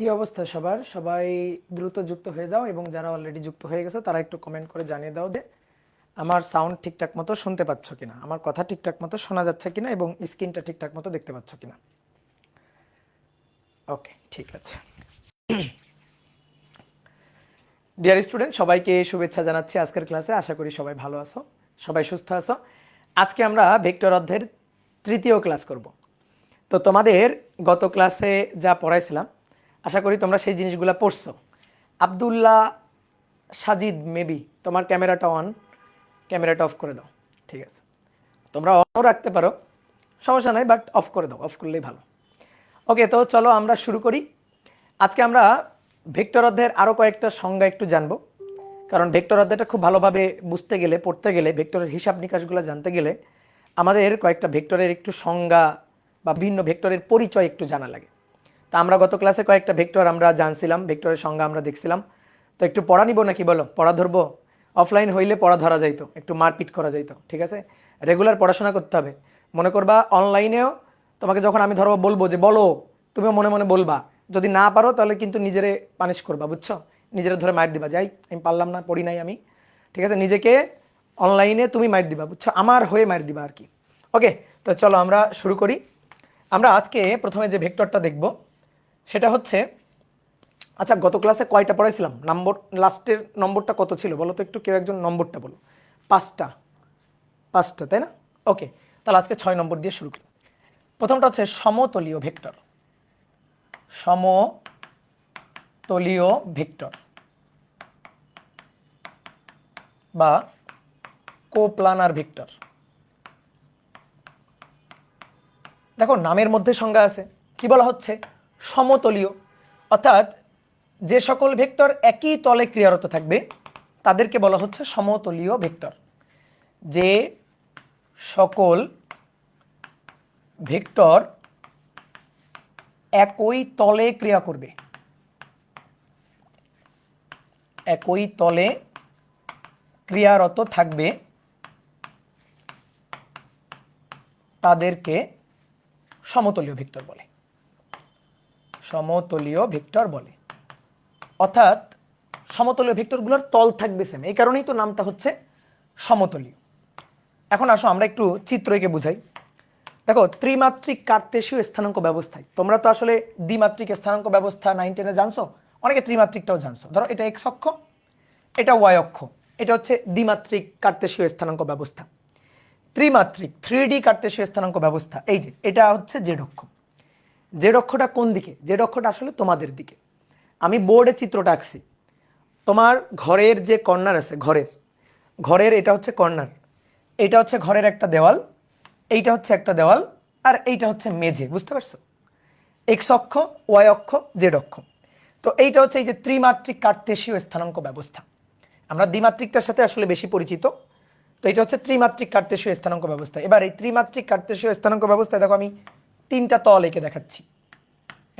কি অবস্থা সবার? সবাই দ্রুত যুক্ত হয়ে যাও এবং যারা অলরেডি যুক্ত হয়ে গেছো তারা একটু কমেন্ট করে জানিয়ে দাও যে আমার সাউন্ড ঠিকঠাক মতো শুনতে পাচ্ছ কিনা, আমার কথা ঠিকঠাক মতো শোনা যাচ্ছে কিনা এবং স্ক্রিনটা ঠিকঠাক মতো দেখতে পাচ্ছ কিনা। ওকে, ঠিক আছে। ডিয়ার স্টুডেন্ট, সবাইকে শুভেচ্ছা জানাচ্ছি আজকের ক্লাসে। আশা করি সবাই ভালো আছো, সবাই সুস্থ আছো। আজকে আমরা ভেক্টর অধ্যায়ের তৃতীয় ক্লাস করব। তো তোমাদের গত ক্লাসে যা পড়াইছিলাম আশা করি তোমরা সেই জিনিসগুলো পড়ছো। আব্দুল্লাহ সাজিদ, মেবি তোমার ক্যামেরাটা অন, ক্যামেরাটা অফ করে দাও। ঠিক আছে, তোমরা অনও রাখতে পারো, সমস্যা নাই, বাট অফ করে দাও, অফ করলেই ভালো। ওকে, তো চলো আমরা শুরু করি। আজকে আমরা ভেক্টর অধ্যায়ের আরও কয়েকটা সংজ্ঞা একটু জানবো, কারণ ভেক্টর অধ্যায়টা খুব ভালোভাবে বুঝতে গেলে, পড়তে গেলে, ভেক্টরের হিসাব নিকাশগুলো জানতে গেলে আমাদের কয়েকটা ভেক্টরের একটু সংজ্ঞা বা ভিন্ন ভেক্টরের পরিচয় একটু জানা লাগে। তা আমরা গত ক্লাসে কয়েকটা ভেক্টর আমরা জানছিলাম, ভেক্টরের সংজ্ঞা আমরা দেখছিলাম। তো একটু পড়া নিব নাকি বলো? পড়া ধরবো? অফলাইন হইলে পড়া ধরা যাইতো, একটু মারপিট করা যাইতো, ঠিক আছে? রেগুলার পড়াশোনা করতে হবে। মনে করবা অনলাইনেও তোমাকে যখন আমি ধরো বলবো যে বলো, তুমিও মনে মনে বলবা। যদি না পারো তাহলে কিন্তু নিজেরে পানিশ করবা, বুঝছো? নিজেরা ধরে মার দিবা, যাই আমি পারলাম না, পড়ি নাই আমি, ঠিক আছে? নিজেকে অনলাইনে তুমি মার দিবা, বুঝছো? আমার হয়ে মার দিবা আর কি। ওকে, তো চলো আমরা শুরু করি। আমরা আজকে প্রথমে যে ভেক্টরটা দেখব সেটা হচ্ছে, আচ্ছা গত ক্লাসে কয়টা পড়াইছিলাম? নম্বর, লাস্টের নম্বরটা কত ছিল বলো তো একটু, কেউ একজন নম্বরটা বলো। 5টা, 5টা, তাই না? ওকে, তাহলে আজকে 6 নম্বর দিয়ে শুরু করি। প্রথমটা হচ্ছে সমতলীয় ভেক্টর। সমতলীয় ভেক্টর বা কোপ্লানার ভেক্টর। দেখো নামের মধ্যে সংজ্ঞা আছে, কি বলা হচ্ছে? সমতলীয়, অর্থাৎ যে সকল ভেক্টর একই তলে ক্রিয়ারত থাকবে তাদেরকে বলা হচ্ছে সমতলীয় ভেক্টর। যে সকল ভেক্টর একই তলে ক্রিয়া করবে, একই তলে ক্রিয়ারত থাকবে তাদেরকে সমতলীয় ভেক্টর বলে, সমতলীয় ভেক্টর বলে। অর্থাৎ সমতলীয় ভেক্টরগুলোর তল থাকবে সেম, এই কারণেই তো নামটা হচ্ছে সমতলীয়। এখন আসো আমরা একটু চিত্র এঁকে বুঝাই। দেখো ত্রিমাত্রিক কার্তেশীয় স্থানাঙ্ক ব্যবস্থায়, তোমরা তো আসলে দ্বিমাত্রিক স্থানাঙ্ক ব্যবস্থা 9-10-এ জানছো, অনেকে ত্রিমাত্রিকটাও জানছো। ধরো এটা এক্স অক্ষ, এটা ওয়াই অক্ষ, এটা হচ্ছে দ্বিমাত্রিক কার্তেশীয় স্থানাঙ্ক ব্যবস্থা। ত্রিমাত্রিক 3D কার্তেশীয় স্থানাঙ্ক ব্যবস্থা, এই যে এটা হচ্ছে জেড অক্ষ। জেড অক্ষটা কোন দিকে? জেড অক্ষটা আসলে তোমাদের দিকে। আমি বোর্ডে চিত্রটা আঁকছি। তোমার ঘরের যে কর্নার আছে, ঘরের ঘরের এটা হচ্ছে কর্নার, এটা হচ্ছে ঘরের একটা দেওয়াল, এইটা হচ্ছে একটা দেওয়াল, আর এইটা হচ্ছে মেঝে, বুঝতে পারছো? এক্স অক্ষ, ওয়াই অক্ষ, জেড অক্ষ। তো এইটা হচ্ছে এই যে ত্রিমাত্রিক কার্তেশীয় স্থানাঙ্ক ব্যবস্থা। আমরা দ্বিমাত্রিকটার সাথে আসলে বেশি পরিচিত, তো এটা হচ্ছে ত্রিমাত্রিক কার্তেশীয় স্থানাঙ্ক ব্যবস্থা। এবার এই ত্রিমাত্রিক কার্তেশীয় স্থানাঙ্ক ব্যবস্থায় দেখো আমি 3টা তল এঁকে দেখাচ্ছি।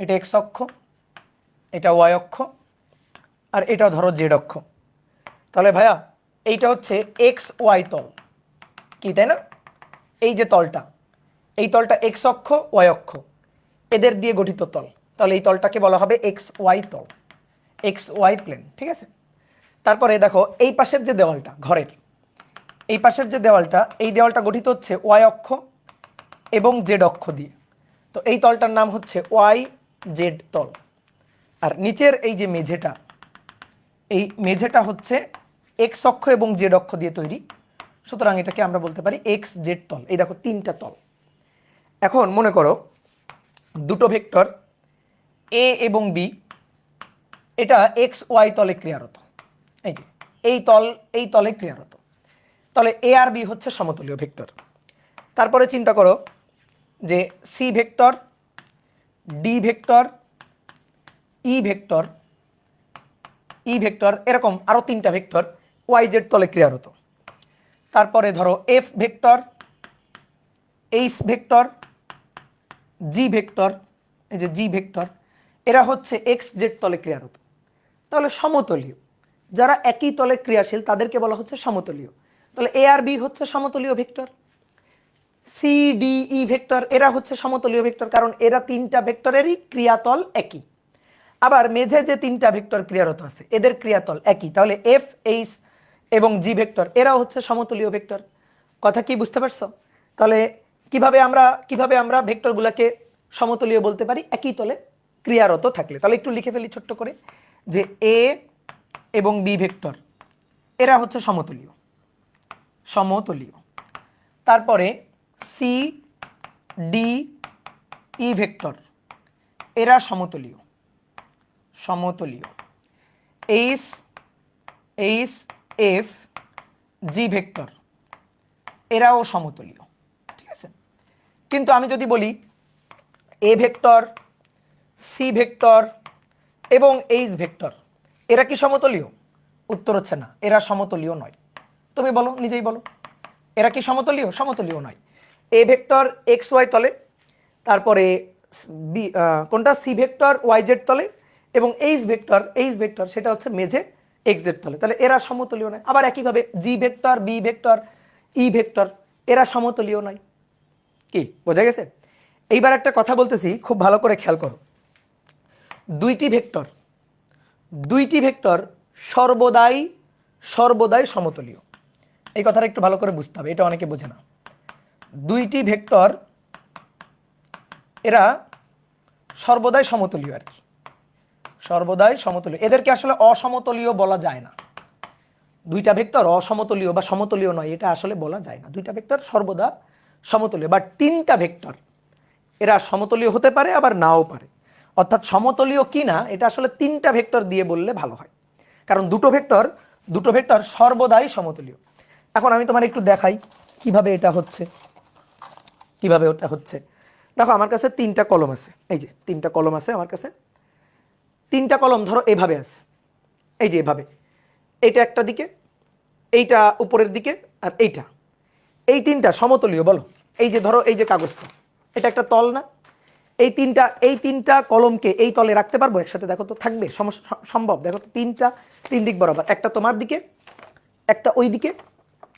এটা এক্স অক্ষ, এটা ওয়াই অক্ষ, আর এটা ধরো জেড অক্ষ। তাহলে ভাইয়া এইটা হচ্ছে এক্স ওয়াই তল, কি তাই না? এই যে তলটা, এই তলটা এক্স অক্ষ, ওয়াই অক্ষ, এদের দিয়ে গঠিত তল। তাহলে এই তলটাকে বলা হবে এক্স ওয়াই তল, এক্স ওয়াই প্লেন, ঠিক আছে? তারপরে দেখো এই পাশের যে দেওয়ালটা, ঘরের এই পাশের যে দেওয়ালটা, এই দেওয়ালটা গঠিত হচ্ছে ওয়াই অক্ষ এবং জেড অক্ষ দিয়ে। তো এই তলটার নাম হচ্ছে ওয়াই জেড তল। আর নিচের এই যে মেঝেটা, এই মেঝেটা হচ্ছে এক্স অক্ষ এবং জেড অক্ষ দিয়ে তৈরি, সুতরাং এটাকে আমরা বলতে পারি এক্স জেড তল। এই দেখো 3টা তল। এখন মনে করো দুটো ভেক্টর এ এবং বি, এটা এক্স ওয়াই তলে ক্রিয়ারত, এই যে এই তলে ক্রিয়ারত, তাহলে এ আর বি হচ্ছে সমতলীয় ভেক্টর। তারপরে চিন্তা করো যে C vector, D vector, E vector, E vector, এরকম আরো 3টা ভেক্টর ওয়াই জেড তলে ক্রিয়ারত। তারপরে ধরো এফ ভেক্টর, এইচ ভেক্টর, জি ভেক্টর, এই যে জি ভেক্টর, এরা হচ্ছে এক্স জেড তলে ক্রিয়ারত। তাহলে সমতলীয়, যারা একই তলে ক্রিয়াশীল তাদেরকে বলা হচ্ছে সমতলীয়। তাহলে এ আর বি হচ্ছে সমতলীয় vector, C D E vector এরা হচ্ছে সমতলীয় ভেক্টর, কারণ এরা 3টা ভেক্টরেরই ক্রিয়াতল একই। আবার মেঝে যে তিনটা ভেক্টর ক্রিয়ারত আছে এদের ক্রিয়াতল একই, তাহলে এফ, এইচ এবং জি ভেক্টর এরাও হচ্ছে সমতলীয় ভেক্টর। কথা কি বুঝতে পারছো? তাহলে কিভাবে আমরা ভেক্টরগুলোকে সমতলীয় বলতে পারি? একই তলে ক্রিয়ারত থাকলে। তাহলে একটু লিখে ফেলি ছোট্ট করে যে এ এবং বি ভেক্টর এরা হচ্ছে সমতলীয়। তারপরে সি, ডি, ই ভেক্টর এরা সমতলীয়। এইচ, এফ, জি ভেক্টর এরাও সমতলীয়। ঠিক আছে, কিন্তু আমি যদি বলি এ ভেক্টর, সি ভেক্টর এবং এইচ ভেক্টর এরা কি সমতলীয়? উত্তর হচ্ছে না, এরা সমতলীয় নয়। তুমি বলো, নিজেই বলো, এরা কি সমতলীয়? সমতলীয় নয়। এ ভেক্টর এক্স ওয়াই তলে, তারপরে কোনটা সি ভেক্টর ওয়াই জেড তলে, এবং এইচ ভেক্টর সেটা হচ্ছে মেঝে এক্স জেড তলে। তাহলে এরা সমতলীয় নয়। আবার একইভাবে G vector, B vector, E vector এরা সমতলীয় নয়। কি বোঝা গেছে? এইবার একটা কথা বলতেছি, খুব ভালো করে খেয়াল করো। দুইটি ভেক্টর সর্বদাই সমতলীয়। এই কথাটা একটু ভালো করে বুঝতে হবে, এটা অনেকে বোঝে না। দুইটি ভেক্টর এরা সর্বদাই সমতলীয় আর কি, সর্বদাই সমতলীয়। এদেরকে আসলে অসমতলীয় বলা যায় না। দুইটা ভেক্টর অসমতলীয় বা সমতলীয় নয়, এটা আসলে বলা যায় না। দুইটা ভেক্টর সর্বদা সমতলীয়। বা তিনটা ভেক্টর এরা সমতলীয় হতে পারে, আবার নাও পারে। অর্থাৎ সমতলীয় কি না এটা আসলে তিনটা ভেক্টর দিয়ে বললে ভালো হয়, কারণ দুটো ভেক্টর সর্বদাই সমতলীয়। এখন আমি তোমার একটু দেখাই কিভাবে এটা হচ্ছে, কিভাবে ওটা হচ্ছে। দেখো আমার কাছে তিনটা কলম আছে, এই যে তিনটা কলম আছে আমার কাছে। তিনটা কলম ধরো এভাবে আছে, এই যে এভাবে, এইটা একটা দিকে, এইটা উপরের দিকে, আর এই তিনটা সমতলীয় বলো? এই যে ধরো এই যে কাগজটা, এটা একটা তল না? এই তিনটা কলমকে এই তলে রাখতে পারবো একসাথে? দেখো তো থাকবে? সম্ভব? দেখো তো, তিন দিক বরাবর, একটা তোমার দিকে, একটা ওই দিকে,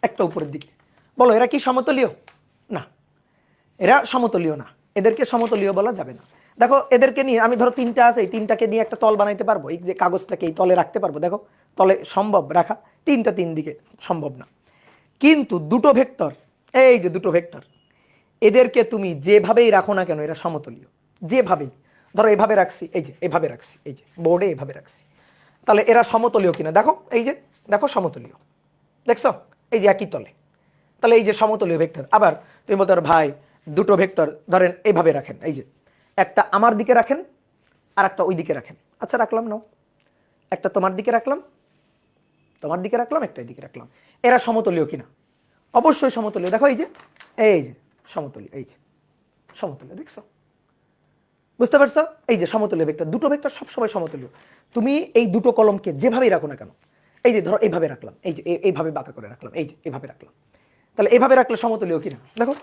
একটা উপরের দিকে। বলো এরা কি সমতলীয়? না, এরা সমতলীয় না, এদেরকে সমতলীয় বলা যাবে না। দেখো এদেরকে নিয়ে আমি ধরো তিনটা আছে, এই তিনটাকে নিয়ে একটা তল বানাইতে পারবো? এই যে কাগজটাকে এই তলে রাখতে পারবো? দেখো তলে সম্ভব রাখা? তিন দিকে সম্ভব না। কিন্তু দুটো ভেক্টর, এই যে দুটো ভেক্টর, এদেরকে তুমি যেভাবেই রাখো না কেন এরা সমতলীয়। যেভাবেই, ধরো এভাবে রাখছি, এই যে এভাবে রাখছি, এই যে বোর্ডে এভাবে রাখছি, তাহলে এরা সমতলীয় কিনা দেখো? এই যে দেখো সমতলীয়, দেখছো? এই যে একই তলে, তাহলে এই যে সমতলীয় ভেক্টর। আবার তুমি বলতে পারো ভাই দুটো ভেক্টর ধরেন এইভাবে রাখেন, এই যে একটা আমার দিকে রাখেন আর একটা ওই দিকে রাখেন। আচ্ছা রাখলাম, নাও, একটা তোমার দিকে রাখলাম, একটা এই দিকে রাখলাম। এরা সমতলীয় কিনা? অবশ্যই সমতলীয়। দেখো এই যে সমতলীয়, এই যে সমতলীয়, দেখছো? বুঝতে পারছো? এই যে সমতলীয় ভেক্টর, দুটো ভেক্টর সবসময় সমতলীয়। তুমি এই দুটো কলমকে যেভাবেই রাখো না কেন, এই যে ধরো এইভাবে রাখলাম, এই যে এইভাবে বাঁকা করে রাখলাম, এই যে এইভাবে রাখলাম, তাহলে এইভাবে রাখলে সমতলীয় কিনা? দেখো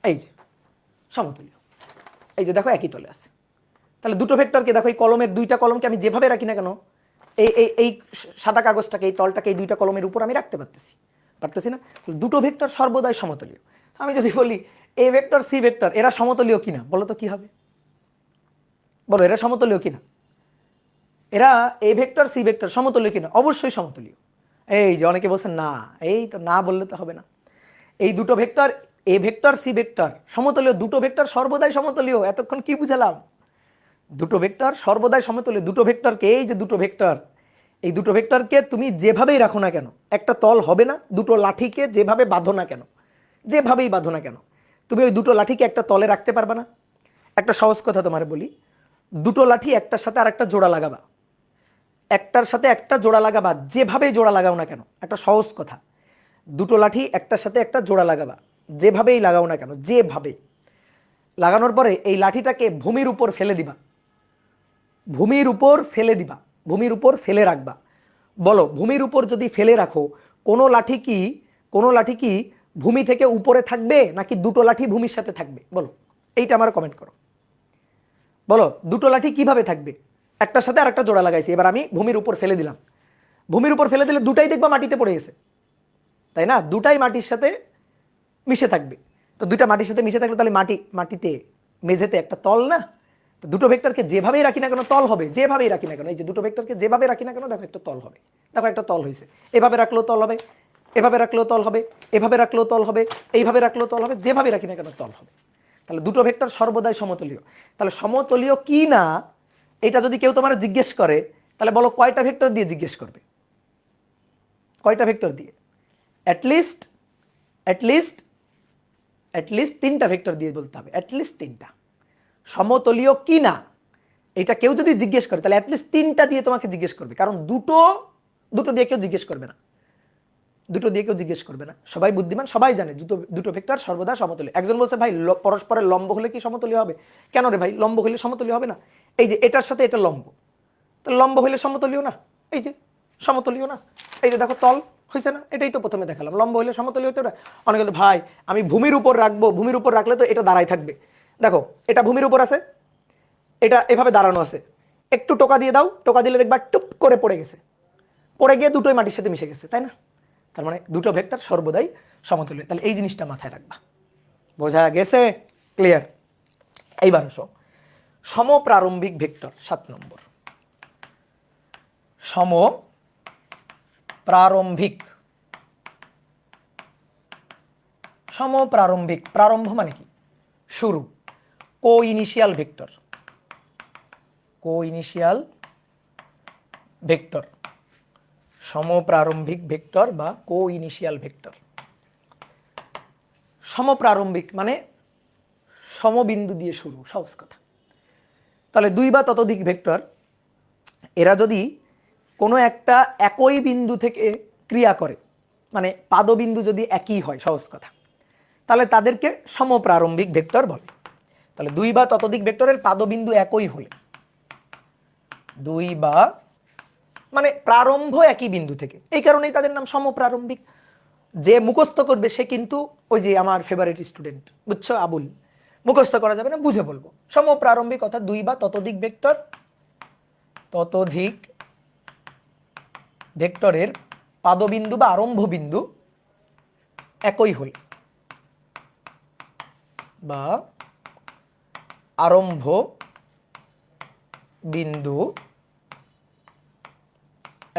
এই যে সমতলীয়, এই যে দেখো একই তলে আছে। তাহলে দুটো ভেক্টরকে দেখো, এই কলমের দুইটা কলমকে আমি যেভাবে রাখি না কেন, এই সাদা কাগজটাকে, এই তলটাকে এই দুইটা কলমের উপর আমি রাখতে পারতেছি না? দুটো ভেক্টর সর্বদাই সমতলীয়। আমি যদি বলি এ ভেক্টর, সি ভেক্টর এরা সমতলীয় কিনা, বলো তো কি হবে? বলো এরা সমতলীয় কিনা? এরা এ ভেক্টর, সি ভেক্টর সমতলীয় কিনা? অবশ্যই সমতলীয়। এই যে অনেকে বলছেন না, এই তো না বললে তো হবে না। এই দুটো vector, A vector, C vector সমতলীয়। দুটো ভেক্টর সর্বদাই সমতলীয়। এতক্ষণ কি বুঝালাম? দুটো ভেক্টর সর্বদাই সমতলীয়। দুটো ভেক্টরকে, এই যে দুটো ভেক্টর, এই দুটো ভেক্টরকে তুমি যেভাবেই রাখো না কেন একটা তল হবে না। দুটো লাঠিকে যেভাবে বাঁধো না কেন, যেভাবেই বাঁধো না কেন, তুমি ওই দুটো লাঠিকে একটা তলে রাখতে পারবে না। একটা সহজ কথা তোমার বলি, দুটো লাঠি একটার সাথে আর একটা জোড়া লাগাবা, একটার সাথে একটা জোড়া লাগাবা, যেভাবেই জোড়া লাগাও না কেন, একটা সহজ কথা, দুটো লাঠি একটার সাথে একটা জোড়া লাগাবা, যেভাবেই লাগাও না কেন, যেভাবে লাগানোর পরে এই লাঠিটাকে ভূমির উপর ফেলে দিবা, ভূমির উপর ফেলে দিবা, ভূমির উপর ফেলে রাখবা। বলো ভূমির উপর যদি ফেলে রাখো, কোনো লাঠি কি ভূমি থেকে উপরে থাকবে, নাকি দুটো লাঠি ভূমির সাথে থাকবে? বলো, এইটা আমার কমেন্ট করো। বলো দুটো লাঠি কিভাবে থাকবে? একটার সাথে আর একটা জোড়া লাগাইছি, এবার আমি ভূমির উপর ফেলে দিলাম। ভূমির উপর ফেলে দিলে দুটাই দেখবা মাটিতে পড়ে গেছে, তাই না? দুটাই মাটির সাথে মিশে থাকবে। তো দুইটা মাটির সাথে মিশে থাকলে তাহলে মাটিতে, মেঝেতে একটা তল না? তো দুটো ভেক্টরকে যেভাবেই রাখি না কেন তল হবে, যেভাবেই রাখি না কেন, এই যে দুটো ভেক্টরকে যেভাবে রাখি না কেন দেখো একটা তল হবে, দেখো একটা তল হয়েছে, এভাবে রাখলেও তল হবে, এভাবে রাখলেও তল হবে, এভাবে রাখলেও তল হবে, এইভাবে রাখলেও তল হবে, যেভাবে রাখি না কেন তল হবে। তাহলে দুটো ভেক্টর সর্বদাই সমতলীয়। তাহলে সমতলীয় কি না এটা যদি কেউ তোমার জিজ্ঞেস করে তাহলে বলো কয়টা ভেক্টর দিয়ে জিজ্ঞেস করবে, কয়টা ভেক্টর দিয়ে? অ্যাটলিস্ট অ্যাটলিস্ট অ্যাটলিস্ট 3টা ভেক্টর দিয়ে বলতে হবে, অ্যাটলিস্ট 3টা। সমতলীয় কি না এটা কেউ যদি জিজ্ঞেস করে তাহলে অ্যাটলিস্ট 3টা দিয়ে তোমাকে জিজ্ঞেস করবে, কারণ দুটো দিয়ে কেউ জিজ্ঞেস করবে না, দুটো দিয়ে কেউ জিজ্ঞেস করবে না। সবাই বুদ্ধিমান, সবাই জানে দুটো ভেক্টর সর্বদা সমতলীয়। একজন বলছে ভাই পরস্পরের লম্ব হলে কি সমতলীয় হবে? কেন রে ভাই, লম্ব হলে সমতলীয় হবে না? এই যে এটার সাথে এটা লম্ব, তো লম্ব হলে সমতলীয় না? এই যে সমতলীয় না, এই যে দেখো তল হয়েছে না? এটাই তো প্রথমে দেখালাম, লম্ব হলে সমতলীয় হতে। অনেকে বলে ভাই আমি ভূমির উপর রাখবো, ভূমির উপর রাখলে তো এটা দাঁড়াই থাকবে। দেখো এটা ভূমির উপর আছে, এটা এভাবে দাঁড়ানো আছে, একটু টোকা দিয়ে দাও, টোকা দিলে দেখবা টুপ করে পড়ে গেছে, পড়ে গিয়ে দুটোই মাটির সাথে মিশে গেছে, তাই না? তার মানে দুটো ভেক্টর সর্বদাই সমতুল্য। তাহলে এই জিনিসটা মাথায় রাখবা, বোঝা গেছে? ক্লিয়ার? এইবার আসো সমপ্রারম্ভিক ভেক্টর 7 নম্বর। সমপ্রারম্ভিক, সমপ্রারম্ভিক, প্রারম্ভ মানে কি? শুরু। কো ইনিশিয়াল ভেক্টর, কো ইনিশিয়াল ভেক্টর, সমপ্রারম্ভিক ভেক্টর বা কো ইনিশিয়াল ভেক্টর। সমপ্রারম্ভিক মানে সমবিন্দু দিয়ে শুরু, সহজ কথা। তাহলে 2 বা ততোধিক ভেক্টর এরা যদি কোনো একটা একই বিন্দু থেকে ক্রিয়া করে, মানে পাদবিন্দু যদি একই হয়, সহজ কথা, তাহলে তাদেরকে সমপ্রারম্ভিক ভেক্টর বলে। তাহলে 2 বা ততোধিক ভেক্টরের পাদবিন্দু একই হলে, 2 বা মানে প্রারম্ভ একই বিন্দু থেকে, এই কারণেই তাদের নাম সমপ্রারম্ভিক। যে মুখস্থ করবে সে কিন্তু ওই যে আমার ফেভারিট স্টুডেন্ট, বুঝছো আবুল, মুখস্থ করা যাবে না, বুঝে বলবো। সমপ্রারম্ভিক অর্থাৎ 2 বা ততোধিক ভেক্টর, ততোধিক ভেক্টরের পাদবিন্দু বা আরম্ভ বিন্দু একই হলে, বা আরম্ভ বিন্দু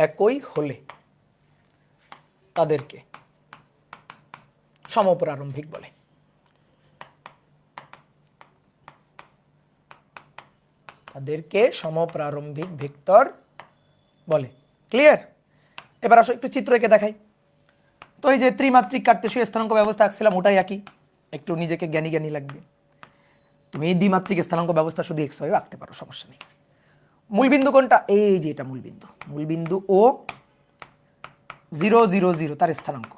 একই হলে তাদেরকে সমপ্রারম্ভিক বলে। তাদেরকে সমপ্রারম্ভিক ভেক্টর বলে। ক্লিয়ার? এবার আসো একটু চিত্র এঁকে দেখাই। তো এই যে ত্রিমাত্রিক কার্তেশীয় স্থানাঙ্ক ব্যবস্থা আঁকছিলাম, ওটাই একই, একটু নিজেকে জ্ঞানী জ্ঞানী লাগবে। তুমি এই দ্বিমাত্রিক স্থানাঙ্ক ব্যবস্থা শুধু এক্স ওয়াইও আঁকতে পারো, সমস্যা নেই। মূলবিন্দু কোনটা? এই যে এটা মূলবিন্দু, মূলবিন্দু ও 0 0 0 তার স্থানাঙ্ক।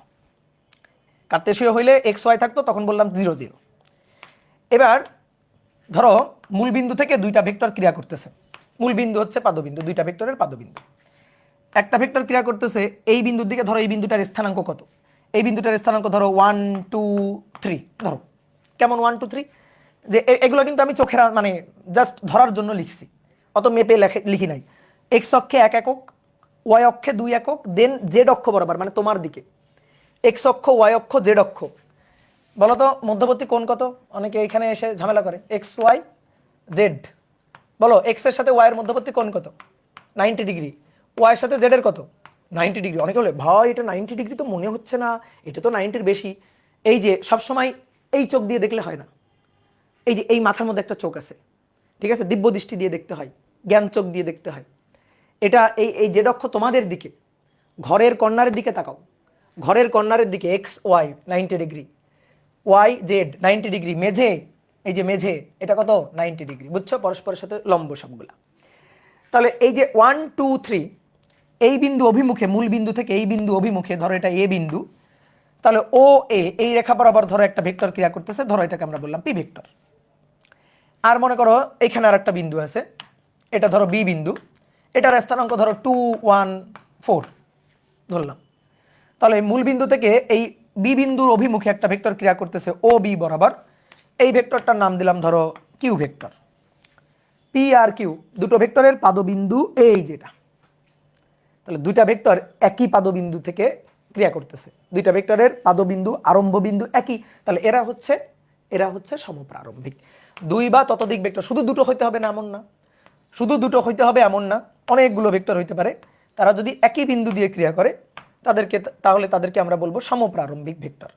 কার্তেশীয় হইলে এক্স ওয়াই থাকতো, তখন বললাম 0 0। এবার ধরো মূলবিন্দু থেকে 2টা ভেক্টর ক্রিয়া করতেছে, মূলবিন্দু হচ্ছে পাদবিন্দু, 2টা ভেক্টরের পাদবিন্দু। একটা ভেক্টর ক্রিয়া করতেছে এই বিন্দুর দিকে, ধরো এই বিন্দুটার স্থানাঙ্ক কত? এই বিন্দুটার স্থানাঙ্ক ধরো 1 2 3, ধরো কেমন 1 2 3, যে এগুলো কিন্তু আমি চোখের মানে জাস্ট ধরার জন্য লিখছি, অত মেপে লিখি নাই। এক্স অক্ষে 1 একক, ওয়াই অক্ষে 2 একক, দেন জেড অক্ষ বরাবর মানে তোমার দিকে এক্স অক্ষ, ওয়াই অক্ষ, জেড অক্ষ। বলো তো মধ্যবর্তী কোণ কত? অনেকে এখানে এসে ঝামেলা করে, এক্স ওয়াই জেড। বলো এক্স এর সাথে ওয়াই এর মধ্যবর্তী কোণ কত? 90 ডিগ্রি। ওয়াই এর সাথে জেড এর কত? 90 ডিগ্রি। অনেকে বলে ভাই এটা 90 ডিগ্রি তো মনে হচ্ছে না, এটা তো 90-র বেশি। এই যে সবসময় এই চোখ দিয়ে দেখলে হয় না, এই যে এই মাথার মধ্যে একটা চোখ আছে, ঠিক আছে, দিব্য দৃষ্টি দিয়ে দেখতে হয়, জ্ঞান চোখ দিয়ে দেখতে হয়। এটা এই জেড অক্ষ তোমাদের দিকে, ঘরের কর্নারের দিকে তাকাও, ঘরের কর্নারের দিকে X Y 90 degree, Y Z 90 degree, মেঝে এই যে মেঝে এটা কত? 90 ডিগ্রি। বুঝছো? পরস্পরের সাথে লম্ব সবগুলা। তাহলে এই যে 1 2 3 এই বিন্দু অভিমুখে, মূল বিন্দু থেকে এই বিন্দু অভিমুখে, ধরো এটা এ বিন্দু, তাহলে ও এ এই রেখা বরাবর ধরো একটা ভেক্টর ক্রিয়া করতেছে, ধরো এটাকে আমরা বললাম পি ভেক্টর। আর মনে করো এখানে আর একটা বিন্দু আছে, এটা ধরো বি বিন্দু, এটার স্থানাঙ্ক ধরো 2 1 4 ধরলাম। তাহলে মূল বিন্দু থেকে এই বি বিন্দুর অভিমুখে একটা ভেক্টর ক্রিয়া করতেছে ও বি বরাবর, এই ভেক্টরটার নাম দিলাম ধরো Q vector. P R Q দুটো ভেক্টরের পাদবিন্দু এই যেটা, তাহলে 2টা ভেক্টর একই পাদবিন্দু থেকে ক্রিয়া করতেছে, 2টা ভেক্টরের পাদবিন্দু আরম্ভ বিন্দু একই, তাহলে এরা হচ্ছে সমপ্রারম্ভিক। দুই বা ততোধিক ভেক্টর, শুধু দুটো হইতে হবে না এমন না, শুধু দুটো হইতে হবে এমন না, অনেকগুলো ভেক্টর হইতে পারে। তারা যদি একই বিন্দু দিয়ে ক্রিয়া করে তাহলে তাদেরকে আমরা বলবো সমপ্রারম্ভিক vector.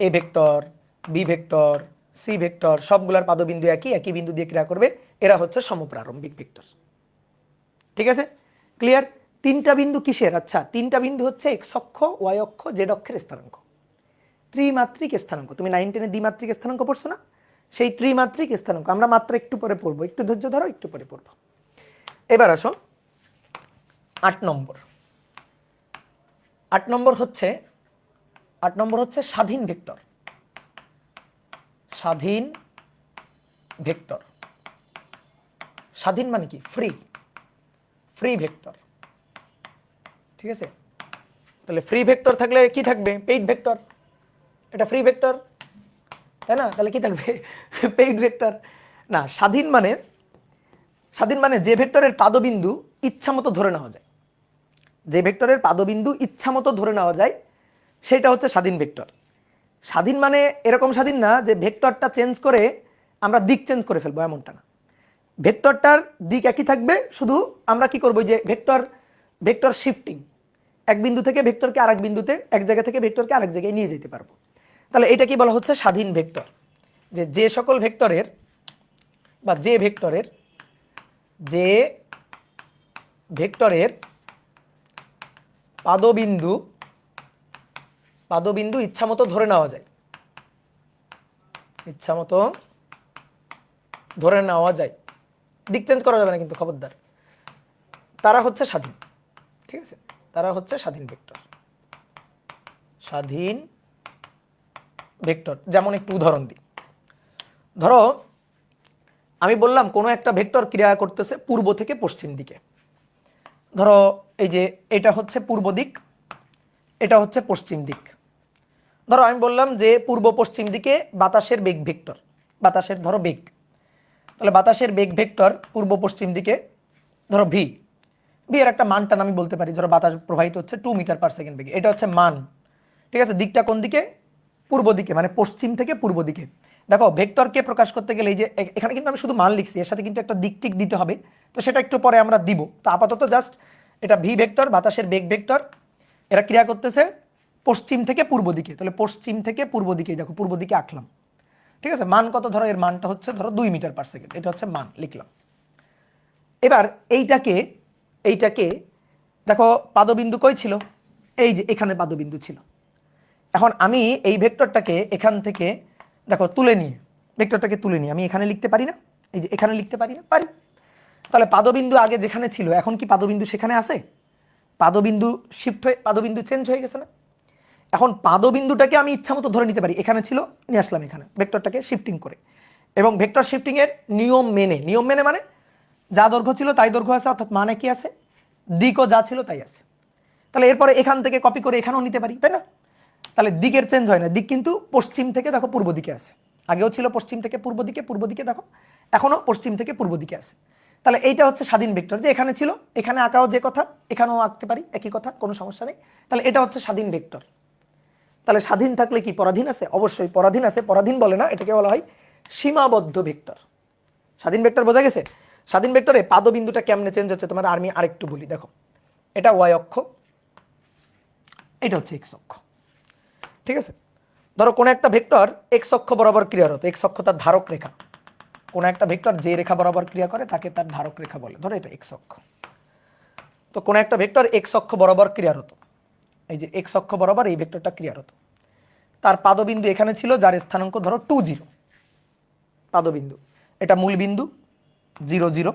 A vector, B vector, C vector সবগুলার পাদবিন্দু একই বিন্দু দিয়ে ক্রিয়া করবে, এরা হচ্ছে সমপ্রারম্ভিক ভেক্টর। ঠিক আছে, ক্লিয়ার? তিনটা বিন্দু কিসের? আচ্ছা, তিনটা বিন্দু হচ্ছে এক্স অক্ষ, ওয়াই অক্ষ, জেড অক্ষের স্থানাঙ্ক, ত্রিমাত্রিক স্থানাঙ্ক। তুমি 9 10-এ দ্বিমাত্রিক স্থানাঙ্ক পড়ছো না? সেই ত্রিমাত্রিক স্থানাঙ্ক আমরা মাত্র একটু পরে পড়বো, একটু ধৈর্য ধরো, একটু পরে পড়বো। এবার আসো 8 নম্বর। 8 নম্বর হচ্ছে স্বাধীন ভেক্টর। স্বাধীন ভেক্টর, স্বাধীন মানে কি? Free, free vector. ঠিক আছে, তাহলে ফ্রি ভেক্টর থাকলে কি থাকবে? Paid vector. এটা ফ্রি ভেক্টর, তাই না? তাহলে কি থাকবে? Paid vector. না, স্বাধীন মানে যে ভেক্টরের পাদবিন্দু ইচ্ছা মতো ধরে নেওয়া যায়, যে ভেক্টরের পাদবিন্দু ইচ্ছা মতো ধরে নেওয়া যায় সেটা হচ্ছে স্বাধীন ভেক্টর। স্বাধীন মানে এরকম স্বাধীন না যে ভেক্টরটা চেঞ্জ করে আমরা দিক চেঞ্জ করে ফেলবো, এমনটা না। ভেক্টরটার দিক একই থাকবে, শুধু আমরা কি করবো, যে ভেক্টর শিফটিং, এক বিন্দু থেকে ভেক্টরকে আরেক বিন্দুতে, এক জায়গা থেকে ভেক্টরকে আরেক জায়গায় নিয়ে যেতে পারবো। তাহলে এটা কি বলা হচ্ছে? স্বাধীন ভেক্টর। যে সকল ভেক্টরের বা যে ভেক্টরের পাদবিন্দু ইচ্ছামতো ধরে নেওয়া যায়, ইচ্ছামতো ধরে নেওয়া যায়, দিক চেঞ্জ করা যাবে না কিন্তু, খবরদার। তারা হচ্ছে স্বাধীন। ঠিক আছে, তারা হচ্ছে স্বাধীন ভেক্টর। স্বাধীন ভেক্টর যেমন একটু উদাহরণ দিই। ধরো আমি বললাম কোনো একটা ভেক্টর ক্রিয়া করতেছে পূর্ব থেকে পশ্চিম দিকে। ধরো এই যে এটা হচ্ছে পূর্ব দিক, এটা হচ্ছে পশ্চিম দিক। ধরো আমি বললাম যে পূর্ব পশ্চিম দিকে বাতাসের বেগ ভেক্টর, বাতাসের ধরো বেগ, তাহলে বাতাসের বেগ ভেক্টর পূর্ব পশ্চিম দিকে ধরো ভি। ভি এর একটা মানটা আমি বলতে পারি, ধরো বাতাস প্রবাহিত হচ্ছে 2 মিটার পার সেকেন্ড বেগে, এটা হচ্ছে মান। ঠিক আছে, দিকটা কোন দিকে? পূর্ব দিকে, মানে পশ্চিম থেকে পূর্ব দিকে। দেখো ভেক্টরকে প্রকাশ করতে গেলে এই যে এখানে কিন্তু আমি শুধু মান লিখছি, এর সাথে কিন্তু একটা দিক টিক দিতে হবে, তো সেটা একটু পরে আমরা দিব। তো আপাতত জাস্ট এটা ভি ভেক্টর, বাতাসের বেগ ভেক্টর, এরা ক্রিয়া করতেছে পশ্চিম থেকে পূর্ব দিকে। তাহলে পশ্চিম থেকে পূর্ব দিকে, দেখো পূর্ব দিকে আঁকলাম। ঠিক আছে, মান কত? ধরো এর মানটা হচ্ছে ধরো 2 মিটার পার সেকেন্ড, এটা হচ্ছে মান, লিখলাম। এবার এইটাকে দেখো পাদবিন্দু কই ছিল? এই যে এখানে পাদবিন্দু ছিল। এখন আমি এই ভেক্টরটাকে এখান থেকে দেখো ভেক্টরটাকে তুলে নিয়ে আমি এখানে লিখতে পারি না? এই যে এখানে লিখতে পারি না? পারি। তাহলে পাদবিন্দু আগে যেখানে ছিল এখন কি পাদবিন্দু সেখানে আছে? পাদবিন্দু শিফট হয়ে পাদবিন্দু চেঞ্জ হয়ে গেছে না? এখন পাদবিন্দুটাকে আমি ইচ্ছা মতো ধরে নিতে পারি, এখানে ছিল নিয়ে আসলাম এখানে, ভেক্টরটাকে শিফটিং করে। এবং ভেক্টর শিফটিং এর নিয়ম মেনে মানে যা দৈর্ঘ্য ছিল তাই দৈর্ঘ্য আছে, অর্থাৎ মানে কি আছে? দিকও যা ছিল তাই আছে। তাহলে এরপরে এখান থেকে কপি করে এখানেও নিতে পারি, তাই না? তাহলে দিকের চেঞ্জ হয় না, দিক কিন্তু পশ্চিম থেকে দেখো পূর্ব দিকে আছে, আগেও ছিল পশ্চিম থেকে পূর্ব দিকে দেখো এখনো পশ্চিম থেকে পূর্ব দিকে আছে। তাহলে এইটা হচ্ছে স্বাধীন ভেক্টর, যে এখানে ছিল এখানে আঁকাও যে কথা এখানেও আঁকতে পারি, একই কথা, কোনো সমস্যা নেই। তাহলে এটা হচ্ছে স্বাধীন ভেক্টর। তাহলে স্বাধীন থাকলে কি পরাধীন আছে? অবশ্যই পরাধীন আছে। পরাধীন বলে না, এটাকে বলা হয় সীমাবদ্ধ ভেক্টর। স্বাধীন ভেক্টর বোঝা গেছে? স্বাধীন ভেক্টরে পাদবিন্দুটা কেমনে চেঞ্জ হচ্ছে তোমার আমি আরেকটু বলি। দেখো এটা ওয়াই অক্ষ, এটা হচ্ছে এক্স অক্ষ। ঠিক আছে, ধরো কোন একটা ভেক্টর এক্স অক্ষ বরাবর ক্রিয়ারত, এক্স অক্ষ তার ধারক রেখা। কোন একটা ভেক্টর যে রেখা বরাবর ক্রিয়া করে তাকে তার ধারক রেখা বলে, ধরো এটা এক্স অক্ষ। তো কোন একটা ভেক্টর এক্স অক্ষ বরাবর ক্রিয়ারত, এই যে এক্স অক্ষ বরাবর এই ভেক্টরটা ক্রিয়ারত, তার পাদবিন্দু এখানে ছিল যার স্থানাঙ্ক ধরো 2 0, পাদবিন্দু এটা মূল বিন্দু 0 0।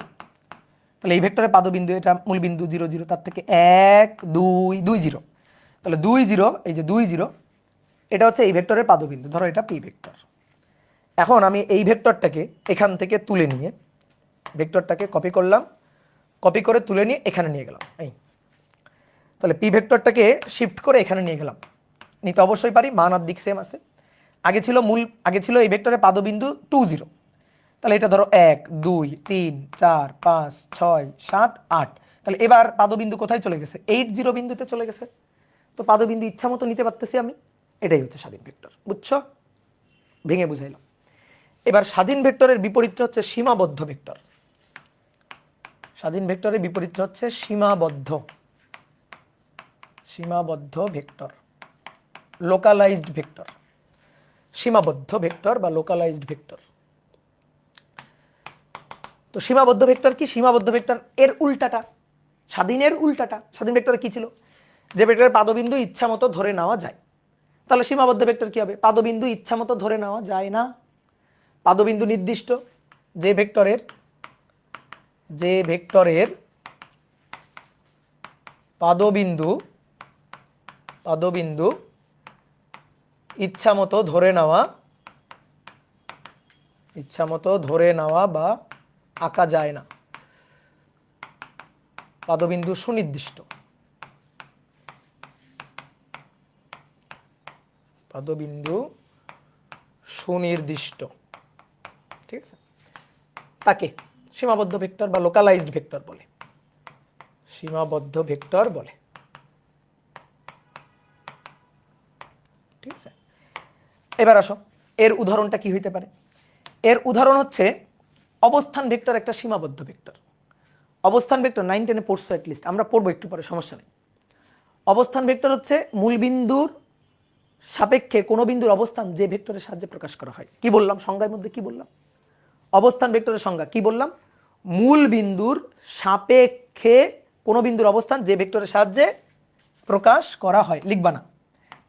তাহলে এই ভেক্টরের পাদবিন্দু এটা মূল বিন্দু 0 0, তার থেকে 1 2 2 0, তাহলে 2 0, এই যে 2 0 এটা হচ্ছে এই ভেক্টরের পাদবিন্দু, ধরো এটা পি ভেক্টর। এখন আমি এই ভেক্টরটাকে এখান থেকে তুলে নিয়ে ভেক্টরটাকে কপি করলাম, কপি করে তুলে নিয়ে এখানে নিয়ে গেলাম এই। তাহলে পি ভেক্টরটাকে শিফট করে এখানে নিয়ে গেলাম, নিতে অবশ্যই পারি, মান আর দিক সেম আছে। আগে ছিল এই ভেক্টরের পাদবিন্দু 2 0, তাহলে এটা ধরো 1 2 3 4 5 6 7 8। তাহলে এবার পাদবিন্দু কোথায় চলে গেছে? 8 0 বিন্দুতে চলে গেছে। তো পাদবিন্দু ইচ্ছা মতো নিতে পারতেছি আমি, এটাই হচ্ছে স্বাধীন ভেক্টর। বুঝছো? ভেঙে বুঝাইলাম। এবার স্বাধীন ভেক্টরের বিপরীতটা হচ্ছে সীমাবদ্ধ ভেক্টর। স্বাধীন ভেক্টরের বিপরীতটা হচ্ছে সীমাবদ্ধ ভেক্টর, লোকালাইজড ভেক্টর, সীমাবদ্ধ ভেক্টর বা লোকালাইজড ভেক্টর। তো সীমাবদ্ধ ভেক্টর কি? সীমাবদ্ধ ভেক্টর এর উল্টাটা, স্বাধীনের উল্টাটা। স্বাধীন ভেক্টরে কি ছিল? যে ভেক্টরের পাদবিন্দু ইচ্ছা মতো ধরে নেওয়া যায়। তাহলে সীমাবদ্ধ ভেক্টর কি হবে? পাদবিন্দু ইচ্ছা মতো ধরে নেওয়া যায় না, পাদবিন্দু নির্দিষ্ট। যে ভেক্টরের পাদবিন্দু ইচ্ছা মতো ধরে নেওয়া বা আঁকা যায় না, পাদবিন্দু সুনির্দিষ্ট। ঠিক আছে, তাকে সীমাবদ্ধ ভেক্টর বা লোকালাইজড ভেক্টর বলে, সীমাবদ্ধ ভেক্টর বলে। ঠিক আছে, এবার আসো এর উদাহরণটা কি হইতে পারে। এর উদাহরণ হচ্ছে অবস্থান ভেক্টর একটা সীমাবদ্ধ ভেক্টর। অবস্থান ভেক্টর 9 10-এ পড়ছো অ্যাটলিস্ট, আমরা পড়বো একটু পরে, সমস্যা নেই। অবস্থান ভেক্টর হচ্ছে মূল বিন্দুর সাপেক্ষে কোনো বিন্দুর অবস্থান যে ভেক্টরের সাহায্যে প্রকাশ করা হয়। কি বললাম সংজ্ঞার মধ্যে? কি বললাম? অবস্থান ভেক্টরের সংজ্ঞা কি বললাম? মূল বিন্দুর সাপেক্ষে কোনো বিন্দুর অবস্থান যে ভেক্টরের সাহায্যে প্রকাশ করা হয়। লিখবা না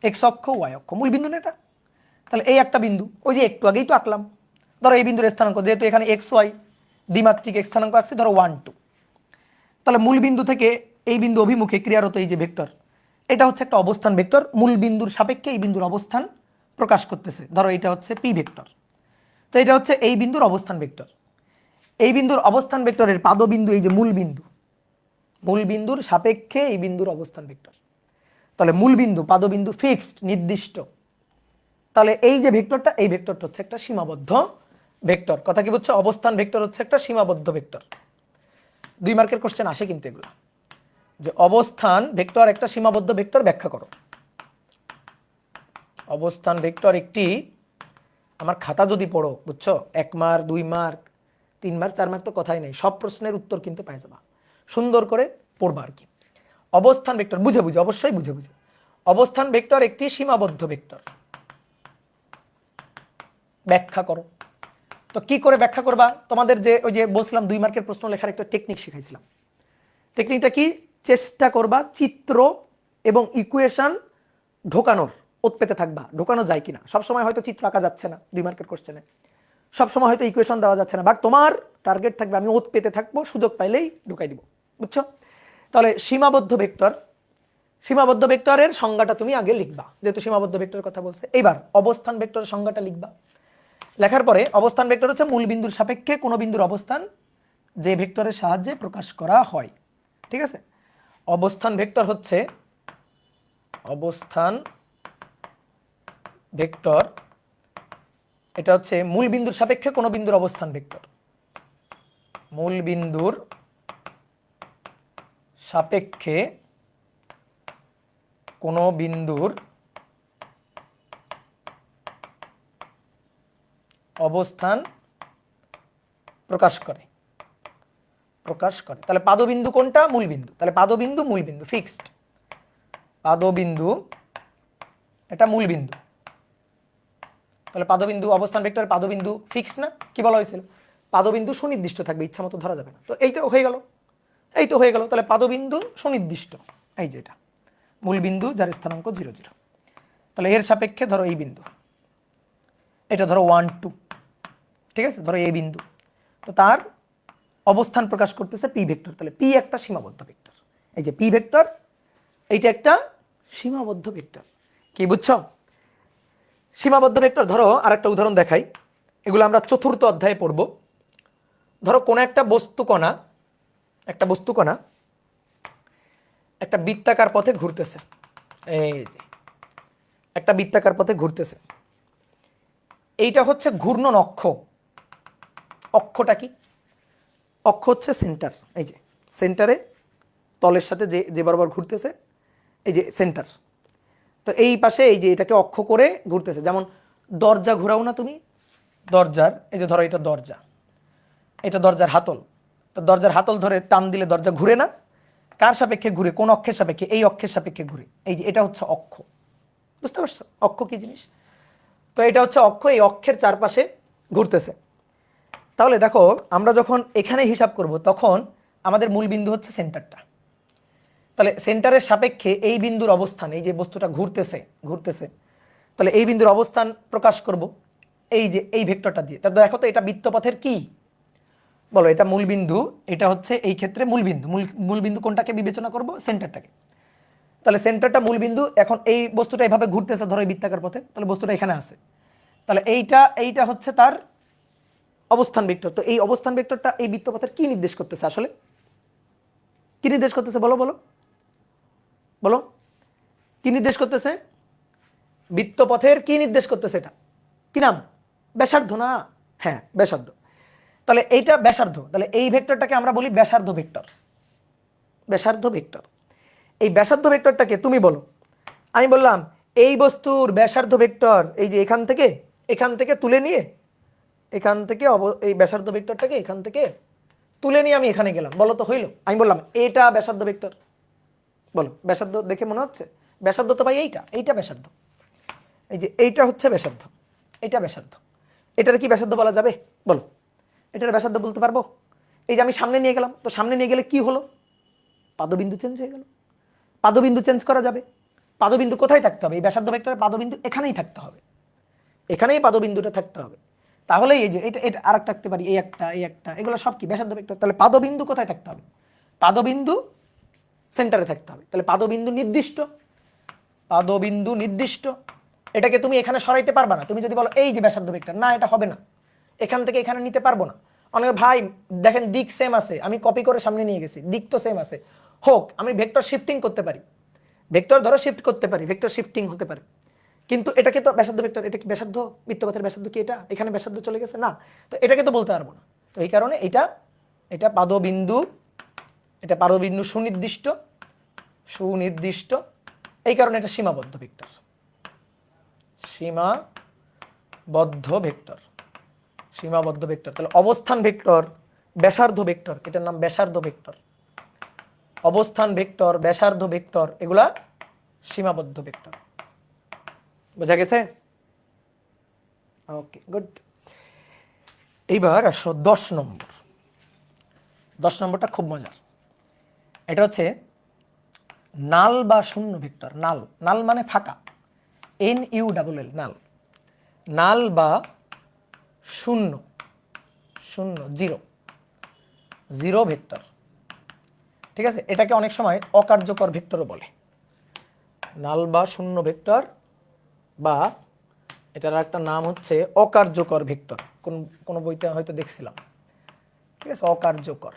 এক্স অক্ষ ওয়াই অক্ষ, মূল বিন্দু না এটা। তাহলে এই একটা বিন্দু, ওই যে একটু আগেই তো আঁকলাম। ধরো এই বিন্দুর স্থানাঙ্ক, যেহেতু এখানে এক্স ওয়াই দ্বিমাত্রিক স্থানাঙ্ক আঁকছি, ধরো 1 2। তাহলে মূল বিন্দু থেকে এই বিন্দু অভিমুখে ক্রিয়ারত এই যে ভেক্টর, এটা হচ্ছে একটা অবস্থান ভেক্টর। মূল বিন্দুর সাপেক্ষে এই বিন্দুর অবস্থান প্রকাশ করতেছে। ধরো এটা হচ্ছে পি ভেক্টর। তো এটা হচ্ছে এই বিন্দুর অবস্থান ভেক্টর। এই বিন্দুর অবস্থান ভেক্টরের পাদবিন্দু এই যে মূল বিন্দুর সাপেক্ষে এই বিন্দুর অবস্থান ভেক্টর। তাহলে মূল বিন্দু পাদবিন্দু ফিক্সড, নির্দিষ্ট। তাহলে এই যে ভেক্টরটা, এই ভেক্টরটা হচ্ছে একটা সীমাবদ্ধ ভেক্টর। কথা কি বুঝছো? অবস্থান ভেক্টর হচ্ছে একটা সীমাবদ্ধ ভেক্টর। 2 মার্কের কোশ্চেন আসে কিন্তু এগুলো, যে অবস্থান ভেক্টর একটা সীমাবদ্ধ ভেক্টর ব্যাখ্যা করো। অবস্থান ভেক্টর একটি, আমার খাতা যদি পড়ো বুঝছো, 1 মার্ক 2 মার্ক 3 মার্ক 4 মার্ক তো কথাই নেই, সব প্রশ্নের উত্তর কিন্তু পাই যাবা, সুন্দর করে পড়বা আর কি। অবস্থান ভেক্টর বুঝে অবশ্যই বুঝে অবস্থান ভেক্টর একটি সীমাবদ্ধ ভেক্টর, ব্যাখ্যা করো। তো কি করে ব্যাখ্যা করবা? তোমাদের যে ওই যে বলছিলাম 2 মার্কের প্রশ্ন লেখার একটা টেকনিক শিখাইছিলাম। টেকনিকটা কি? চেষ্টা করবা চিত্র এবং ইকুয়েশন ঢোকানোর, ওত পেতে থাকবা ঢোকানো যায় কিনা। সবসময় হয়তো চিত্র আঁকা যাচ্ছে না 2 মার্কের কোশ্চেনে, সবসময় হয়তো ইকুয়েশন দেওয়া যাচ্ছে না, বাট তোমার টার্গেট থাকবে আমি ওত পেতে থাকবো, সুযোগ পাইলেই ঢুকাই দিব। বুঝছো? তাহলে সীমাবদ্ধ ভেক্টরের সংজ্ঞাটা তুমি আগে লিখবা, যেহেতু সীমাবদ্ধ ভেক্টরের কথা বলছে। এইবার অবস্থান ভেক্টরের সংজ্ঞাটা লিখবা। লেখার পরে অবস্থান ভেক্টর হচ্ছে মূল বিন্দুর সাপেক্ষে কোনো বিন্দুর অবস্থান যে ভেক্টরের সাহায্যে প্রকাশ করা হয়। ঠিক আছে, অবস্থান ভেক্টর হচ্ছে, অবস্থান ভেক্টর এটা হচ্ছে মূল বিন্দুর সাপেক্ষে কোনো বিন্দুর অবস্থান ভেক্টর। মূল বিন্দুর সাপেক্ষে কোনো বিন্দুর অবস্থান প্রকাশ করে। তাহলে পাদবিন্দু কোনটা? মূল বিন্দু। তাহলে পাদবিন্দু মূল বিন্দু ফিক্সড, পাদবিন্দু এটা মূল বিন্দু। তাহলে পাদবিন্দু অবস্থান ভেক্টর পাদবিন্দু ফিক্সড না? কি বলা হয়েছিল? পাদবিন্দু সুনির্দিষ্ট থাকবে, ইচ্ছা মতো ধরা যাবে না। তো এই তো হয়ে গেল, তাহলে পাদবিন্দু সুনির্দিষ্ট, এই যে এটা মূল বিন্দু যার স্থানাঙ্ক 0 0। তাহলে এর সাপেক্ষে ধরো এই বিন্দু, এটা ধরো 1 2, ঠিক আছে, ধরো এই বিন্দু, তো তার অবস্থান প্রকাশ করতেছে পি ভেক্টর। তাহলে পি একটা সীমাবদ্ধ ভেক্টর, এই যে পি ভেক্টর এইটা একটা সীমাবদ্ধ ভেক্টর। কি বুঝছো? সীমাবদ্ধ ভেক্টর। ধরো আরেকটা উদাহরণ দেখাই, এগুলো আমরা 4র্থ অধ্যায়ে পড়ব। ধরো কোন একটা বস্তুকণা একটা বৃত্তাকার পথে ঘুরতেছে, এই যে একটা বৃত্তাকার পথে ঘুরতেছে। এইটা হচ্ছে ঘূর্ণন অক্ষ। অক্ষটা কি? অক্ষ হচ্ছে সেন্টার, এই যে সেন্টারে তলের সাথে যে বরাবর ঘুরতেছে, এই যে সেন্টার। তো এই পাশে এই যে এটাকে অক্ষ করে ঘুরতেছে। যেমন দরজা ঘোরাও না তুমি, দরজার, এই যে ধরো এটা দরজা, এটা দরজার হাতল, তো দরজার হাতল ধরে টান দিলে দরজা ঘুরে না? কার সাপেক্ষে ঘুরে? কোন অক্ষের সাপেক্ষে? এই অক্ষের সাপেক্ষে ঘুরে। এই যে এটা হচ্ছে অক্ষ, বুঝতে পারছো অক্ষ কি জিনিস? তো এটা হচ্ছে অক্ষ, এই অক্ষের চারপাশে ঘুরতেছে। তাহলে দেখো আমরা যখন এখানে হিসাব করব তখন আমাদের মূল বিন্দু হচ্ছে সেন্টারটা। তাহলে সেন্টারের সাপেক্ষে এই বিন্দুর অবস্থান, এই যে বস্তুটা ঘুরতেছে ঘুরতেছে, তাহলে এই বিন্দুর অবস্থান প্রকাশ করব এই যে এই ভেক্টরটা দিয়ে। তাহলে দেখো তো এটা বৃত্তপথের কি? বলো, এটা মূল বিন্দু, এটা হচ্ছে এই ক্ষেত্রে মূল বিন্দু। মূল বিন্দু কোনটাকে বিবেচনা করব? সেন্টারটাকে। তাহলে সেন্টারটা মূল বিন্দু। এখন এই বস্তুটা এভাবে ঘুরতেছে ধরো এই বৃত্তাকার পথে, তাহলে বস্তুটা এখানে আছে। তাহলে এইটা হচ্ছে তার অবস্থান ভেক্টর। তো এই অবস্থান ভেক্টরটা এই বৃত্তপথের কি নির্দেশ করতেছে আসলে? কি নির্দেশ করতেছে বলো বলো বলো, কি নির্দেশ করতেছে? বৃত্তপথের কি নির্দেশ করতেছে? এটা কি নাম? ব্যাসার্ধ না? হ্যাঁ, ব্যাসার্ধ। তাহলে এইটা ব্যাসার্ধ, তাহলে এই ভেক্টরটাকে আমরা বলি ব্যাসার্ধ ভেক্টর। ব্যাসার্ধ ভেক্টর। এই ব্যাসার্ধ ভেক্টরটাকে তুমি বলো। আমি বললাম এই বস্তুর ব্যাসার্ধ ভেক্টর এই যে এখান থেকে তুলে নিয়ে, এখান থেকে এই ব্যাসার্ধ ভেক্টরটাকে এখান থেকে তুলে নিয়ে আমি এখানে গেলাম, বলো তো হইলো? আমি বললাম এটা ব্যাসার্ধ ভেক্টর। বলো, ব্যাসার্ধ দেখে মনে হচ্ছে? ব্যাসার্ধ তো ভাই এইটা ব্যাসার্ধ। এই যে এইটা হচ্ছে ব্যাসার্ধ, এটা ব্যাসার্ধ। এটার কি ব্যাসার্ধ বলা যাবে? বলো, এটার ব্যাসার্ধ বলতে পারবো? এই যে আমি সামনে নিয়ে গেলাম, তো সামনে নিয়ে গেলে কি হলো? পাদবিন্দু চেঞ্জ হয়ে গেল। পাদবিন্দু চেঞ্জ করা যাবে? পাদবিন্দু কোথায় থাকতে হবে? এই ব্যাসার্ধ ভেক্টরের পাদবিন্দু এখানেই থাকতে হবে, এখানেই পাদবিন্দুটা থাকতে হবে। তাহলে এই যে এটা আরেকটা থাকতে পারি, এই একটা, এগুলো সব কি ব্যাসার্ধ ভেক্টর। তাহলে পাদবিন্দু কোথায় থাকতে হবে? পাদবিন্দু সেন্টারে থাকতে হবে। তাহলে পাদবিন্দু নির্দিষ্ট, পাদবিন্দু নির্দিষ্ট। এটাকে তুমি এখানে সরাইতে পারবা না। তুমি যদি বলো এই যে ব্যাসার্ধ ভেক্টর, না এটা হবে না, এখান থেকে এখানে নিতে পারবো না। অনেক ভাই দেখেন দিক সেম আছে, আমি কপি করে সামনে নিয়ে গেছি, দিক তো সেম আছে, হোক আমি ভেক্টর শিফটিং করতে পারি, ভেক্টর ধরো শিফট করতে পারি, ভেক্টর শিফটিং হতে পারে, কিন্তু এটাকে তো ব্যাসার্ধ ভেক্টর, এটা কি ব্যাসার্ধ? বৃত্তপথের ব্যাসার্ধ কি এটা? এখানে ব্যাসার্ধ চলে গেছে না, তো এটাকে তো বলতে পারবো না। তো এই কারণে এটা পাদবিন্দু, এটা পাদবিন্দু সুনির্দিষ্ট, সুনির্দিষ্ট, এই কারণে এটা সীমাবদ্ধ ভেক্টর, সীমাবদ্ধ ভেক্টর, সীমাবদ্ধ ভেক্টর। তাহলে অবস্থান ভেক্টর, ব্যাসার্ধ ভেক্টর, এটার নাম ব্যাসার্ধ ভেক্টর। অবস্থান ভেক্টর, ব্যাসার্ধ ভেক্টর, এগুলা সীমাবদ্ধ ভেক্টর। বোঝা গেছে? ওকে, গুড। এইবার আসো 10 নম্বর। 10 নম্বরটা খুব মজার। এটা হচ্ছে নাল বা শূন্য ভেক্টর। নাল, নাল মানে ফাঁকা, NULL, নাল। নাল বা শূন্য, শূন্য, জিরো, জিরো ভেক্টর। ঠিক আছে, এটাকে অনেক সময় অকার্যকর ভেক্টরও বলে। নাল বা শূন্য ভেক্টর, বা এটার একটা নাম হচ্ছে অকার্যকর ভেক্টর। কোন বইতে হয়তো দেখছিলাম। ঠিক আছে, অকার্যকর।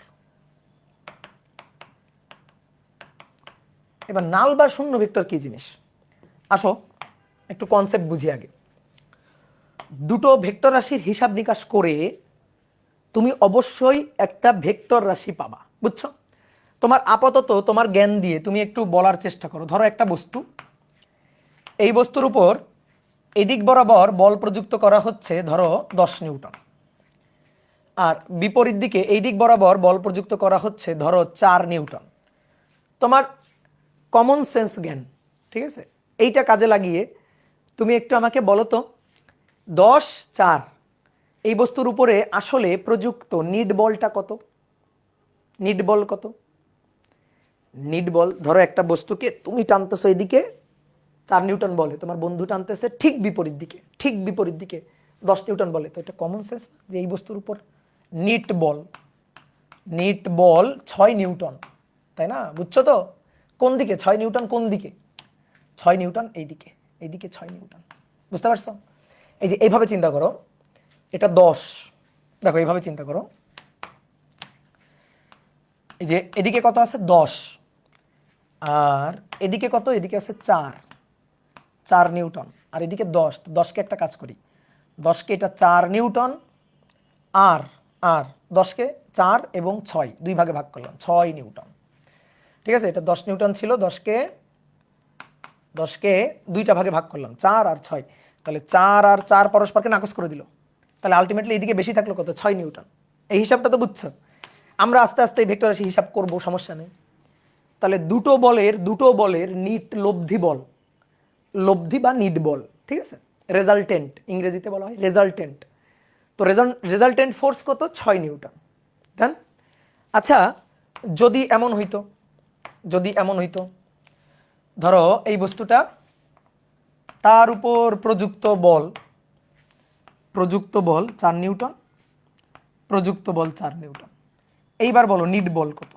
এবার নাল বা শূন্য ভেক্টর কি জিনিস? আসো একটু কনসেপ্ট বুঝি আগে। দুটো ভেক্টর রাশির হিসাব নিকাশ করে তুমি অবশ্যই একটা ভেক্টর রাশি পাবা, বুঝছো? তোমার আপাতত তোমার জ্ঞান দিয়ে তুমি একটু বলার চেষ্টা করো। ধরো একটা বস্তু, এই বস্তুর উপর এদিক বরাবর বল প্রযুক্ত করা হচ্ছে ধরো 10 নিউটন, আর বিপরীত দিকে এই দিক বরাবর বল প্রযুক্ত করা হচ্ছে ধরো 4 নিউটন। তোমার কমন সেন্স জ্ঞান, ঠিক আছে, এইটা কাজে লাগিয়ে তুমি একটু আমাকে বলো তো 10, 4 এই বস্তুর উপরে আসলে প্রযুক্ত নিট বলটা কত? নিট বল কত? নিট বল ধরো একটা বস্তুকে তুমি টানতেছো এদিকে 4 নিউটন বলে, তোমার বন্ধু টানতেছে ঠিক বিপরীত দিকে, ঠিক বিপরীত দিকে 10 নিউটন বলে। তো এটা কমন সেন্স যে এই বস্তুর উপর নিট বল, নিট বল 6 নিউটন, তাই না? বুঝছো তো? কোন দিকে 6 নিউটন? কোন দিকে 6 নিউটন? এইদিকে, এইদিকে 6 নিউটন। বুঝতে পারছো? এই যে এইভাবে চিন্তা করো, এটা 10, দেখো এইভাবে চিন্তা করো, এই যে এদিকে কত আছে? 10, আর এদিকে কত? এদিকে আছে 4, 4 নিউটন, আর এদিকে 10। তো 10কে একটা কাজ করি, 10কে এটা 4 নিউটন, আর আর 10কে 4 এবং 6 দুই ভাগে ভাগ করলাম, 6 নিউটন। ঠিক আছে, এটা 10 নিউটন ছিল, 10কে দুইটা ভাগে ভাগ করলাম, 4 আর 6। তাহলে 4 আর 4 পরস্পরকে নাকচ করে দিল, তাহলে আলটিমেটলি এইদিকে বেশি থাকলো কত, 6 নিউটন। এই হিসাবটা তো বুঝছো। আমরা আস্তে আস্তে এই ভেক্টর রাশি হিসাব করব, সমস্যা নেই। তাহলে দুটো বলের নিট লব্ধি বল, লব্ধি বা নিট বল, ঠিক আছে, রেজাল্টেন্ট ইংরেজিতে বলা হয় রেজাল্টেন্ট। তো রেজাল্টেন্ট ফোর্স কত, 6 নিউটন। দেন আচ্ছা, যদি এমন হইতো ধরো এই বস্তুটা, তার উপর প্রযুক্ত বল 4 নিউটন, প্রযুক্ত বল 4 নিউটন। এইবার বলো নিট বল কত,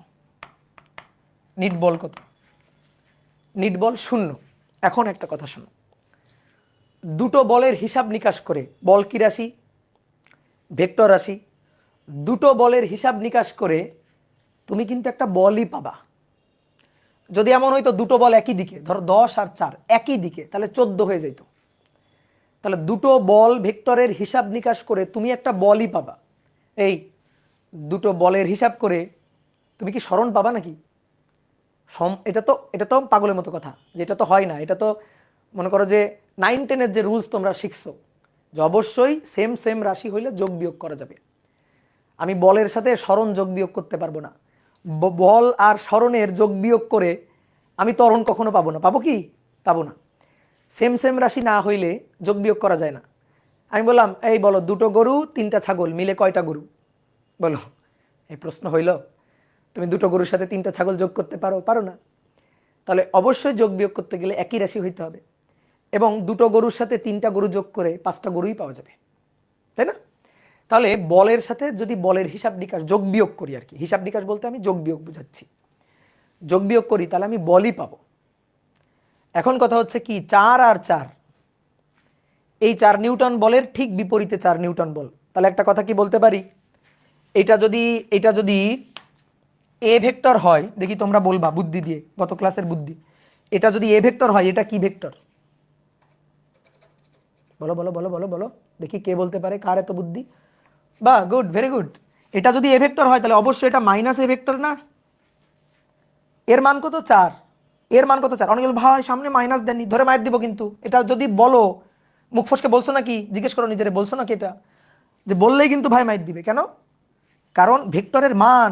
নিট বল কত? নিট বল 0। এখন একটা কথা শোনো, দুটো বলের হিসাব নিকাশ করে, বল কি রাশি, ভেক্টর রাশি, দুটো বলের হিসাব নিকাশ করে তুমি কিন্তু একটা বলই পাবা। যদি এমন হইতো দুটো বল একই দিকে, ধরো 10 আর 4 একই দিকে, তাহলে 14 হয়ে যেত। তাহলে দুটো বল ভেক্টরের হিসাব নিকাশ করে তুমি একটা বলই পাবা। এই দুটো বলের হিসাব করে তুমি কি স্মরণ পাবা নাকি? এটা তো পাগলের মতো কথা, যে এটা তো হয় না। এটা তো মনে করো যে 9-10-এর যে রুলস তোমরা শিখছো, যে অবশ্যই সেম সেম রাশি হইলে যোগ বিয়োগ করা যাবে। আমি বলের সাথে স্মরণ যোগ বিয়োগ করতে পারবো না। বল আর স্মরণের যোগ বিয়োগ করে আমি ত্বরণ কখনো পাবো না। পাবো কি? পাবো না। সেম সেম রাশি না হইলে যোগ বিয়োগ করা যায় না। আমি বললাম এই বলো, দুটো গরু 3টা ছাগল মিলে কয়টা গরু? বলো, এই প্রশ্ন হইল? তুমি দুটো গরুর সাথে 3টা ছাগল যোগ করতে পারো না। তাহলে অবশ্যই যোগ বিয়োগ করতে গেলে একই রাশি হইতে হবে, এবং দুটো গরুর সাথে 3টা গরু যোগ করে 5টা গরুই পাওয়া যাবে, তাই না? তাহলে বলের সাথে যদি বলের হিসাব নিকাশ যোগ বিয়োগ করি, আর কি হিসাব নিকাশ বলতে আমি যোগ বিয়োগ বুঝাচ্ছি, যোগ বিয়োগ করি, তাহলে আমি বলই পাবো। এখন কথা হচ্ছে কি, 4 আর 4, এই 4 নিউটন বলের ঠিক বিপরীতে 4 নিউটন বল। তাহলে একটা কথা কি বলতে পারি, এটা যদি এ ভেক্টর হয়, দেখি তোমরা বলবা বুদ্ধি দিয়ে, গত ক্লাসের বুদ্ধি, এটা যদি এ ভেক্টর হয়, এটা কি ভেক্টর? বলো বলো বলো বলো বলো, দেখি কে বলতে পারে, কার এত বুদ্ধি। বাহ, গুড, ভেরি গুড। এটা যদি এ ভেক্টর হয়, তাহলে অবশ্যই এটা মাইনাস এ ভেক্টর না? এর মান কত, 4। এর মান কত, 4। অনেকে ভাই সামনে মাইনাস দেননি, ধরে মাইর দিব। কিন্তু এটা যদি বলো, মুখ ফসকে বলছো নাকি, জিজ্ঞেস করো নিজেরে, বলছো নাকি এটা? যে বললেই কিন্তু ভাই মাইর দিবে। কেন? কারণ ভেক্টরের মান,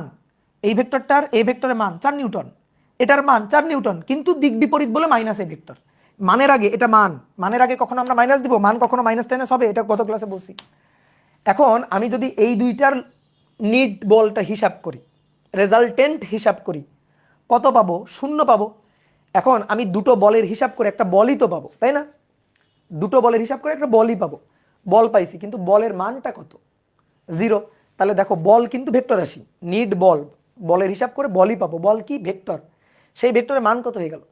এই ভেক্টরটার এই ভেক্টরের মান 4 নিউটন, এটার মান 4 নিউটন, কিন্তু দিক বিপরীত বলে মাইনাস এ ভেক্টর। মানের আগে এটা মানের আগে কখনো আমরা মাইনাস দিব? মান কখনো মাইনাস টাইনাস হবে? এটা গত ক্লাসে বলছি। এখন আমি যদি এই দুইটার নিট বলটা হিসাব করি, রেজাল্টেন্ট হিসাব করি, কত পাবো? 0 পাবো। এখন আমি দুটো বলের হিসাব করে একটা বলই তো পাবো, তাই না? দুটো বলের হিসাব করে একটা বলই পাবো। বল পাইছি, কিন্তু বলের মানটা কত? 0। তাহলে দেখো, বল কিন্তু ভেক্টর রাশি, নিট বল, বলের হিসাব করে বলই পাবো। বল কি? ভেক্টর। সেই ভেক্টরের মান কত হয়ে গেল?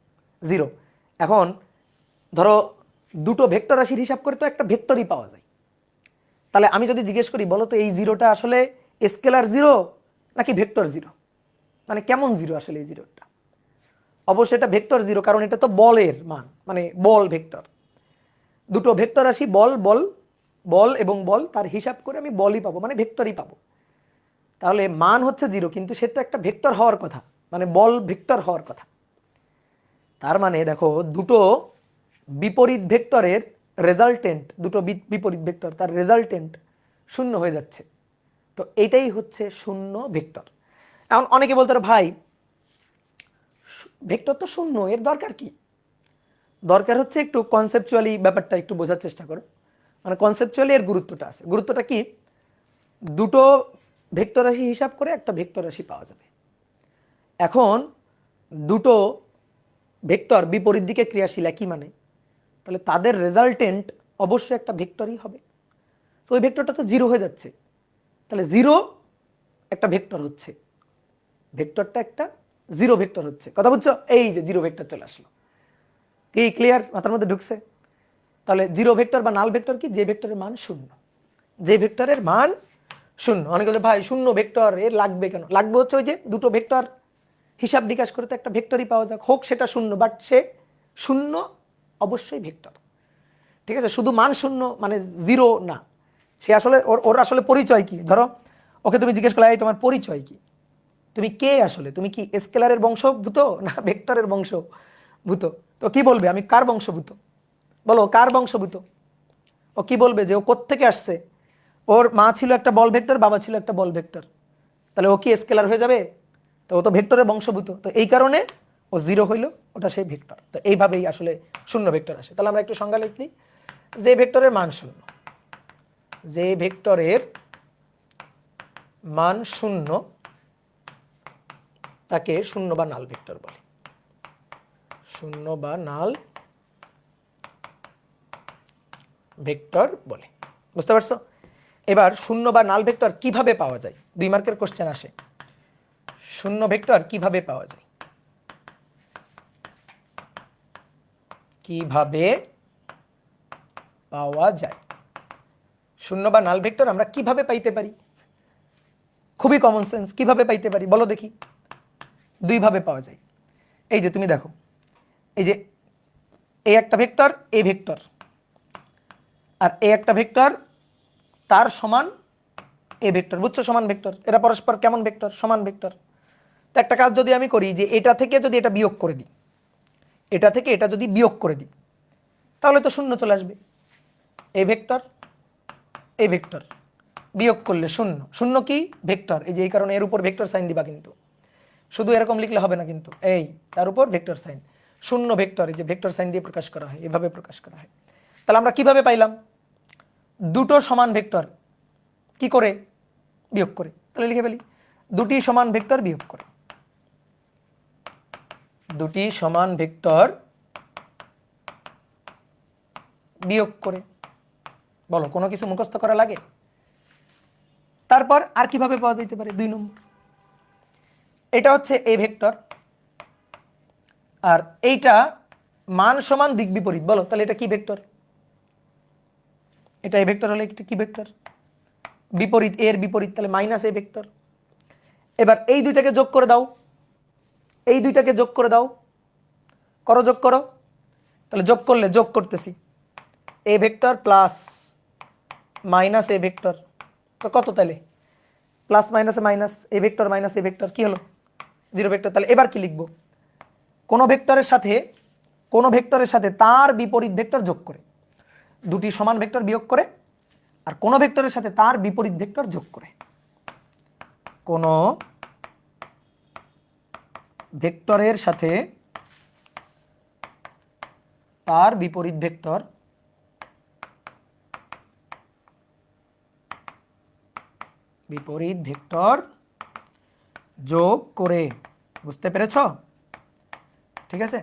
0। এখন ধরো দুটো ভেক্টর রাশির হিসাব করে তো একটা ভেক্টরই পাওয়া যায়। তাহলে আমি যদি জিজ্ঞেস করি, বলো তো এই জিরোটা আসলে স্কেলার জিরো নাকি ভেক্টর জিরো? মানে কেমন জিরো আসলে এই জিরোটা? অবশ্যই এটা ভেক্টর জিরো, কারণ এটা তো বলের মান, মানে বল ভেক্টর। দুটো ভেক্টর রাশি, বল বল বল এবং বল, তার হিসাব করে আমি বলই পাবো, মানে ভেক্টরই পাবো। তাহলে মান হচ্ছে 0, কিন্তু সেটা একটা ভেক্টর হওয়ার কথা, মানে বল ভেক্টর হওয়ার কথা। তার মানে দেখো, দুটো বিপরীত ভেক্টরের রেজাল্টেন্ট, দুটো বিপরীত ভেক্টর, তার রেজাল্টেন্ট 0 হয়ে যাচ্ছে। তো এটাই হচ্ছে 0 ভেক্টর। এখন অনেকে বলতে পারে, ভাই ভেক্টর তো 0, এর দরকার কি? দরকার হচ্ছে একটু কনসেপচুয়ালি ব্যাপারটা একটু বোঝার চেষ্টা করো। মানে কনসেপচুয়ালি এর গুরুত্বটা আছে। গুরুত্বটা কি? দুটো ভেক্টর রাশি হিসাব করে একটা ভেক্টর রাশি পাওয়া যাবে। এখন দুটো ভেক্টর বিপরীত দিকে ক্রিয়াশীল একই মানে, তাহলে তাদের রেজাল্টেন্ট অবশ্যই একটা ভেক্টরই হবে। তো ওই ভেক্টরটা তো 0 হয়ে যাচ্ছে। তাহলে 0 একটা ভেক্টর হচ্ছে, ভেক্টরটা একটা 0 ভেক্টর হচ্ছে। কথা বুঝছো? এই যে 0 ভেক্টর চলে আসলো। কি ক্লিয়ার? মাথার মধ্যে ঢুকছে? তাহলে 0 ভেক্টর বা নাল ভেক্টর কি? যে ভেক্টরের মান 0, যে ভেক্টরের মান 0। অনেকে বলে, ভাই 0 ভেক্টর এর লাগবে কেন? লাগবে হচ্ছে ওই যে দুটো ভেক্টর হিসাব নিকাশ করে তো একটা ভেক্টরই পাওয়া যাক, হোক সেটা 0, বাট সে 0 অবশ্যই ভেক্টর। ঠিক আছে? শুধু মান 0 মানে 0 না। সে আসলে ওর আসলে পরিচয় কি? ধরো ওকে তুমি জিজ্ঞেস করলে, এই তোমার পরিচয় কি, তুমি কে আসলে, তুমি কি স্কেলারের বংশভূত না ভেক্টরের বংশভূত? তো কি বলবে, আমি কার বংশভূত? বলো, কার বংশভূত? ও কি বলবে যে ও কোত্থেকে আসছে? ওর মা ছিল একটা বল ভেক্টর, বাবা ছিল একটা বল ভেক্টর, তাহলে ও কি স্কেলার হয়ে যাবে? তো ও তো ভেক্টরের বংশভূত, তো এই কারণে ও 0 হইল, ওটা সেই ভেক্টর। তো এইভাবেই আসলে শূন্য ভেক্টর আসে। তাহলে আমরা একটু সংজ্ঞা লিখি। যে ভেক্টরের মান শূন্য, যে ভেক্টরের মান শূন্য তাকে শূন্য বা নাল ভেক্টর বলে। শূন্য বা নাল ভেক্টর বলে। বুঝতে পারছো? এবার শূন্য বা নাল ভেক্টর কিভাবে পাওয়া যায়? 2 মার্কের কোশ্চেন আসে, শূন্য ভেক্টর কিভাবে পাওয়া যায়? কিভাবে পাওয়া যায় শূন্য বা নাল ভেক্টর আমরা কিভাবে পাইতে পারি? খুবই কমন সেন্স। কিভাবে পাইতে পারি বলো দেখি? 2 ভাবে পাওয়া যায়। এই যে তুমি দেখো, এই যে এই একটা ভেক্টর, এই ভেক্টর, আর এই একটা ভেক্টর তার সমান এ ভেক্টর। বুঝছো? সমান ভেক্টর, এরা পরস্পর কেমন ভেক্টর? সমান ভেক্টর। তো একটা কাজ যদি আমি করি, যে এটা থেকে যদি এটা বিয়োগ করে দিই, এটা থেকে এটা যদি বিয়োগ করে দিই, তাহলে তো শূন্য চলে আসবে। এই ভেক্টর, এই ভেক্টর বিয়োগ করলে শূন্য। শূন্য কি? ভেক্টর। এই যে এই কারণে এর উপর ভেক্টর সাইন দিবা, কিন্তু শুধু এরকম লিখলে হবে না, কিন্তু এই তার উপর ভেক্টর সাইন। শূন্য ভেক্টর, এই যে ভেক্টর সাইন দিয়ে প্রকাশ করা হয়, এভাবে প্রকাশ করা হয়। তাহলে আমরা কিভাবে পাইলাম? দুটো সমান ভেক্টর কি করে? বিয়োগ করে। তাহলে লিখে ফেলি, দুটি সমান ভেক্টর বিয়োগ করে। দুটি সমান ভেক্টর বিয়োগ করে। বলো, কোনো কিছু মুখস্থ করা লাগে? তারপর আর কিভাবে পাওয়া যেতে পারে? 2 নম্বর, এটা হচ্ছে এ ভেক্টর, আর এইটা মান সমান দিক বিপরীত। বলো তাহলে এটা কি ভেক্টর? এটা এ ভেক্টর হলে এটা কি ভেক্টর? বিপরীত, এর বিপরীত, তাহলে মাইনাস এ ভেক্টর। এবার এই দুইটাকে যোগ করে দাও, এই দুইটাকে যোগ করে দাও, করো, যোগ করো। তাহলে যোগ করলে, যোগ করতেছি, এ ভেক্টর প্লাস মাইনাস এ ভেক্টর, তো কত? তাহলে প্লাস মাইনাসে মাইনাস, এ ভেক্টর মাইনাস এ ভেক্টর কি হলো? 0 ভেক্টর। তাহলে এবার কি লিখবো? কোন ভেক্টরের সাথে, কোন ভেক্টরের সাথে তার বিপরীত ভেক্টর যোগ করে, দুটি সমান ভেক্টর বিয়োগ করে, আর কোন ভেক্টরের সাথে তার বিপরীত ভেক্টর যোগ করে। কোন ভেক্টরের সাথে তার বিপরীত ভেক্টর যোগ করে। বুঝতে পেরেছ? ঠিক আছে।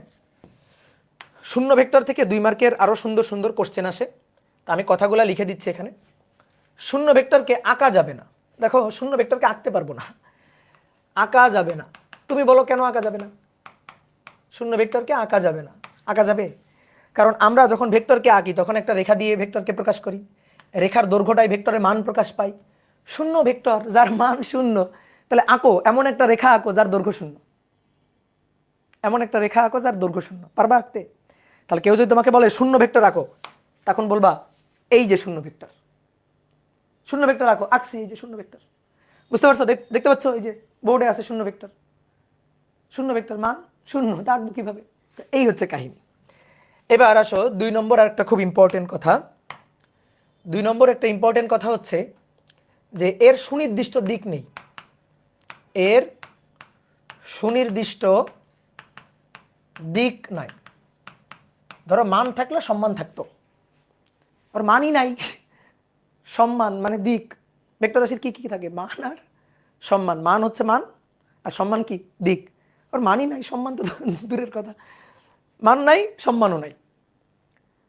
শূন্য ভেক্টর থেকে 2 মার্কের আরো সুন্দর সুন্দর কোশ্চেন আসে, তা আমি কথাগুলো লিখে দিচ্ছি এখানে। শূন্য ভেক্টরকে আঁকা যাবে না। দেখো, শূন্য ভেক্টরকে আঁকতে পারবো না, আঁকা যাবে না। তুমি বলো কেন আঁকা যাবে না? শূন্য ভেক্টরকে আঁকা যাবে না। আঁকা যাবে, কারণ আমরা যখন ভেক্টরকে আঁকি তখন একটা রেখা দিয়ে ভেক্টরকে প্রকাশ করি, রেখার দৈর্ঘ্যটাই ভেক্টরের মান প্রকাশ পায়। শূন্য ভেক্টর যার মান শূন্য, তাহলে আঁকো এমন একটা রেখা, আঁকো যার দৈর্ঘ্য শূন্য, এমন একটা রেখা আঁকো যার দৈর্ঘ্য শূন্য। পারবা আঁকতে? তাহলে কেউ যদি তোমাকে বলে শূন্য ভেক্টর আঁকো, তখন বলবা এই যে শূন্য ভেক্টর, শূন্য ভেক্টর আঁকো, আঁকছি এই যে শূন্য ভেক্টর। বুঝতে পারছো? দেখতে পাচ্ছ এই যে বোর্ডে আছে শূন্য ভেক্টর, শূন্য ভেক্টর মান শূন্য, তা আঁকবো কিভাবে? এই হচ্ছে কাহিনী। এবার আসো 2 নম্বর, আর একটা খুব ইম্পর্টেন্ট কথা। 2 নম্বর একটা ইম্পর্টেন্ট কথা হচ্ছে যে এর সুনির্দিষ্ট দিক নেই। এর সুনির্দিষ্ট দিক নাই। ধরো মান থাকলে সম্মান থাকতো, আর মানই নাই। সম্মান মানে দিক। ভেক্টর রাশির কি কি থাকে? মান আর সম্মান। মান হচ্ছে মান, আর সম্মান কি? দিক। আর মানই নাই, সম্মান তো দূরের কথা। মান নাই, সম্মানও নাই।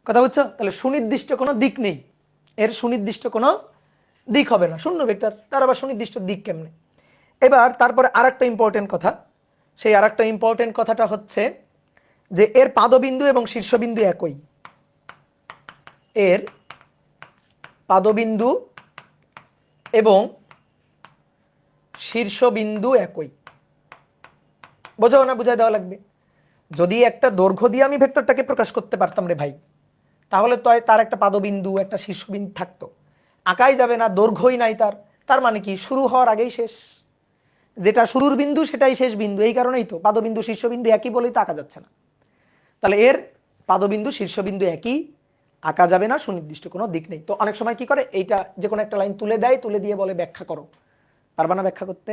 কথা বুঝছো? তাহলে সুনির্দিষ্ট কোনো দিক নেই, এর সুনির্দিষ্ট কোনো দিক হবে না। শূন্য ভেক্টর, তার আবার সুনির্দিষ্ট দিক কেমনে? এবার তারপরে আরেকটা ইম্পর্টেন্ট কথা, সেই আরেকটা ইম্পর্টেন্ট কথাটা হচ্ছে যে এর পাদবিন্দু এবং শীর্ষবিন্দু একই। এর পাদবিন্দু এবং শীর্ষবিন্দু একই। বোঝাও না? বুঝাই দেওয়া লাগবে। যদি একটা দৈর্ঘ্য দিয়ে আমি ভেক্টরটাকে প্রকাশ করতে পারতাম রে ভাই, তাহলে তো তার একটা পাদবিন্দু, একটা শীর্ষবিন্দু থাকতো। আঁকাই যাবে না, দৈর্ঘ্যই নাই তার। তার মানে কি? শুরু হওয়ার আগেই শেষ। যেটা শুরুর বিন্দু সেটাই শেষ বিন্দু। এই কারণেই তো পাদবিন্দু শীর্ষবিন্দু একই বলেই তো আঁকা যাচ্ছে না। তাহলে এর পাদবিন্দু শীর্ষবিন্দু একই, আঁকা যাবে না, সুনির্দিষ্ট কোনো দিক নেই। তো অনেক সময় কি করে, এইটা যে কোনো একটা লাইন তুলে দেয়, তুলে দিয়ে বলে ব্যাখ্যা করো, পারবা না ব্যাখ্যা করতে,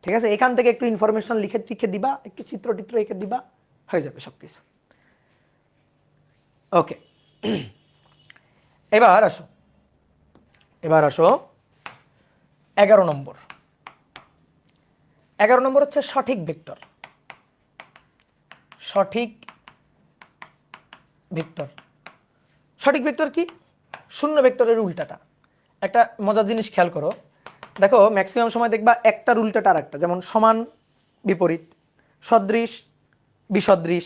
ঠিক আছে, এখান থেকে একটু ইনফরমেশন লিখে টিখে দিবা, একটু চিত্র টিত্র এঁকে দিবা, হয়ে যাবে সব কিছু। ওকে, এবার আসো 11 নম্বর। 11 নম্বর হচ্ছে সঠিক ভেক্টর। সঠিক ভেক্টর, সঠিক ভেক্টর কি? শূন্য ভেক্টরের উল্টাটা। একটা মজার জিনিস খেয়াল করো, দেখো ম্যাক্সিমাম সময় দেখবা একটার উল্টাটা আর একটা, যেমন সমান বিপরীত, সদৃশ বিসদৃশ,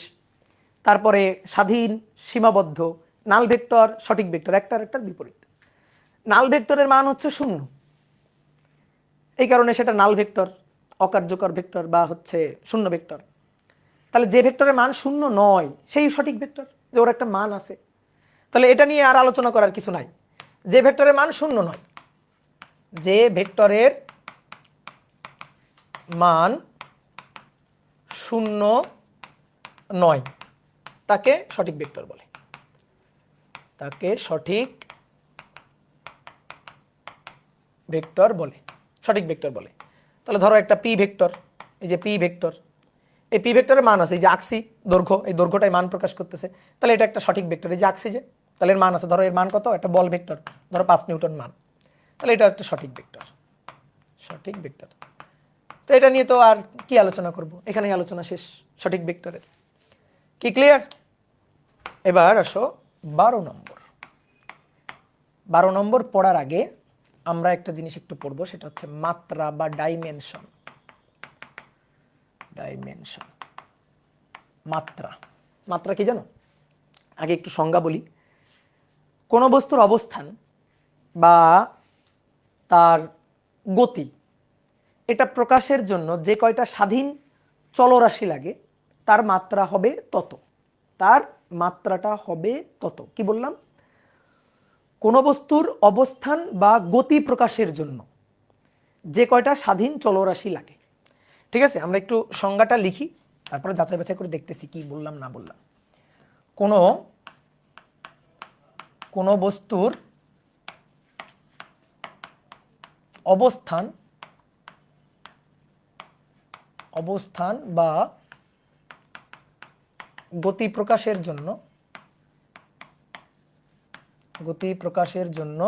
তারপরে স্বাধীন সীমাবদ্ধ, নাল ভেক্টর সঠিক ভেক্টর, একটার একটার বিপরীত। নাল ভেক্টরের মান হচ্ছে 0, এই কারণে সেটা নাল ভেক্টর, অকার্যকর ভেক্টর বা হচ্ছে শূন্য ভেক্টর। তাহলে যে ভেক্টরের মান 0 নয় সেই সঠিক ভেক্টর, যে ওর একটা মান আছে। তাহলে এটা নিয়ে আর আলোচনা করার কিছু নাই। যে ভেক্টরের মান 0 নয়, যে ভেক্টরের মান 0 নয় তাকে সঠিক ভেক্টর বলে, তাকে সঠিক ভেক্টর বলে, সঠিক ভেক্টর বলে। তাহলে ধরো একটা পি ভেক্টর, এই যে পি ভেক্টর, এই পি ভেক্টরের মান আছে, এই যে আঁকছি দৈর্ঘ্য, এই দৈর্ঘ্যটাই মান প্রকাশ করতেছে, তাহলে এটা একটা সঠিক ভেক্টর। এই যে আঁকছি যে, তাহলে এর মান আছে, ধরো এর মান কত, একটা বল ভেক্টর, ধরো 5 নিউটন মান, তাহলে এটা একটা সঠিক ভেক্টর, সঠিক ভেক্টর। তো এটা নিয়ে তো আর কি আলোচনা করব, এখানেই আলোচনা শেষ সঠিক ভেক্টরের। কি ক্লিয়ার? এবার আসো 12 নম্বর। 12 নম্বর পড়ার আগে আমরা একটা জিনিস একটু পড়বো, সেটা হচ্ছে মাত্রা বা ডাইমেনশন। ডাইমেনশন, মাত্রা। মাত্রা কি জানো? আগে একটু সংজ্ঞা বলি। কোনো বস্তুর অবস্থান বা তার গতি, এটা প্রকাশের জন্য যে কয়টা স্বাধীন চলরাশি লাগে তার মাত্রা হবে তত, তার মাত্রাটা হবে তত। কি বললাম? কোনো বস্তুর অবস্থান বা গতি প্রকাশের জন্য যে কয়টা স্বাধীন চলরাশি লাগে, ঠিক আছে? আমরা একটু সংজ্ঞাটা লিখি, তারপরে যাচাই বাছাই করে দেখতেছি কি বললাম না বললাম। কোনো বস্তুর অবস্থান বা গতি প্রকাশের জন্য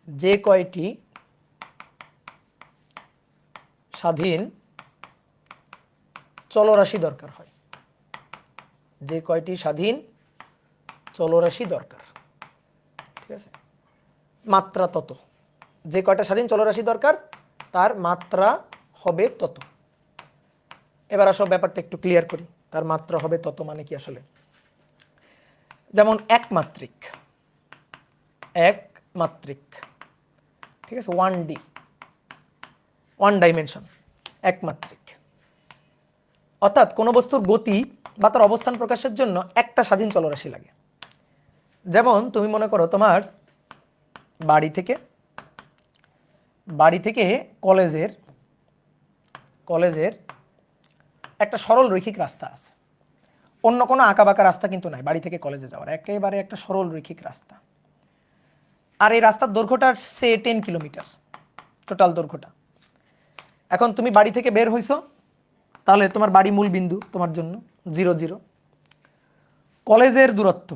যে কয়টি স্বাধীন চলরাশি দরকার হয়, যে কয়টি স্বাধীন চলরাশি দরকার, ঠিক আছে, মাত্রা তত। যে কয়টা স্বাধীন চলরাশি দরকার তার মাত্রা হবে তত। এবার আসো ব্যাপারটা একটু ক্লিয়ার করি, তার মাত্রা হবে তত মানে কি আসলে। যেমন একমাত্রিক, ঠিক আছে, 1D, 1 ডাইমেনশন, একমাত্রিক। অর্থাৎ কোনো বস্তুর গতি বা তার অবস্থান প্রকাশের জন্য একটা স্বাধীন চলরাশি লাগে। যেমন তুমি মনে করো তোমার বাড়ি থেকে কলেজের একটা সরল রৈখিক রাস্তা আছে, অন্য কোনো আঁকাবাঁকা রাস্তা কিন্তু নাই বাড়ি থেকে কলেজে যাওয়ার, একেবারে একটা সরল রৈখিক রাস্তা। আর এই রাস্তার দৈর্ঘ্যটা সে 10 কিলোমিটার, টোটাল দৈর্ঘ্যটা। এখন তুমি বাড়ি থেকে বের হইছো, তাহলে তোমার বাড়ি মূল বিন্দু তোমার জন্য 0 0। কলেজের দূরত্ব,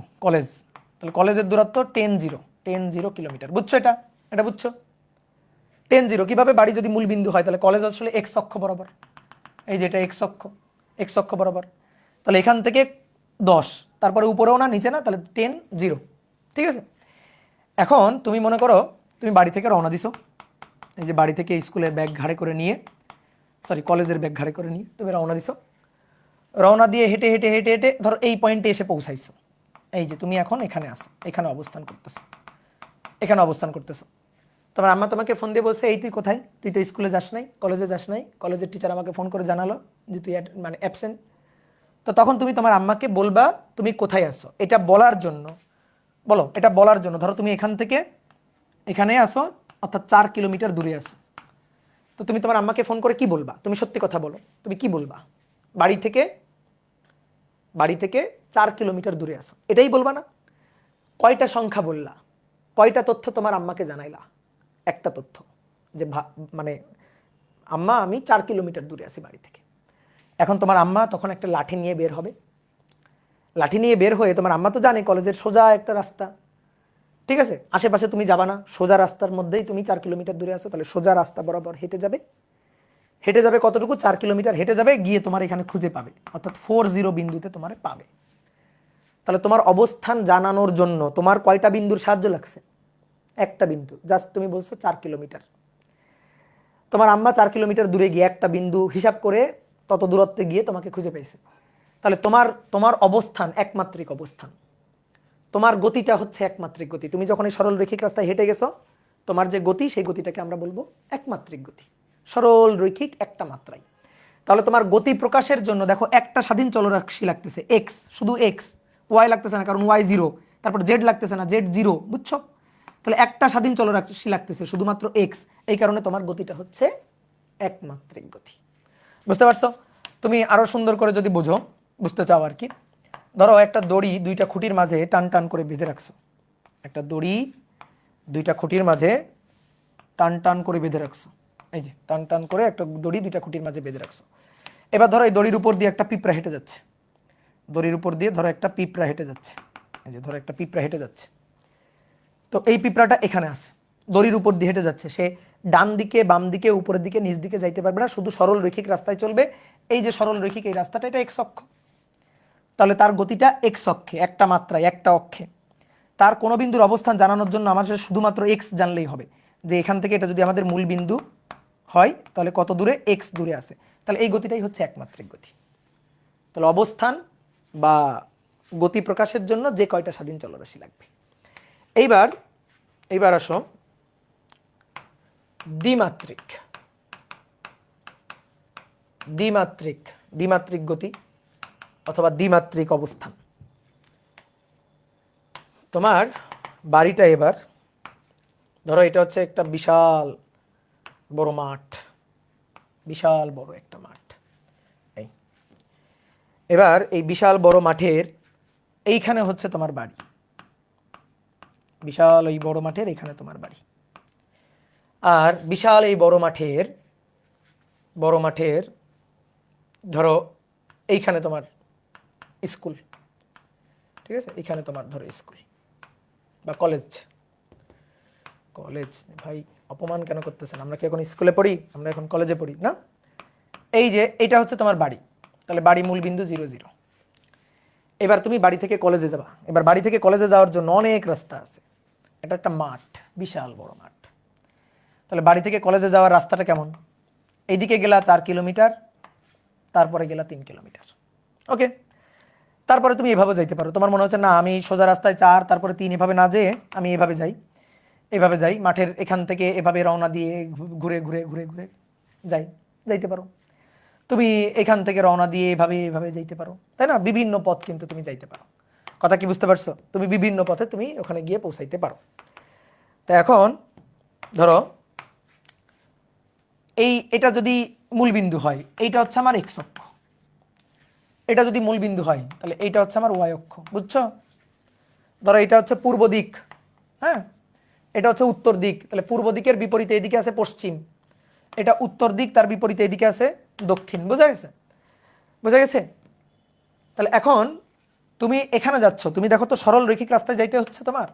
তাহলে কলেজের দূরত্ব 10 কিলোমিটার। বুঝছো? এটা বুঝছো? 10 0 কিভাবে? বাড়ি যদি মূল বিন্দু হয় তাহলে কলেজ আসলে এক্স অক্ষ বরাবর, এই যেটা এক্স অক্ষ বরাবর। তাহলে এখান থেকে 10, তারপরে উপরেও না নিচে না, তাহলে 10 0, ঠিক আছে। এখন তুমি মনে করো তুমি বাড়ি থেকে রওনা দিছো, এই যে বাড়ি থেকে স্কুলের ব্যাগ ঘাড়ে করে নিয়ে, কলেজের ব্যাগ ঘাড়ে করে নিয়ে তুমি রওনা দিছো। রওনা দিয়ে হেঁটে হেঁটে হেঁটে হেঁটে ধরো এই পয়েন্টে এসে পৌঁছাইছো। এই যে তুমি এখন এখানে আসো, এখানে অবস্থান করতেছো। তোমার আম্মা তোমাকে ফোন দিয়ে বলছে, এই তুই কোথায়? তুই তো স্কুলে যাস নাই, কলেজে যাস নাই, কলেজের টিচার আমাকে ফোন করে জানালো যে তুই মানে অ্যাবসেন্ট। তো তখন তুমি তোমার আম্মাকে বলবা তুমি কোথায় আসো, এটা বলার জন্য ধরো তুমি এখান থেকে এখানে আসো, অর্থাৎ 4 কিলোমিটার দূরে আসো। তো তুমি তোমার আম্মাকে ফোন করে কি বলবা? তুমি সত্যি কথা বলো, তুমি কি বলবা? বাড়ি থেকে 4 কিলোমিটার দূরে আছো, এটাই বলবা না? কয়টা সংখ্যা বললা, কয়টা তথ্য তোমার আম্মাকে জানাইলা? একটা তথ্য, যে মানে আম্মা আমি 4 কিলোমিটার দূরে আছি বাড়ি থেকে। এখন তোমার আম্মা তখন একটা লাঠি নিয়ে বের হবে, লাঠি নিয়ে বের হয়ে, তোমার আম্মা তো জানে কলেজের সোজা একটা রাস্তা, ঠিক আছে, আশেপাশে তুমি যাবা না, সোজা রাস্তার মধ্যেই তুমি 4 কিলোমিটার দূরে আছো, তাহলে সোজা রাস্তা বরাবর হেঁটে যাবে, হেঁটে যাবে কতটুকু, 4 কিলোমিটার হেঁটে যাবে, গিয়ে তোমার এখানে খুঁজে পাবে, অর্থাৎ 40 বিন্দুতে তোমার পাবে। তাহলে তোমার অবস্থান জানানোর জন্য তোমার কয়টা বিন্দুর সাহায্য লাগছে? একটা বিন্দু, জাস্ট তুমি বলছো 4 কিলোমিটার। তোমার আম্মা 4 কিলোমিটার দূরে গিয়ে একটা বিন্দু হিসাব করে তত দূরত্বে গিয়ে তোমাকে খুঁজে পেয়েছে। তাহলে তোমার তোমার অবস্থান একমাত্রিক অবস্থান, তোমার গতিটা হচ্ছে একমাত্রিক গতি। তুমি যখন এই সরল রৈখিক রাস্তায় হেঁটে গেছো, তোমার যে গতি, সেই গতিটাকে আমরা বলবো একমাত্রিক গতি, সরল রৈখিক একটা মাত্রায়। তাহলে তোমার গতি প্রকাশের জন্য দেখো একটা স্বাধীন চলরাশি লাগতেছে এক্স, শুধু এক্স, ওয়াই লাগতেছে না, কারণ ওয়াই জিরো, তারপর জেড লাগতেছে না, জেড জিরো, বুঝছো? তাহলে একটা স্বাধীন চলরাশি লাগতেছে শুধুমাত্র এক্স, এই কারণে তোমার গতিটা হচ্ছে একমাত্রিক গতি। বুঝতে পারছো? তুমি আরো সুন্দর করে যদি বুঝো, বুঝতে চাও আর কি, ধরো একটা দড়ি দুইটা খুঁটির মাঝে টান টান করে বেঁধে রাখছো, একটা দড়ি দুইটা খুঁটির মাঝে টান টান করে বেঁধে রাখছো, এই যে টান টান করে একটা দড়ি দুইটা খুঁটির মাঝে বেঁধে রাখছো। এবার ধরো এই দড়ির উপর দিয়ে একটা পিঁপড়া হেঁটে যাচ্ছে, দড়ির উপর দিয়ে ধরো একটা পিঁপড়া হেঁটে যাচ্ছে, এই যে ধরো একটা পিঁপড়া হেঁটে যাচ্ছে। তো এই পিঁপড়াটা এখানে আছে, দড়ির উপর দিয়ে হেঁটে যাচ্ছে, সে ডান দিকে বাম দিকে উপরের দিকে নিচ দিকে যাইতে পারবে না, শুধু সরল রৈখিক রাস্তায় চলবে। এই যে সরল রৈখিক এই রাস্তাটা, এটা এক্স অক্ষ, তাহলে তার গতিটা এক্স অক্ষে, একটা মাত্রায় একটা অক্ষে। তার কোনো বিন্দুর অবস্থান জানানোর জন্য আমাদের শুধুমাত্র এক্স জানলেই হবে, যে এখান থেকে এটা যদি আমাদের মূল বিন্দু হয় তাহলে কত দূরে, এক্স দূরে আছে, তাহলে এই গতিটাই হচ্ছে একমাত্রিক গতি। তাহলে অবস্থান বা গতি প্রকাশের জন্য যে কয়টা স্বাধীন চলরাশি লাগবে। এইবার এইবার আসো দ্বিমাত্রিক, দ্বিমাত্রিক দ্বিমাত্রিক গতি অথবা দ্বিমাত্রিক অবস্থান। তোমার বাড়িটা এবার ধরো এটা হচ্ছে একটা বিশাল বড় মাঠ, বিশাল বড় একটা মাঠ। এই এবার এই বিশাল বড় মাঠের এইখানে হচ্ছে তোমার বাড়ি, বিশাল এই বড় মাঠের এখানে তোমার বাড়ি। আর বিশাল এই বড় মাঠের ধরো এইখানে তোমার স্কুল, ঠিক আছে, এইখানে তোমার ধরো স্কুল বা কলেজ। কলেজ ভাই অপমান কেন করতেছেন? আমরা কি এখন স্কুলে পড়ি? আমরা এখন কলেজে পড়ি না? এই যে এটা হচ্ছে তোমার বাড়ি, তাহলে বাড়ি মূল বিন্দু 0 0। এবার তুমি বাড়ি থেকে কলেজে যাবা, এবার বাড়ি থেকে কলেজে যাওয়ার জন্য অনেক রাস্তা আছে, এটা একটা মাঠ, বিশাল বড় মাঠ। তাহলে বাড়ি থেকে কলেজে যাওয়ার রাস্তাটা কেমন? এইদিকে গেলা 4 কিলোমিটার, তারপরে গেলা 3 কিলোমিটার, ওকে। তারপরে তুমি এভাবে যাইতে পারো, তোমার মনে হচ্ছে না আমি সোজা রাস্তায় 4 তারপরে 3 এভাবে না যেয়ে আমি এভাবে যাই, এভাবে যাই, মাঠের এখান থেকে এভাবে রওনা দিয়ে ঘুরে ঘুরে ঘুরে ঘুরে যাইতে পারো। তুমি এখান থেকে রওনা দিয়ে এভাবে এভাবে যাইতে পারো, তাই না? বিভিন্ন পথ কিন্তু তুমি যাইতে পারো। কথা কি বুঝতে পারছো? তুমি বিভিন্ন পথে তুমি ওখানে গিয়ে পৌঁছাইতে পারো। তা এখন ধরো এটা যদি মূল বিন্দু হয়, এইটা হচ্ছে আমার এক্স অক্ষ, এটা যদি মূল বিন্দু হয় তাহলে এইটা হচ্ছে আমার ওয়াই অক্ষ, বুঝছো? ধরো এটা হচ্ছে পূর্ব দিক, হ্যাঁ, এটা হচ্ছে উত্তর দিক, তাহলে পূর্ব দিকের বিপরীতে এদিকে আছে পশ্চিম, এটা উত্তর দিক, তার বিপরীতে এদিকে আছে দক্ষিণ। বোঝা গেছে? বোঝা গেছে? তাহলে এখন তুমি এখানে যাচ্ছ, তুমি দেখো তো সরল রৈখিক রাস্তায় যাইতে হচ্ছে তোমার,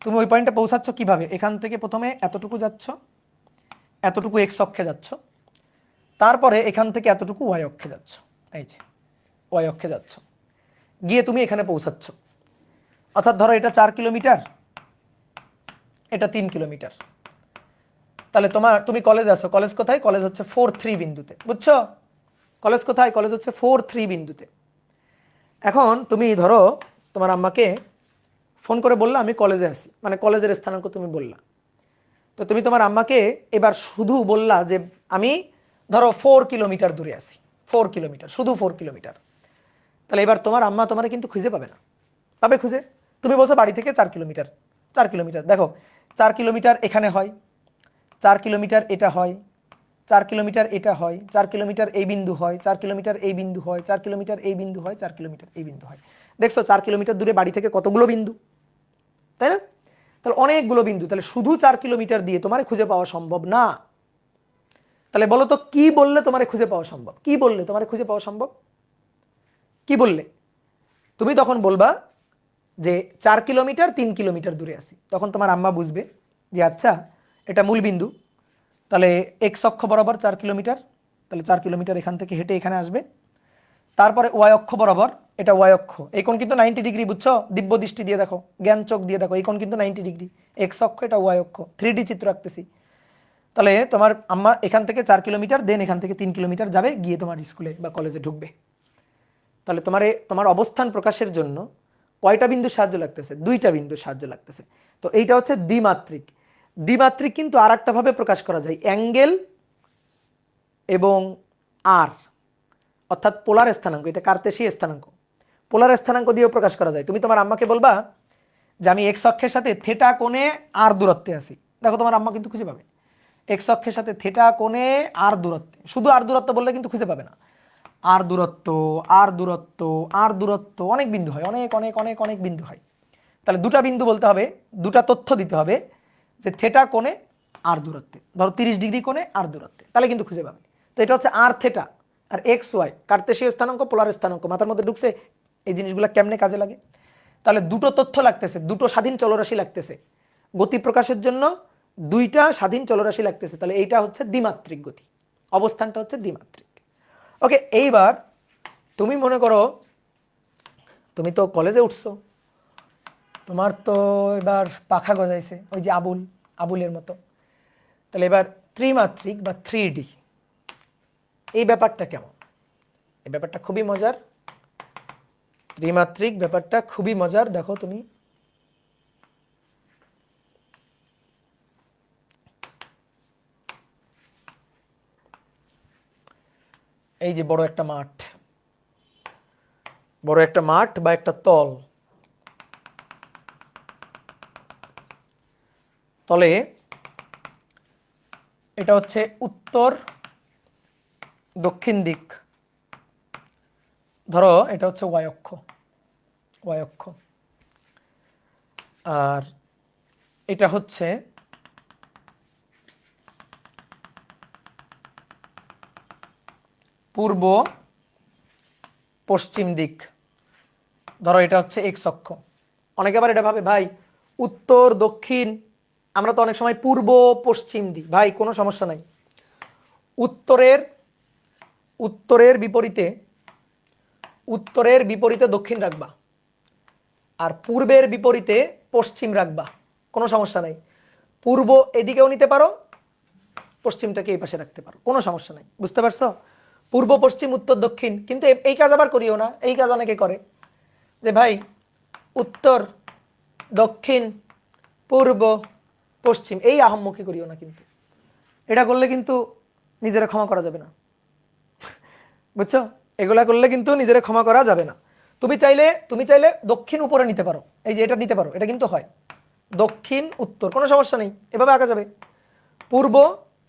তুমি ওই পয়েন্টে পৌঁছাচ্ছ কিভাবে? এখান থেকে প্রথমে এতটুকু যাচ্ছ, এতটুকু এক্স অক্ষে যাচ্ছ, তারপরে এখান থেকে এতটুকু ওয়াই অক্ষে যাচ্ছ, এই যে ওয়াই অক্ষে যাচ্ছ, গিয়ে তুমি এখানে পৌঁছাচ্ছ। অর্থাৎ ধরো এটা 4 কিলোমিটার, এটা 3 কিলোমিটার। তাহলে তুমি কলেজ আছো, কলেজ কোথায়? কলেজ হচ্ছে 4-3 বিন্দুতে, বুঝছো? কলেজ কোথায়? কলেজ হচ্ছে 4-3 বিন্দুতে। এখন তুমি ধরো তোমার আম্মাকে ফোন করে বললা আমি কলেজে আছি, মানে কলেজের স্থানাঙ্ক তুমি বললা। তো তুমি তোমার আম্মাকে এবার শুধু বললা যে আমি ধরো 4 কিলোমিটার দূরে আছি, 4 কিলোমিটার, শুধু 4 কিলোমিটার। তাহলে এবার তোমার আম্মা তোমার কিন্তু খুঁজে পাবে না, পাবে খুঁজে? তুমি বলছো বাড়ি থেকে 4 কিলোমিটার, 4 কিলোমিটার, দেখো 4 কিলোমিটার এখানে হয়, 4 কিলোমিটার এটা হয়, 4 কিলোমিটার এটা হয়, 4 কিলোমিটার এই বিন্দু হয়, 4 কিলোমিটার এই বিন্দু হয়, 4 কিলোমিটার এই বিন্দু হয়, 4 কিলোমিটার এই বিন্দু হয়। দেখছো 4 কিলোমিটার দূরে বাড়ি থেকে কতগুলো বিন্দু, তাই না? তাহলে অনেকগুলো বিন্দু, তাহলে শুধু 4 কিলোমিটার দিয়ে তোমার খুঁজে পাওয়া সম্ভব না। তাহলে বলো তো কি বললে তোমার খুঁজে পাওয়া সম্ভব, কি বললে তোমার খুঁজে পাওয়া সম্ভব, কি বললে? তুমি তখন বলবা যে 4 কিলোমিটার 3 কিলোমিটার দূরে আছি, তখন তোমার আম্মা বুঝবে যে আচ্ছা এটা মূল বিন্দু, তাহলে এক্স অক্ষ বরাবর 4 কিলোমিটার, তাহলে 4 কিলোমিটার এখান থেকে হেঁটে এখানে আসবে। তারপরে ওয়াই অক্ষ বরাবর, এটা ওয়াই অক্ষ, এই কোণ কিন্তু 90 ডিগ্রি, বুঝছো? দিব্য দৃষ্টি দিয়ে দেখো, জ্ঞান চোখ দিয়ে দেখো, এই কোণ কিন্তু 90 ডিগ্রি। এক্স অক্ষ, এটা ওয়াই অক্ষ, 3D চিত্র আঁকতেছি। তাহলে তোমার আম্মা এখান থেকে 4 কিলোমিটার, দেন এখান থেকে 3 কিলোমিটার যাবে, গিয়ে তোমার স্কুলে বা কলেজে ঢুকবে। তাহলে তোমার অবস্থান প্রকাশের জন্য কয়টা বিন্দু সাহায্য লাগতেছে? 2টা বিন্দু সাহায্য লাগতেছে। তো এইটা হচ্ছে দ্বিমাত্রিক। দ্বিমাত্রিক কিন্তু আর একটা ভাবে প্রকাশ করা যায়, অ্যাঙ্গেল এবং আর, অর্থাৎ পোলার স্থানাঙ্ক, এটা কার্তেশীয় স্থানাঙ্ক, পোলার স্থানাঙ্ক দিয়েও প্রকাশ করা যায়। তুমি তোমার আম্মাকে বলবা যে আমি এক্স অক্ষের সাথে থেটা কোণে আর দূরত্বে আছি, দেখো তোমার আম্মা কিন্তু খুঁজে পাবে। এক্স অক্ষের সাথে থেটা কোণে আর দূরত্বে, শুধু আর দূরত্ব বললে কিন্তু খুঁজে পাবে না। আর দূরত্ব, আর দূরত্ব, আর দূরত্ব, অনেক বিন্দু হয়, অনেক অনেক অনেক অনেক বিন্দু হয়। তাহলে 2টা বিন্দু বলতে হবে, 2টা তথ্য দিতে হবে যে থেটা কোণে আর দূরত্বে, ধরো 30 ডিগ্রি কোণে আর দূরত্বে, তাহলে কিন্তু খুঁজে পাবে। তো এটা হচ্ছে আর থেটা আর এক্স ওয়াই, কার্তেশীয় স্থানাঙ্ক, পোলার স্থানাঙ্ক। মাথার মধ্যে ঢুকছে এই জিনিসগুলো কেমনে কাজে লাগে? তাহলে 2টো তথ্য লাগতেছে, 2টো স্বাধীন চলরাশি লাগতেছে গতি প্রকাশের জন্য, 2টা স্বাধীন চলরাশি লাগতেছে। তাহলে এইটা হচ্ছে দ্বিমাত্রিক গতি, অবস্থানটা হচ্ছে দ্বিমাত্রিক। ওকে, এইবার তুমি মনে করো তুমি তো কলেজে উঠছো, তোমার তো এবার পাখা গজাইছে, ওই যে আবুলের মতো। তাহলে এবার ত্রিমাত্রিক বা 3D এই ব্যাপারটা কেমন? এই ব্যাপারটা খুবই মজার, ত্রিমাত্রিক ব্যাপারটা খুবই মজার। দেখো তুমি, এই যে বড় একটা মাঠ, বড় একটা মাঠ বা একটা তল, তলে এটা হচ্ছে উত্তর দক্ষিণ দিক, ধরো এটা হচ্ছে ওয়াই অক্ষ, ওয়াই অক্ষ, আর এটা হচ্ছে পূর্ব পশ্চিম দিক, ধরো এটা হচ্ছে এক্স অক্ষ। অনেকে আবার এটা ভাবে ভাই উত্তর দক্ষিণ, আমরা তো অনেক সময় পূর্ব পশ্চিম দিই, ভাই কোনো সমস্যা নাই। উত্তরের উত্তরের বিপরীতে, উত্তরের বিপরীতে দক্ষিণ রাখবা, আর পূর্বের বিপরীতে পশ্চিম রাখবা, কোনো সমস্যা নাই। পূর্ব এদিকেও নিতে পারো, পশ্চিমটাকে এই পাশে রাখতে পারো, কোনো সমস্যা নাই। বুঝতে পারছো? পূর্ব পশ্চিম উত্তর দক্ষিণ, কিন্তু এই কাজ আবার করিও না, এই কাজ অনেকে করে যে ভাই উত্তর দক্ষিণ পূর্ব পশ্চিম, এই আহম্মুখী করিও না, কিন্তু এটা করলে কিন্তু নিজেরা ক্ষমা করা যাবে না, বুঝছো? এগুলা করলে কিন্তু নিজেরা ক্ষমা করা যাবে না। তুমি চাইলে দক্ষিণ উপরে নিতে পারো, এই যে এটা নিতে পারো, এটা কিন্তু হয় দক্ষিণ উত্তর, কোনো সমস্যা নেই, এভাবে আঁকা যাবে। পূর্ব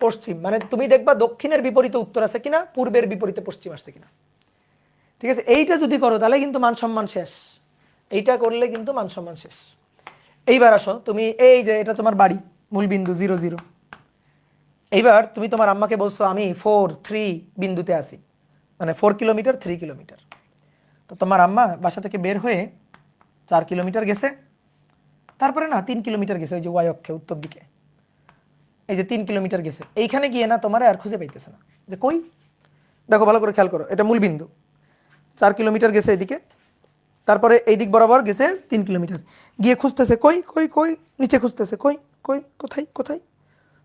পশ্চিম মানে তুমি দেখবা দক্ষিণের বিপরীতে উত্তর আছে কিনা, পূর্বের বিপরীতে পশ্চিম আসছে কিনা। ঠিক আছে, এইটা যদি করো তাহলে কিন্তু মান সম্মান শেষ, এইটা করলে কিন্তু মান সম্মান শেষ। এইবার আসো তুমি, এই যে এটা তোমার বাড়ি, মূলবিন্দু 0 0। এইবার তুমি তোমার আম্মাকে বলছো আমি 4 3 বিন্দুতে আছি, মানে 4 কিলোমিটার 3 কিলোমিটার। তো তোমার আম্মা বাসা থেকে বের হয়ে 4 কিলোমিটার গেছে, তারপরে না 3 কিলোমিটার গেছে, ওই যে ওয়াই অক্ষে উত্তর দিকে, এই যে 3 কিলোমিটার গেছে, এইখানে গিয়ে না তোমার আর খুঁজে পাইতেছে না যে কই। দেখো ভালো করে খেয়াল করো, এটা মূল বিন্দু, 4 কিলোমিটার গেছে এদিকে, তারপরে এই দিক বরাবর গেছে 3 কিলোমিটার, গিয়ে খুঁজতেছে কই কই কই, নিচে খুঁজতেছে কই কই, কোথায় কোথায়।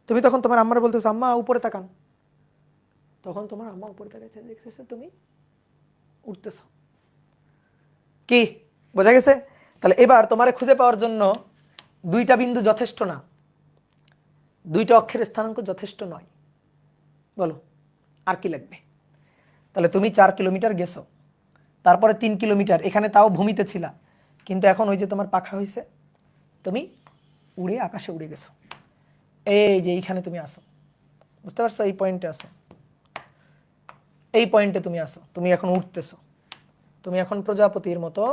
তুমি তখন তোমার আম্মার বলতেছো আম্মা উপরে তাকান, তখন তোমার আম্মা উপরে তাকাইছে, দেখতেছে তুমি উঠতেছো। কি বোঝা গেছে? তাহলে এবার তোমারে খুঁজে পাওয়ার জন্য 2টা বিন্দু যথেষ্ট না, 2টা অক্ষের স্থানাঙ্ক যথেষ্ট নয়, বলো আর কি লাগবে? তাহলে তুমি 4 কিলোমিটার গেছো, তারপরে 3 কিলোমিটার, এখানে তাও ভূমিতে ছিলা, কিন্তু এখন ওই যে তোমার পাখা হয়েছে, তুমি উড়ে আকাশে উড়ে গেছো, এই যে এইখানে তুমি আসো, বুঝতে পারছো? এই পয়েন্টে আসো, এই পয়েন্টে তুমি আসো, তুমি এখন উঠতেছো, তুমি এখন প্রজাপতির মতো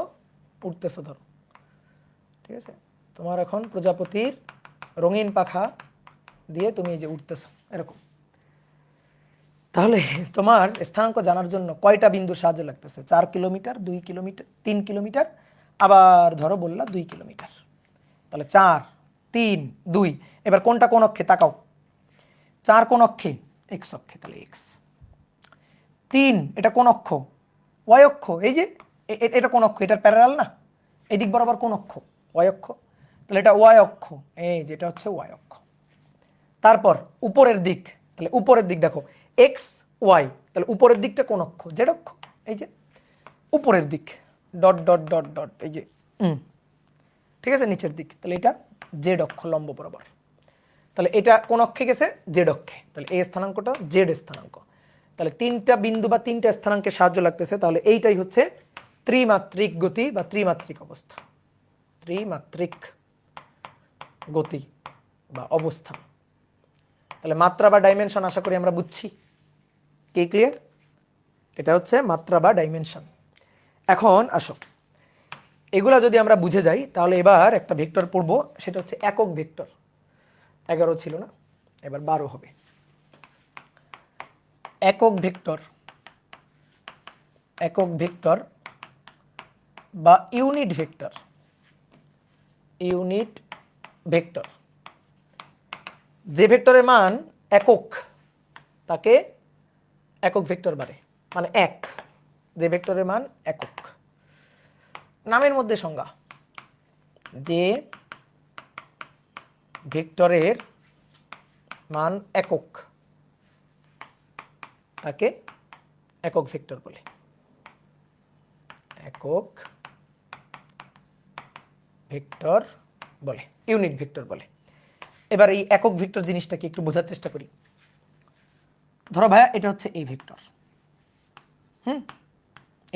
উঠতেছো ধরো, ঠিক আছে? তোমার এখন প্রজাপতির রঙিন পাখা দিয়ে তুমি এই যে উঠতেছো এরকম। তাহলে তোমার স্থানাঙ্ক জানার জন্য কয়টা বিন্দু সাহায্য লাগতেছে? 4 কিলোমিটার, 2 কিলোমিটার, 3 কিলোমিটার, আবার ধরো বললা 2 কিলোমিটার। তাহলে 4, 3, 2। এবার কোনটা কোন অক্ষে তাকাও? 4 কোন অক্ষে? এক্স অক্ষে, তাহলে এক্স। 3 এটা কোন অক্ষ? ওয়াই অক্ষ। এই যে এটা কোন অক্ষ? এটার প্যারালাল না, এই দিক বরাবর কোন অক্ষ? ওয়াই অক্ষ। তাহলে এটা ওয়াই অক্ষ, এই যেটা হচ্ছে ওয়াই অক্ষ। তারপর উপরের দিক, তাহলে উপরের দিক দেখো এক্স ওয়াই, তাহলে উপরের দিকটা কোন অক্ষ? জেড অক্ষ। এই যে উপরের দিক ডট ডট ডট ডট, এই যে ঠিক আছে, নিচের দিক, তাহলে এটা জেড অক্ষ লম্ব বরাবর। তাহলে এটা কোন অক্ষে গেছে? জেড অক্ষে, তাহলে এই স্থানাঙ্কটা জেড স্থানাঙ্ক। তাহলে 3টা বিন্দু বা 3টা স্থানাঙ্কের সাহায্য লাগতেছে, তাহলে এইটাই হচ্ছে ত্রিমাত্রিক গতি বা ত্রিমাত্রিক অবস্থা, ত্রিমাত্রিক গতি বা অবস্থান। তাহলে মাত্রা বা ডাইমেনশন আশা করি আমরা বুঝছি, কি ক্লিয়ার? এটা হচ্ছে মাত্রা বা ডাইমেনশন। এখন আসো, এগুলা যদি আমরা বুঝে যাই তাহলে এবার একটা ভেক্টর পড়ব, সেটা হচ্ছে একক ভেক্টর। 11 ছিল না, এবার 12 হবে। একক ভেক্টর, একক ভেক্টর বা ইউনিট ভেক্টর, ইউনিট ভেক্টর। যে ভেক্টরের মান একক তাকে একক ভেক্টর বলে, মানে এক। যে ভেক্টরের মান একক, নামের মধ্যে সংজ্ঞা, যে ভেক্টরের মান একক তাকে একক ভেক্টর বলে, একক ভেক্টর বলে, ইউনিট ভেক্টর বলে। এবার এই একক ভেক্টর জিনিসটাকে একটু বোঝার চেষ্টা করি। ধরো ভাইয়া এটা হচ্ছে এই ভেক্টর,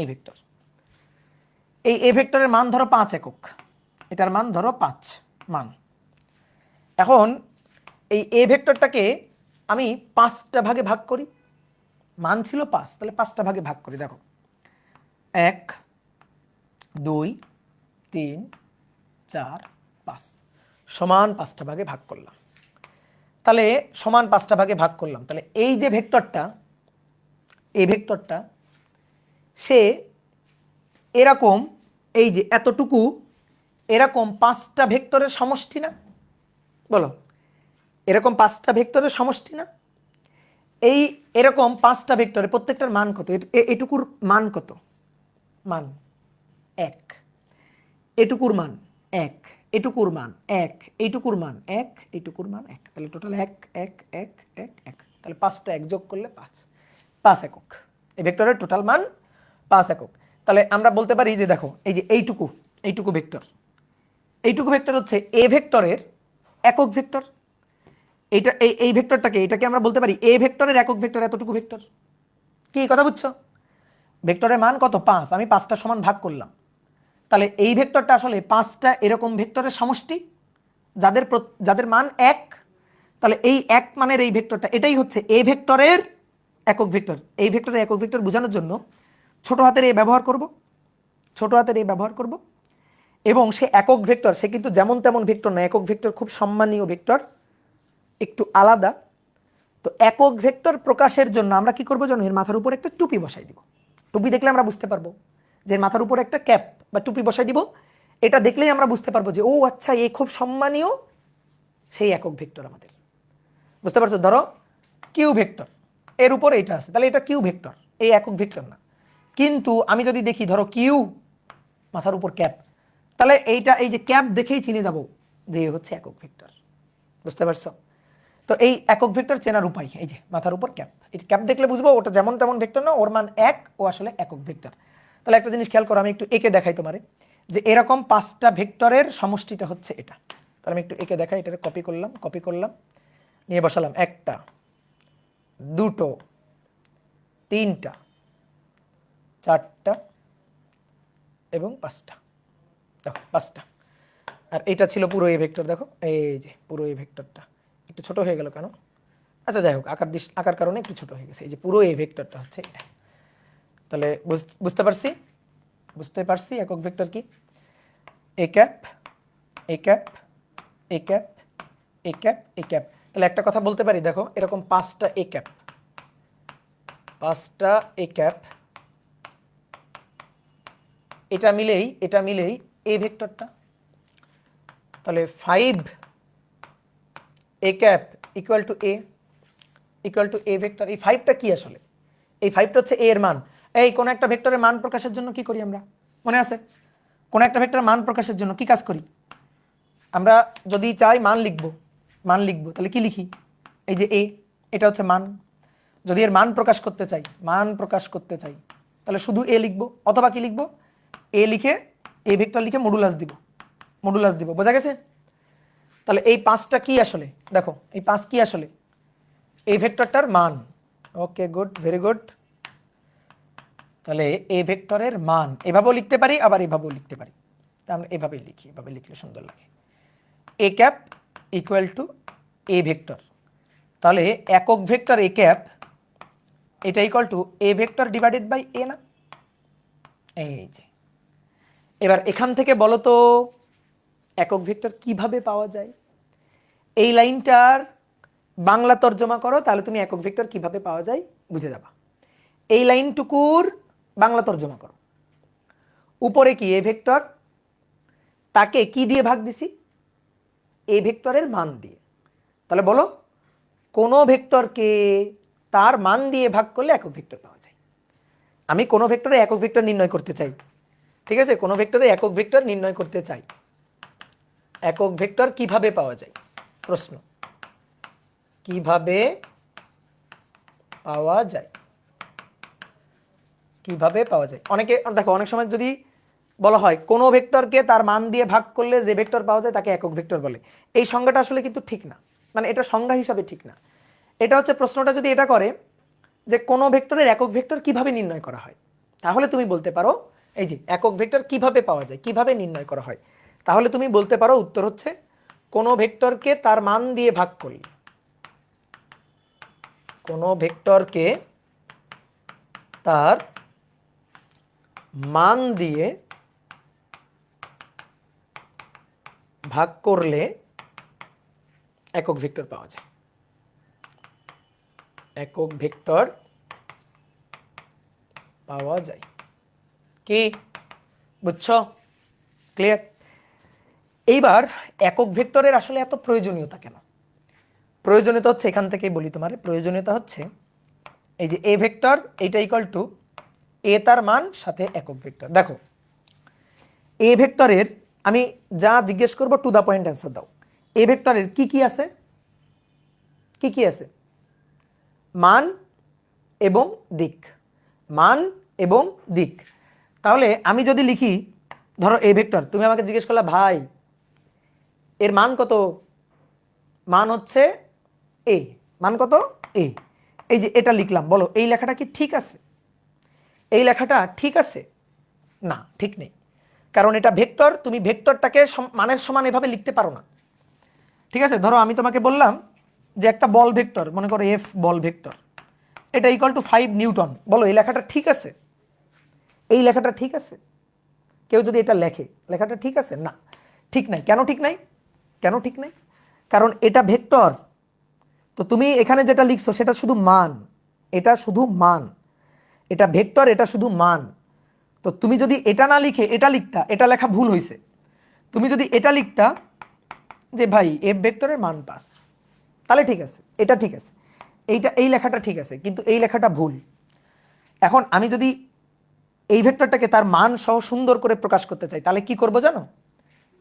এই ভেক্টর, এই ভেক্টরের মান ধরো 5 একক, এটার মান ধরো 5 মান। এখন এই এ ভেক্টরটাকে আমি 5টা ভাগে ভাগ করি, মান ছিল 5, তাহলে 5টা ভাগে ভাগ করি। দেখো 1, 2, 3, 4, 5 সমান 5টা ভাগে ভাগ করলাম। তাহলে সমান 5টা ভাগে ভাগ করলাম, তাহলে এই যে ভেক্টরটা, এই ভেক্টরটা সে এরকম, এই যে এতটুকু এরকম 5টা ভেক্টরের সমষ্টি না? বলো, এরকম 5টা ভেক্টরের সমষ্টি না? এই এরকম 5টা ভেক্টরের প্রত্যেকটার মান কত? এটুকুর মান কত? মান 1, এটুকুর মান 1, এটুকুর মান 1, এইটুকুর মান 1, এইটুকুর মান 1, তাহলে টোটাল 1 1 1 1 1, তাহলে 5টা 1 যোগ করলে 5, 5 একক। এই ভেক্টরের টোটাল মান 5 একক। তাহলে আমরা বলতে পারি যে দেখো এই যে এইটুকু, এইটুকু ভেক্টর, এইটুকু ভেক্টর হচ্ছে এ ভেক্টরের একক ভেক্টর। এইটা এই ভেক্টরটাকে, এটাকে আমরা বলতে পারি এ ভেক্টরের একক ভেক্টর, এতটুকু ভেক্টর। কি কথা বুঝছো? ভেক্টরের মান কত? 5, আমি 5টা সমান ভাগ করলাম, তাহলে এই ভেক্টরটা আসলে 5টা এরকম ভেক্টরের সমষ্টি, যাদের যাদের মান 1। তাহলে এই 1 মানের এই ভেক্টরটা, এটাই হচ্ছে এ ভেক্টরের একক ভেক্টর। এই ভেক্টরের একক ভেক্টর বোঝানোর জন্য ছোট হাতের এ ব্যবহার করব, ছোট হাতের এ ব্যবহার করব। এবং সে একক ভেক্টর, সে কিন্তু যেমন তেমন ভেক্টর না, একক ভেক্টর খুব সম্মানীয় ভেক্টর, একটু আলাদা। তো একক ভেক্টর প্রকাশের জন্য আমরা কি করবো জানো? এর মাথার উপর একটা টুপি বসাই দিব। টুপি দেখলে আমরা বুঝতে পারবো যে এর মাথার উপর একটা ক্যাপ বা টুপি বসাই দিব। এটা দেখলেই আমরা বুঝতে পারবো যে ও আচ্ছা, এই খুব সম্মানীয় সেই একক ভেক্টর আমাদের। বুঝতে পারছো? ধরো কিউ ভেক্টর, এর উপর এইটা আছে, তাহলে এটা কিউ ভেক্টর, এই একক ভেক্টর না। কিন্তু আমি যদি দেখি ধরো কিউ মাথার উপর ক্যাপ, তাহলে এইটা, এই যে ক্যাপ দেখেই চিনে যাব যে হচ্ছে একক ভেক্টর। বুঝতে পারছো? তো এই একক ভেক্টর চেনার উপায়, এই যে মাথার উপর ক্যাপ, এই ক্যাপ দেখলে বুঝবো ওটা যেমন তেমন ভেক্টর না, ওর মান 1, ও আসলে একক ভেক্টর। তাহলে একটা জিনিস খেয়াল করো, আমি একটু একে দেখাই তোমারে, যে এরকম 5টা ভেক্টরের সমষ্টিটা হচ্ছে এটা। তাহলে আমি একটু একে দেখাই, এটা কপি করলাম, কপি করলাম, নিয়ে বসালাম 1টা, 2টো, 3টা, 4টা এবং 5টা। দেখো 5টা। আর এটা ছিল পুরো এ ভেক্টর, দেখো এই যে পুরো এ ভেক্টরটা একটু ছোট হয়ে গেল কেন? আচ্ছা যাই হোক, আকার কারণে একটু ছোট হয়ে গেছে। এই যে পুরো এ ভেক্টরটা হচ্ছে এটা। তাহলে বুঝতে পারছি একক ভেক্টর কি? A cap A cap A cap A cap A cap. তাহলে একটা কথা বলতে পারি, দেখো এরকম 5টা এ ক্যাপ, 5টা এ ক্যাপ, এটা মিলেই এ ভেক্টরটা। তাহলে 5 A cap equal to A vector. এই 5টা কি আসলে? এই 5টা হচ্ছে এ এর মান। এই কোন একটা ভেক্টরের মান প্রকাশের জন্য কি করি আমরা? মনে আছে? কোন একটা ভেক্টরের মান প্রকাশের জন্য কি কাজ করি আমরা? যদি চাই মান লিখবো, তাহলে কি লিখি? এই যে এ, এটা হচ্ছে মান। যদি এর মান প্রকাশ করতে চাই তাহলে শুধু এ লিখবো, অথবা কি লিখবো? এ লিখে এ ভেক্টর লিখে মডুলাস দিব। বোঝা গেছে? তাহলে এই 5টা কি আসলে? দেখো এই 5 কি আসলে? এই ভেক্টরটার মান। ওকে, গুড, ভেরি গুড। তাহলে এই ভেক্টরের মান এভাবেও লিখতে পারি, আবার এভাবেও লিখতে পারি। আমরা এভাবেই লিখি, এভাবে লিখলে সুন্দর লাগে। A cap equal to A vector. তাহলে একক ভেক্টর এ ক্যাপ এটা equal to A vector divided by A না? এই যে এবার এখান থেকে বলো তো একক ভেক্টর কিভাবে পাওয়া যায়? এই লাইনটার বাংলা তর্জমা করো, তাহলে তুমি একক ভেক্টর কিভাবে পাওয়া যায় বুঝে যাবা। এই লাইনটুকুর বাংলা তর্জমা করো। উপরে কি এ ভেক্টর, তাকে কি দিয়ে ভাগ দিছি? এ ভেক্টরের মান দিয়ে। তাহলে বলো কোন ভেক্টরকে তার মান দিয়ে ভাগ করলে একক ভেক্টর পাওয়া যায়। আমি কোন ভেক্টরে একক ভেক্টর নির্ণয় করতে চাই, ঠিক আছে? কোন ভেক্টরে একক ভেক্টর নির্ণয় করতে চাই, একক ভেক্টর কিভাবে পাওয়া যায়? প্রশ্ন, কিভাবে পাওয়া যায়? অনেকে দেখো, অনেক সময় যদি বলা হয় কোন ভেক্টরকে তার মান দিয়ে ভাগ করলে যে ভেক্টর পাওয়া যায় তাকে একক ভেক্টর বলে, এই সংজ্ঞাটা আসলে কিন্তু ঠিক না। মানে এটা সংজ্ঞা হিসাবে ঠিক না। এটা হচ্ছে, প্রশ্নটা যদি এটা করে যে কোন ভেক্টরের একক ভেক্টর কিভাবে নির্ণয় করা হয়, তাহলে তুমি বলতে পারো এই যে একক ভেক্টর কিভাবে পাওয়া যায়, কিভাবে নির্ণয় করা হয়, তাহলে তুমি বলতে পারো উত্তর হচ্ছে কোন ভেক্টরকে তার মান দিয়ে ভাগ করলে, কোন ভেক্টরকে তার মান দিয়ে ভাগ করলে একক ভেক্টর পাওয়া যায়। একক ভেক্টর পাওয়া যায়। কি বুঝছো? ক্লিয়ার? এইবার একক ভেক্টরের আসলে এত প্রয়োজনীয়তা কেন? প্রয়োজনীয়তা হচ্ছে, এখান থেকেই বলি তোমার, প্রয়োজনীয়তা হচ্ছে এই যে এ ভেক্টর এটা ইকুয়াল টু এ তার মান সাথে একক ভেক্টর। দেখো এ ভেক্টরের আমি যা জিজ্ঞেস করব টু দা পয়েন্ট অ্যান্সার দাও। এ ভেক্টরের কি কি আছে? কি কি আছে? মান এবং দিক, মান এবং দিক। তাহলে আমি যদি লিখি, ধরো এ ভেক্টর, তুমি আমাকে জিজ্ঞেস করলা ভাই এর মান কত? মান হচ্ছে এ, মান কত? এ। এই যে এটা লিখলাম, বলো এই লেখাটা কি ঠিক আছে? এই লেখাটা ঠিক আছে? না, ঠিক নেই। কারণ এটা ভেক্টর, তুমি ভেক্টরটাকে মানের সমান এভাবে লিখতে পারো না। ঠিক আছে? ধরো আমি তোমাকে বললাম যে একটা বল ভেক্টর, মনে করো এফ বল ভেক্টর, এটা ইকুয়াল টু 5 নিউটন। বলো এই লেখাটা ঠিক আছে? এই লেখাটা ঠিক আছে? কেউ যদি এটা লেখে, লেখাটা ঠিক আছে? না, ঠিক নাই। কেন ঠিক নাই? কেন ঠিক নাই? কারণ এটা ভেক্টর। তো তুমি এখানে যেটা লিখছো সেটা শুধু মান, এটা শুধু মান, এটা ভেক্টর, এটা শুধু মান। তো তুমি যদি এটা না লিখে এটা লিখতা, এটা লেখা ভুল হয়েছে। তুমি যদি এটা লিখতা যে ভাই এফ ভেক্টরের মান 5, তাহলে ঠিক আছে, এটা ঠিক আছে, এই লেখাটা ঠিক আছে, কিন্তু এই লেখাটা ভুল। এখন আমি যদি এই ভেক্টরটাকে তার মান সহ সুন্দর করে প্রকাশ করতে চাই, তাহলে কি করব জানো?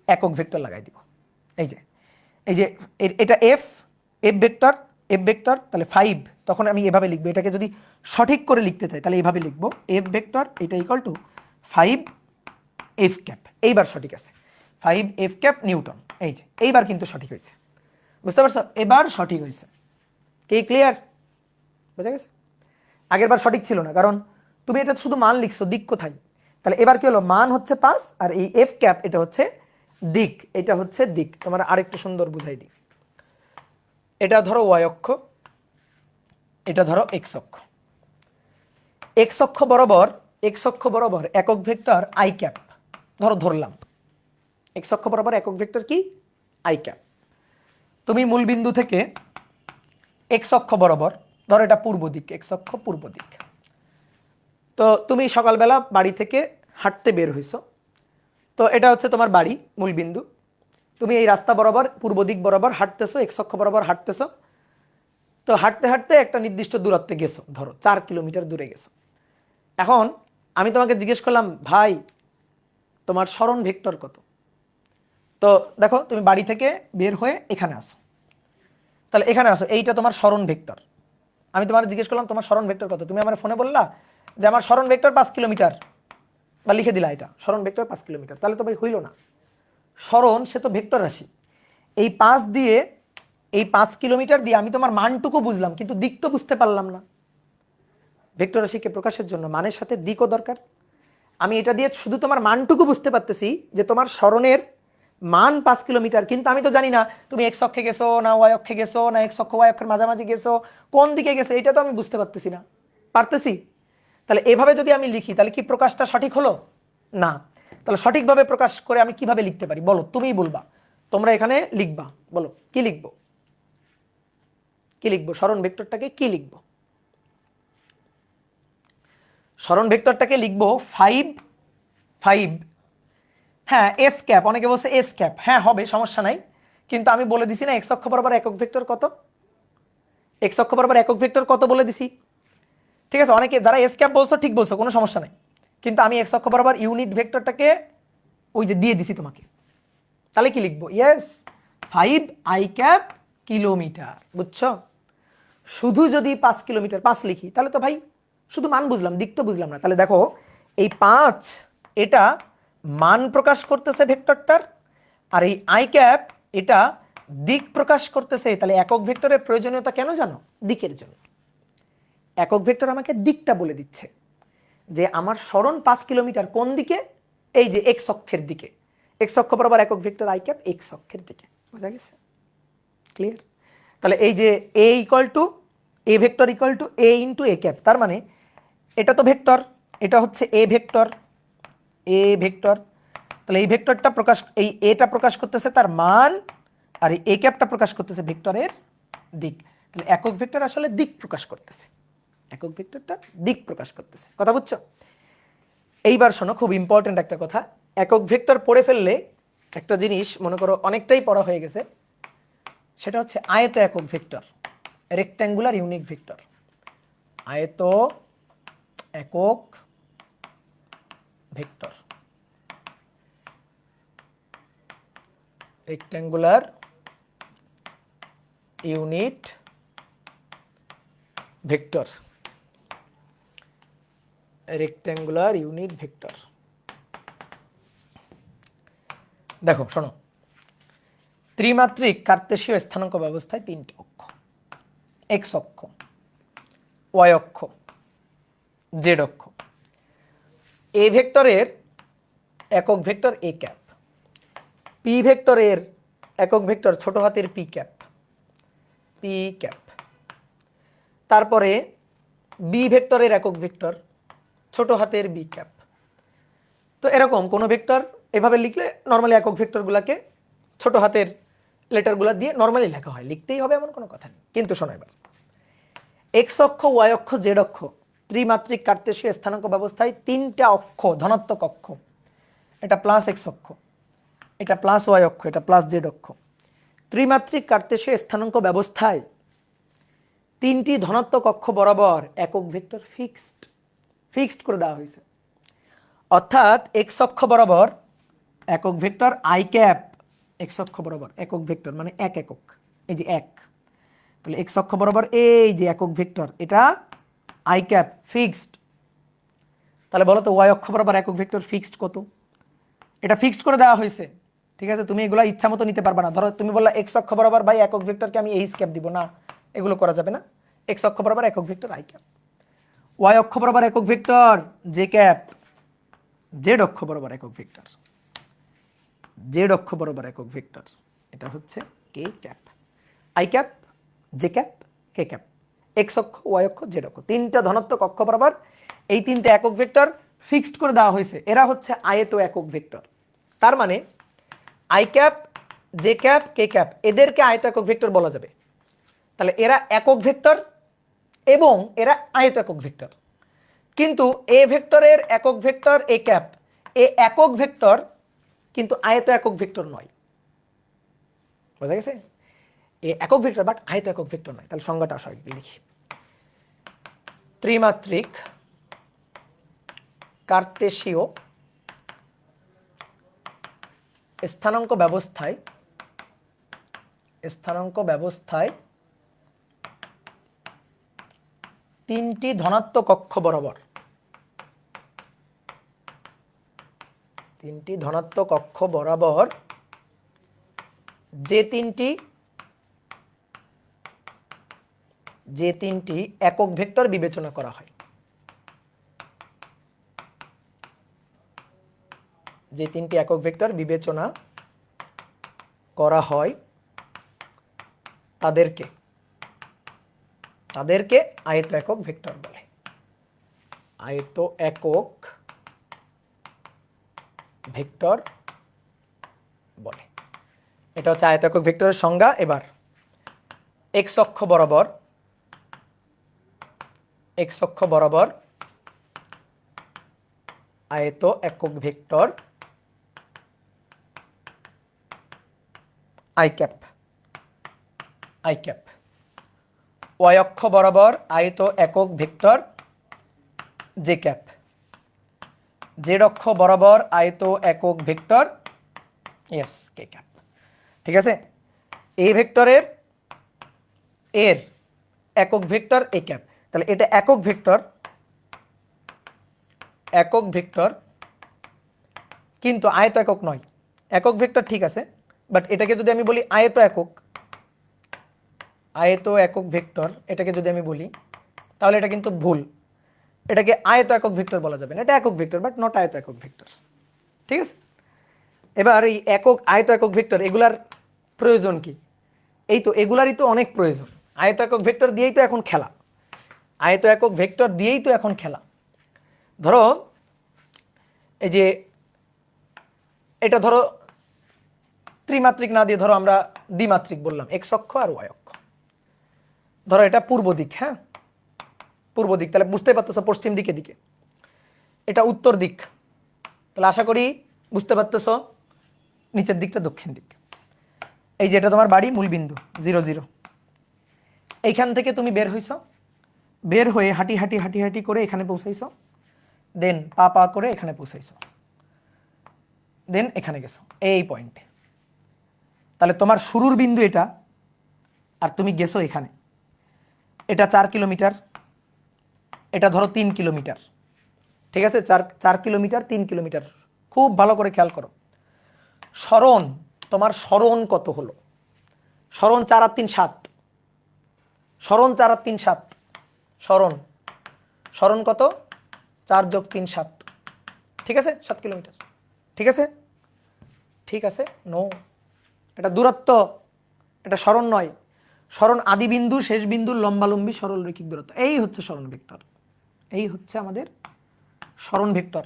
একক ভেক্টর লাগাই দিব। এই যে এটা এফ ভেক্টর, তাহলে 5, তখন আমি এভাবে লিখবো। এটাকে যদি সঠিক করে লিখতে চাই তাহলে এইভাবে লিখবো, এফ ভেক্টর এটা ইকুয়াল টু 5 এফ ক্যাপ। এইবার সঠিক আছে, 5 এফ ক্যাপ নিউটন। এই যে এইবার কিন্তু সঠিক হয়েছে, বুঝতে পারছো? এবার সঠিক হয়েছে। কি ক্লিয়ার? বুঝা গেছে? আগের বার সঠিক ছিল না, কারণ তুমি এটা শুধু মান লিখছো, দিক কোথায়? তাহলে এবার কি হলো? মান হচ্ছে 5 আর এই এফ ক্যাপ এটা হচ্ছে দিক, এটা হচ্ছে দিক। তোমার আরেকটু সুন্দর বুঝাই দিই। এটা ধরো ওয়াই অক্ষ, এটা ধরো এক্স অক্ষ, এক্স অক্ষ বরাবর, এক্স অক্ষ বরাবর একক ভেক্টর আই ক্যাপ ধরলাম, এক্স অক্ষ বরাবর একক ভেক্টর কি আই ক্যাপ। তুমি মূল বিন্দু থেকে এক্স অক্ষ বরাবর ধরো এটা পূর্ব দিক, এক্স অক্ষ পূর্ব দিক। তো তুমি সকালবেলা বাড়ি থেকে হাঁটতে বের হইছো, তো এটা হচ্ছে তোমার বাড়ি মূল বিন্দু। তুমি এই রাস্তা বরাবর পূর্ব দিক বরাবর হাঁটতেছো, এক্স অক্ষ বরাবর হাঁটতেছো। তো হাঁটতে হাঁটতে একটা নির্দিষ্ট দূরত্বে গেছো, ধরো 4 কিলোমিটার দূরে গেছো। এখন আমি তোমাকে জিজ্ঞেস করলাম, ভাই তোমার সরণ ভেক্টর কত? তো দেখো তুমি বাড়ি থেকে বের হয়ে এখানে আসো, তাহলে এখানে আসো, এইটা তোমার সরণ ভেক্টর। আমি তোমার জিজ্ঞেস করলাম তোমার সরণ ভেক্টর কত, তুমি আমার ফোনে বললা যে আমার সরণ ভেক্টর 5 কিলোমিটার, বা লিখে দিলা এটা সরণ ভেক্টর 5 কিলোমিটার, তাহলে তো ভাই হইল না। সরণ সে তো ভেক্টর রাশি, এই 5 দিয়ে, এই 5 কিলোমিটার দিয়ে আমি তোমার মানটুকু বুঝলাম, কিন্তু দিক তো বুঝতে পারলাম না। ভেক্টর রাশিকে প্রকাশের জন্য মানের সাথে দিকও দরকার। আমি এটা দিয়ে শুধু তোমার মানটুকু বুঝতে পারতেছি যে তোমার সরণের মান 5 কিলোমিটার, কিন্তু আমি তো জানি না তুমি এক্স অক্ষে গেছো না ওয়াই অক্ষে গেছো না এক্স অক্ষ ওয়াই অক্ষের মাঝামাঝি গেছো, কোন দিকে গেছো এটা তো আমি বুঝতে পারতেছি না। পারতেছি? তাহলে এভাবে যদি আমি লিখি তাহলে কি প্রকাশটা সঠিক হলো না? তাহলে সঠিকভাবে প্রকাশ করে আমি কিভাবে লিখতে পারি বলো, তুমিই বলবা। তোমরা এখানে লিখবা, বলো কি লিখবো, কি লিখবো, সরণ ভেক্টরটাকে কি লিখবো? সরণ ভেক্টরটাকে লিখবো 5 5, হ্যাঁ এস ক্যাপ, অনেকে বলছে এস ক্যাপ, হ্যাঁ হবে সমস্যা নাই, কিন্তু আমি বলে দিছি না এক্স অক্ষ বরাবর একক ভেক্টর কত, এক্স অক্ষ বরাবর একক ভেক্টর কত বলে দিছি। ঠিক আছে, অনেকে যারা এস ক্যাপ বলছো ঠিক বলছো, কোনো সমস্যা নাই, কিন্তু আমি এক্স অক্ষ বরাবর ইউনিট ভেক্টরটাকে ওই যে দিয়ে দিছি তোমাকে। তাহলে কি লিখবো? ইয়েস 5 আই ক্যাপ কিলোমিটার, বুঝছো? শুধু যদি 5 কিলোমিটার 5 লিখি তাহলে তো ভাই শুধু মান বুঝলাম, দিক তো বুঝলাম না। তাহলে দেখো এই 5 এটা মান প্রকাশ করতেছে ভেক্টরটার, আর এই আই ক্যাপ এটা দিক প্রকাশ করতেছে। তাহলে একক ভেক্টরের প্রয়োজনীয়তা কেন জানো? দিকের জন্য। একক ভেক্টর আমাকে দিকটা বলে দিচ্ছে যে আমার সরণ 5 কিলোমিটার কোন দিকে, এই যে এক্স অক্ষের দিকে, এক্স অক্ষ বরাবর একক ভেক্টর আই ক্যাপ এক্স অক্ষের দিকে। বোঝা গেছে? ক্লিয়ার? তাহলে এই যে A equal to A vector equal to A into A cap, তার মানে এটা তো ভেক্টর, এটা হচ্ছে এ ভেক্টর, এ ভেক্টর। তাহলে এই ভেক্টরটা প্রকাশ, এই এটা প্রকাশ করতেছে তার মান, আর এই এ ক্যাপটা প্রকাশ করতেছে ভেক্টরের দিক। তাহলে একক ভেক্টর আসলে দিক প্রকাশ করতেছে, একক ভেক্টরটা দিক প্রকাশ করতেছে। কথা বুঝছো? এইবার শোনো, খুব ইম্পর্টেন্ট একটা কথা। একক ভেক্টর পড়ে ফেললে একটা জিনিস মনে করো অনেকটাই পড়া হয়ে গেছে, সেটা হচ্ছে আয়ত একক ভেক্টর, রেক্ট্যাঙ্গুলার ইউনিক ভেক্টর। আয়ত একক vector, rectangular unit vector, rectangular unit vector. দেখো শোনো, ত্রিমাত্রিক কার্তেশীয় স্থানাঙ্ক ব্যবস্থায় 3টি অক্ষ, এক্স অক্ষ, ওয়াই অক্ষ, জেড অক্ষ। এ ভেক্টরের একক ভেক্টর এ ক্যাপ, পি ভেক্টরের একক ভেক্টর ছোট হাতের পি ক্যাপ, পি ক্যাপ। তারপরে বি ভেক্টরের একক ভেক্টর ছোট হাতের বি ক্যাপ। তো এরকম কোন ভেক্টর এভাবে লিখলে নর্মালি একক ভেক্টরগুলোকে ছোট হাতের লেটারগুলো দিয়ে নর্মালি লেখা হয়, লিখতেই হবে এমন কোনো কথা নেই। কিন্তু শোনো, এবার এক্স অক্ষ, ওয়াই অক্ষ, জেড অক্ষ ত্রিমাত্রিক কার্তেশীয় স্থানাঙ্ক ব্যবস্থায় 3টা অক্ষ ধনাত্মক অক্ষ, এটা প্লাস এক্স অক্ষ, এটা প্লাস ওয়াই অক্ষ, এটা প্লাস জেড অক্ষ। ত্রিমাত্রিক কার্তেশীয় স্থানাঙ্ক ব্যবস্থায় 3টি ধনাত্মক অক্ষ বরাবর একক ভেক্টর ফিক্সড, ফিক্সড করে দেওয়া হয়েছে। অর্থাৎ এক্স অক্ষ বরাবর একক ভেক্টর আই ক্যাপ, এক্স অক্ষ বরাবর একক ভেক্টর মানে এক একক, এই যে এক। তাহলে এক্স অক্ষ বরাবর এই যে একক ভেক্টর, এটা আই ক্যাপ ফিক্সড। তাহলে বলো তো ওয়াই অক্ষ বরাবর একক ভেক্টর ফিক্সড কত? এটা ফিক্সড করে দেওয়া হয়েছে। ঠিক আছে, তুমি এগুলো ইচ্ছা মতো নিতে পারবা না। ধরো তুমি বললা এক্স অক্ষ বরাবর ভাই একক ভেক্টরকে আমি এইচ ক্যাপ দিব না, এগুলো করা যাবে না। এক্স অক্ষ বরাবর একক ভেক্টর আই ক্যাপ, ওয়াই অক্ষ বরাবর একক ভেক্টর জে ক্যাপ, জেড অক্ষ বরাবর একক ভেক্টর, জেড অক্ষ বরাবর একক ভেক্টর এটা হচ্ছে K cap, I cap, J cap, K cap. X অক্ষ, ওয়াই অক্ষ, জেড অক্ষ, তিনটা ধনাত্মক অক্ষ বরাবর এই তিনটা একক ভেক্টর ফিক্সড করে দেওয়া হয়েছে। এরা হচ্ছে আয়ত একক ভেক্টর। তার মানে I cap, J cap, K cap এদেরকে আয়ত একক ভেক্টর বলা যাবে। তাহলে এরা একক ভেক্টর এবং এরা আয়ত একক ভেক্টর। কিন্তু এ ভেক্টরের একক ভেক্টর এ ক্যাপ, এ একক ভেক্টর কিন্তু আয়ত একক ভেক্টর নয়। বোঝা গেছে? এ একক ভেক্টর বাট আয়ত একক ভেক্টর নয়। তাহলে সংজ্ঞাটা আসলে লিখি। ত্রিমাত্রিক কার্তেশীয় স্থানাঙ্ক ব্যবস্থায় তিনটি ধনাত্মক অক্ষ বরাবর যে তিনটি একক ভেক্টর বিবেচনা করা হয়, তাদেরকে আয়ত একক ভেক্টর বলে। আয়ত একক ভেক্টর বলে। এটা হচ্ছে আয়ত একক ভেক্টরের সংজ্ঞা। এবার এক্স অক্ষ বরাবর আয়ত একক ভেক্টর আই ক্যাপ, ওয়াই অক্ষ বরাবর আয়ত একক ভেক্টর জে ক্যাপ, জেড অক্ষ বরাবর আয়ত একক ভেক্টর কে ক্যাপ। ঠিক আছে? এই ভেক্টরের এর একক ভেক্টর এ ক্যাপ। তাহলে এটা একক ভেক্টর কিন্তু আয়ত একক নয়। একক ভেক্টর ঠিক আছে, বাট এটাকে যদি আমি বলি আয়ত একক ভেক্টর, এটাকে যদি আমি বলি তাহলে এটা কিন্তু ভুল। এটাকে আয়ত একক ভেক্টর বলা যাবে না। এটা একক ভেক্টর বাট নট আয়ত একক ভেক্টর। ঠিক আছে? এবার এই আয়ত একক ভেক্টর এগুলার প্রয়োজন কি? এই তো এগুলারই তো অনেক প্রয়োজন। আয়ত একক ভেক্টর দিয়েই তো এখন খেলা। ধরো এই যে এটা ধরো ত্রিমাত্রিক না দিয়ে ধরো আমরা দ্বিমাত্রিক বললাম, এক্স অক্ষ আর ওয়াই অক্ষ। ধরো এটা পূর্ব দিক, হ্যাঁ পূর্ব দিক, তাহলে বুঝতে পারতেছো পশ্চিম দিকে। এটা উত্তর দিক, তাহলে আশা করি বুঝতে পারতেছো নিচের দিকটা দক্ষিণ দিক। এই যে এটা তোমার বাড়ি মূলবিন্দু 0 0। এইখান থেকে তুমি বের হয়ে হাঁটি করে এখানে পৌঁছাইছো, দেন পা করে এখানে পৌঁছাইছো, দেন এখানে গেছো এই পয়েন্টে। তাহলে তোমার শুরুর বিন্দু এটা আর তুমি গেছো এখানে। এটা 4 কিলোমিটার, এটা ধরো 3 কিলোমিটার। ঠিক আছে? 4 কিলোমিটার 3 কিলোমিটার। খুব ভালো করে খেয়াল করো। তোমার সরণ কত হলো? সরণ 4 আর 3 7। সরণ কত? 4 + 3 7। ঠিক আছে? 7 কিলোমিটার। ঠিক আছে? নো, এটা দূরত্ব, এটা সরণ নয়। সরণ আদি বিন্দু শেষ বিন্দুর লম্বালম্বী সরল রৈখিক দূরত্ব। এই হচ্ছে সরণ ভেক্টর, এই হচ্ছে আমাদের সরণ ভেক্টর।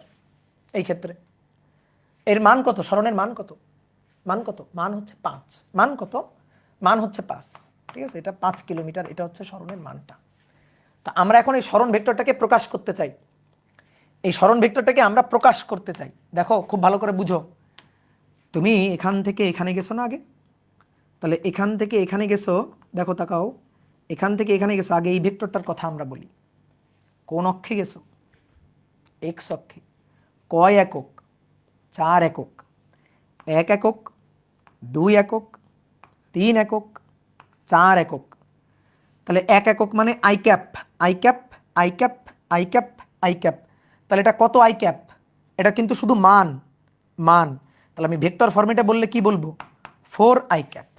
এই ক্ষেত্রে এর মান কত? সরণের মান কত? মান হচ্ছে 5। মান হচ্ছে 5। ঠিক আছে? এটা 5 কিলোমিটার, এটা হচ্ছে সরণের মানটা। তা আমরা এখন এই সরণ ভেক্টরটাকে প্রকাশ করতে চাই। দেখো খুব ভালো করে বুঝো। তুমি এখান থেকে এখানে গেছো না আগে? তাহলে এখান থেকে এখানে গেছো, দেখো তাকাও, এখান থেকে এখানে গেছো। আগে এই ভেক্টরটার কথা আমরা বলি। কোন অক্ষে গেছো? এক্স অক্ষে। কয় একক? 4 একক। 1 একক, 2 একক, 3 একক, 4 একক। তাহলে 1 একক মানে আই ক্যাপ। তাহলে এটা কত আই ক্যাপ? এটা কিন্তু শুধু মান। তাহলে আমি ভেক্টর ফরম্যাটে বললে কি বলবো? 4 আই ক্যাপ।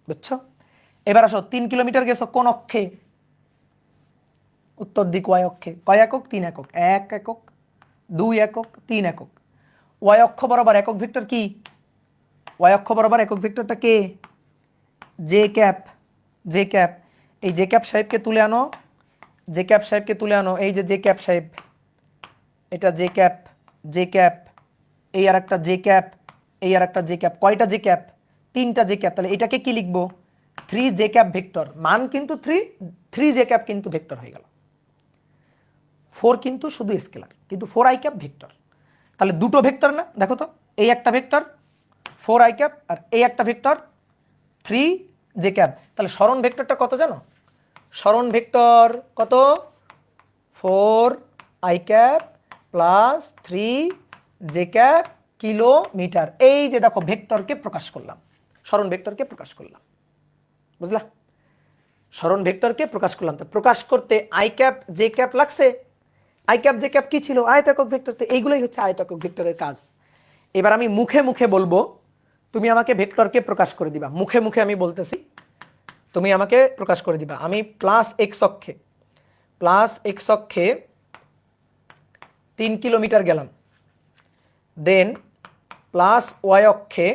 বুঝছো? এবার আসো 3 কিলোমিটার গেছো কোন অক্ষে? উত্তর দিক ওয়াই অক্ষে। কয় একক? 3 একক। 1 একক, 2 একক, 3 একক। ওয়াই অক্ষ বরাবর একক ভেক্টর কি? ওয়াই অক্ষ বরাবর একক ভেক্টরটা কে? J cap. এই জে ক্যাপ সাহেবকে তুলে আনো, জে ক্যাপ সাহেবকে তুলে আনো, এই যে জে ক্যাপ সাহেব, এটা জে ক্যাপ, জে ক্যাপ, এই আর একটা জে ক্যাপ, এই আর একটা জে ক্যাপ। কয়টা জে ক্যাপ? 3টা জে ক্যাপ। তাহলে এটাকে কি লিখবো? 3 জে ক্যাপ ভেক্টর। মান কিন্তু 3 জে ক্যাপ কিন্তু ভেক্টর হয়ে গেল। 4 কিন্তু শুধু স্কেলার, কিন্তু 4 আই ক্যাপ ভেক্টর। তাহলে দুটো ভেক্টর না? দেখো তো, এই একটা ভেক্টর 4 আই ক্যাপ, আর এই একটা ভেক্টর 3 জে ক্যাপ। তাহলে সরণ ভেক্টরটা কত জানো? সরণ ভেক্টর কত? 4 I cap plus 3 J cap kilometre. এই যে দেখো ভেক্টরকে প্রকাশ করলাম, সরণ ভেক্টরকে প্রকাশ করলাম, বুঝলা? সরণ ভেক্টরকে প্রকাশ করলাম। তো প্রকাশ করতে আই ক্যাপ জে ক্যাপ লাগছে। আই ক্যাপ জে ক্যাপ কি ছিল? আয়তাকার ভেক্টর। তো এইগুলোই হচ্ছে আয়তাকার ভেক্টরের কাজ। এবার আমি মুখে মুখে বলবো, তুমি আমাকে ভেক্টরকে প্রকাশ করে দিবা। মুখে মুখে আমি বলতেছি, তুমি আমাকে প্রকাশ করে দিবা। আমি প্লাস এক্স অক্ষে, প্লাস এক্স অক্ষে 3 কিলোমিটার গেলাম, দেন প্লাস ওয়াই অক্ষে